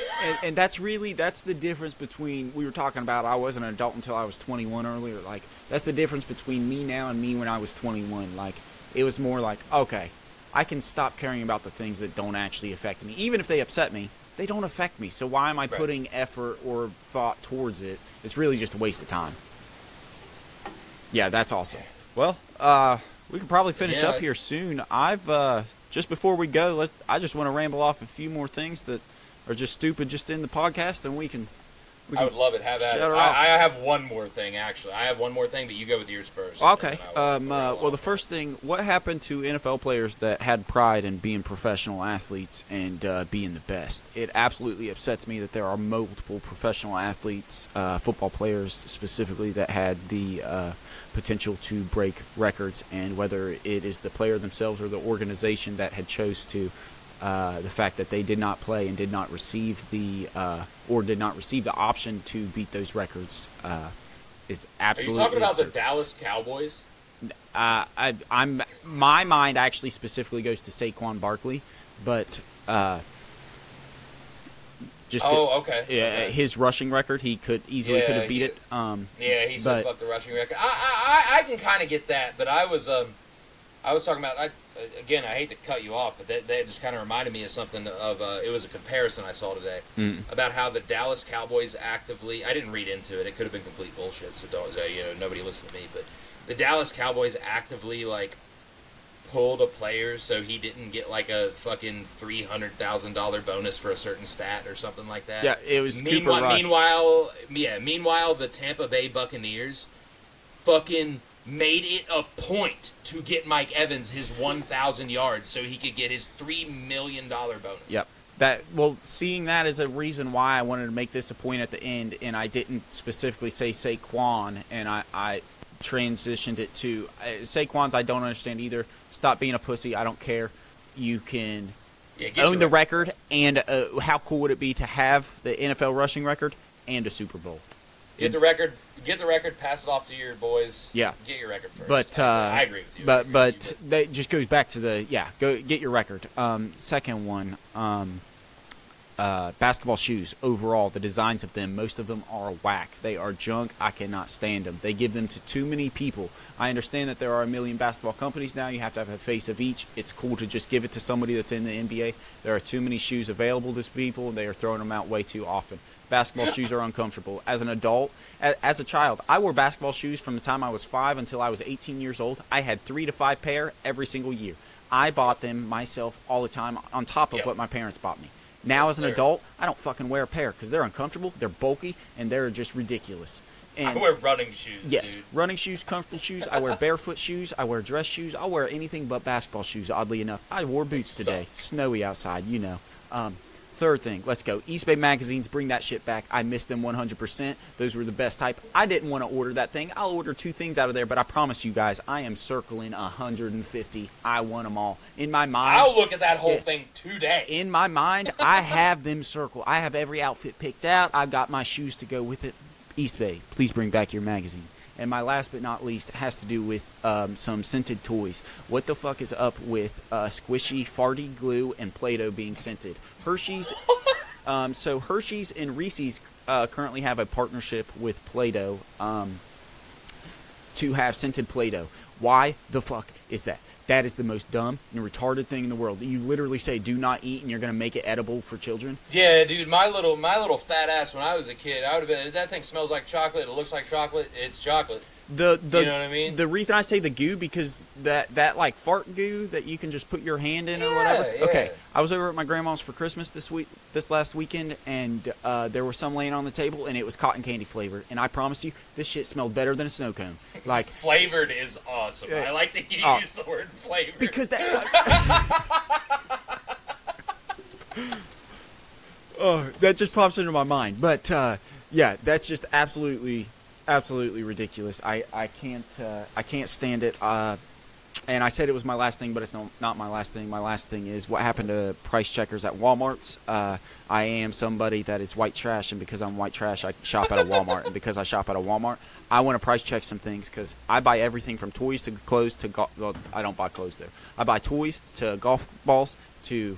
And that's the difference between, we were talking about, I wasn't an adult until I was 21 earlier. Like, that's the difference between me now and me when I was 21. Like, it was more like, okay, I can stop caring about the things that don't actually affect me. Even if they upset me, they don't affect me. So why am I putting effort or thought towards it? It's really just a waste of time. Yeah, that's awesome. Well, we can probably finish up here soon. I've just before we go, I just want to ramble off a few more things that are just stupid just in the podcast, and we can I would love it. Have at it. I have one more thing, actually. I have one more thing, but you go with yours first. Okay. Well, the first thing, what happened to NFL players that had pride in being professional athletes and being the best? It absolutely upsets me that there are multiple professional athletes, football players specifically, that had the potential to break records, and whether it is the player themselves or the organization that had chose to, the fact that they did not play and did not receive the option to beat those records is absolutely. Are you talking about absurd. the Dallas Cowboys? My mind actually specifically goes to Saquon Barkley, but okay. His rushing record, he could have beat it. He said fuck the rushing record. I can kind of get that, but I was talking about. Again, I hate to cut you off, but that just kind of reminded me of something of, it was a comparison I saw today about how the Dallas Cowboys actively, I didn't read into it, it could have been complete bullshit, so don't, nobody listen to me, but the Dallas Cowboys actively, like, pulled a player so he didn't get, like, a fucking $300,000 bonus for a certain stat or something like that. Yeah, it was Cooper Rush. Meanwhile, the Tampa Bay Buccaneers fucking made it a point to get Mike Evans his 1,000 yards so he could get his $3 million bonus. Yep. Seeing that is a reason why I wanted to make this a point at the end, and I didn't specifically say Saquon, and I transitioned it to Saquon's. I don't understand either. Stop being a pussy. I don't care. You can own the record, and how cool would it be to have the NFL rushing record and a Super Bowl? Get the record, pass it off to your boys. Yeah. Get your record first. But I agree with you. But that just goes back to go get your record. Second one, basketball shoes overall, the designs of them, most of them are whack. They are junk. I cannot stand them. They give them to too many people. I understand that there are a million basketball companies now. You have to have a face of each. It's cool to just give it to somebody that's in the NBA. There are too many shoes available to people. They are throwing them out way too often. Basketball shoes are uncomfortable. As an adult, as a child, I wore basketball shoes from the time I was 5 until I was 18 years old. I had 3 to 5 pair every single year. I bought them myself all the time on top of what my parents bought me. Now, as an adult, I don't fucking wear a pair because they're uncomfortable, they're bulky, and they're just ridiculous. And I wear running shoes, yes, dude. Running shoes, comfortable shoes. I wear barefoot shoes. I wear dress shoes. I'll wear anything but basketball shoes, oddly enough. I wore boots today. Snowy outside, you know. Third thing, let's go. East Bay magazines, bring that shit back. I miss them 100%. Those were the best type. I didn't want to order that thing. I'll order 2 things out of there, but I promise you guys, I am circling 150. I want them all. In my mind, I'll look at that whole thing today. In my mind, I have them circled. I have every outfit picked out. I've got my shoes to go with it. East Bay, please bring back your magazine. And my last but not least has to do with some scented toys. What the fuck is up with squishy, farty glue and Play-Doh being scented? Hershey's, so Hershey's and Reese's currently have a partnership with Play-Doh to have scented Play-Doh. Why the fuck is that? That is the most dumb and retarded thing in the world. You literally say, do not eat, and you're going to make it edible for children? Yeah, dude, my little fat ass when I was a kid, I would have been, that thing smells like chocolate, it looks like chocolate, it's chocolate. You know what I mean? The reason I say the goo, because that like fart goo that you can just put your hand in or whatever. Yeah. Okay, I was over at my grandma's for Christmas this last weekend, and there was some laying on the table, and it was cotton candy flavored. And I promise you, this shit smelled better than a snow cone. Like flavored is awesome. I like that you use the word flavored because oh, that just pops into my mind. But yeah, that's just absolutely ridiculous. I can't stand it. And I said it was my last thing, but it's not my last thing. My last thing is what happened to price checkers at Walmart's. I am somebody that is white trash, and because I'm white trash, I shop at a Walmart. And because I shop at a Walmart, I want to price check some things because I buy everything from toys to clothes to golf. Well, I don't buy clothes there. I buy toys to golf balls to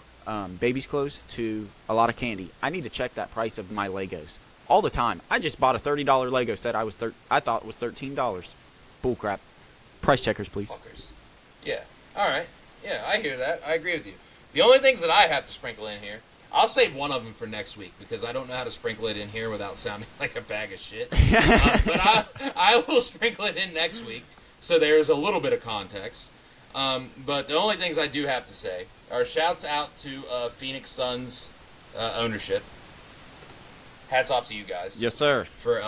baby's clothes to a lot of candy. I need to check that price of my Legos all the time. I just bought a $30 Lego set. I thought it was $13. Bullcrap. Price checkers, please. Fuckers. Yeah. All right. Yeah, I hear that. I agree with you. The only things that I have to sprinkle in here, I'll save one of them for next week because I don't know how to sprinkle it in here without sounding like a bag of shit. But I will sprinkle it in next week so there's a little bit of context. But the only things I do have to say are shouts out to Pheonix Suns ownership. Hats off to you guys. Yes, sir. For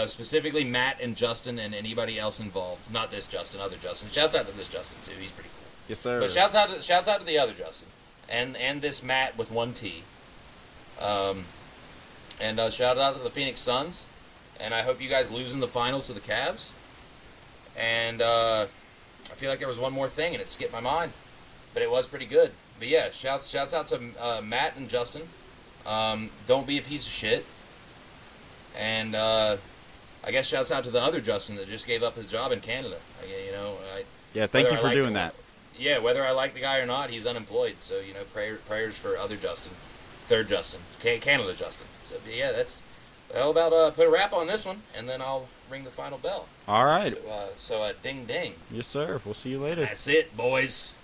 specifically Matt and Justin and anybody else involved. Not this Justin, other Justin. Shouts out to this Justin too. He's pretty cool. Yes, sir. But shouts out to the other Justin and this Matt with 1 T. And shout out to the Pheonix Suns. And I hope you guys lose in the finals to the Cavs. And I feel like there was one more thing and it skipped my mind, but it was pretty good. But yeah, shouts out to Matt and Justin. Don't be a piece of shit. And I guess shouts out to the other Justin that just gave up his job in Canada. Yeah, thank you for doing that. Yeah, whether I like the guy or not, he's unemployed. So prayers for other Justin, third Justin, Canada Justin. So yeah, that's how about put a wrap on this one, and then I'll ring the final bell. All right. So ding ding. Yes, sir. We'll see you later. That's it, boys.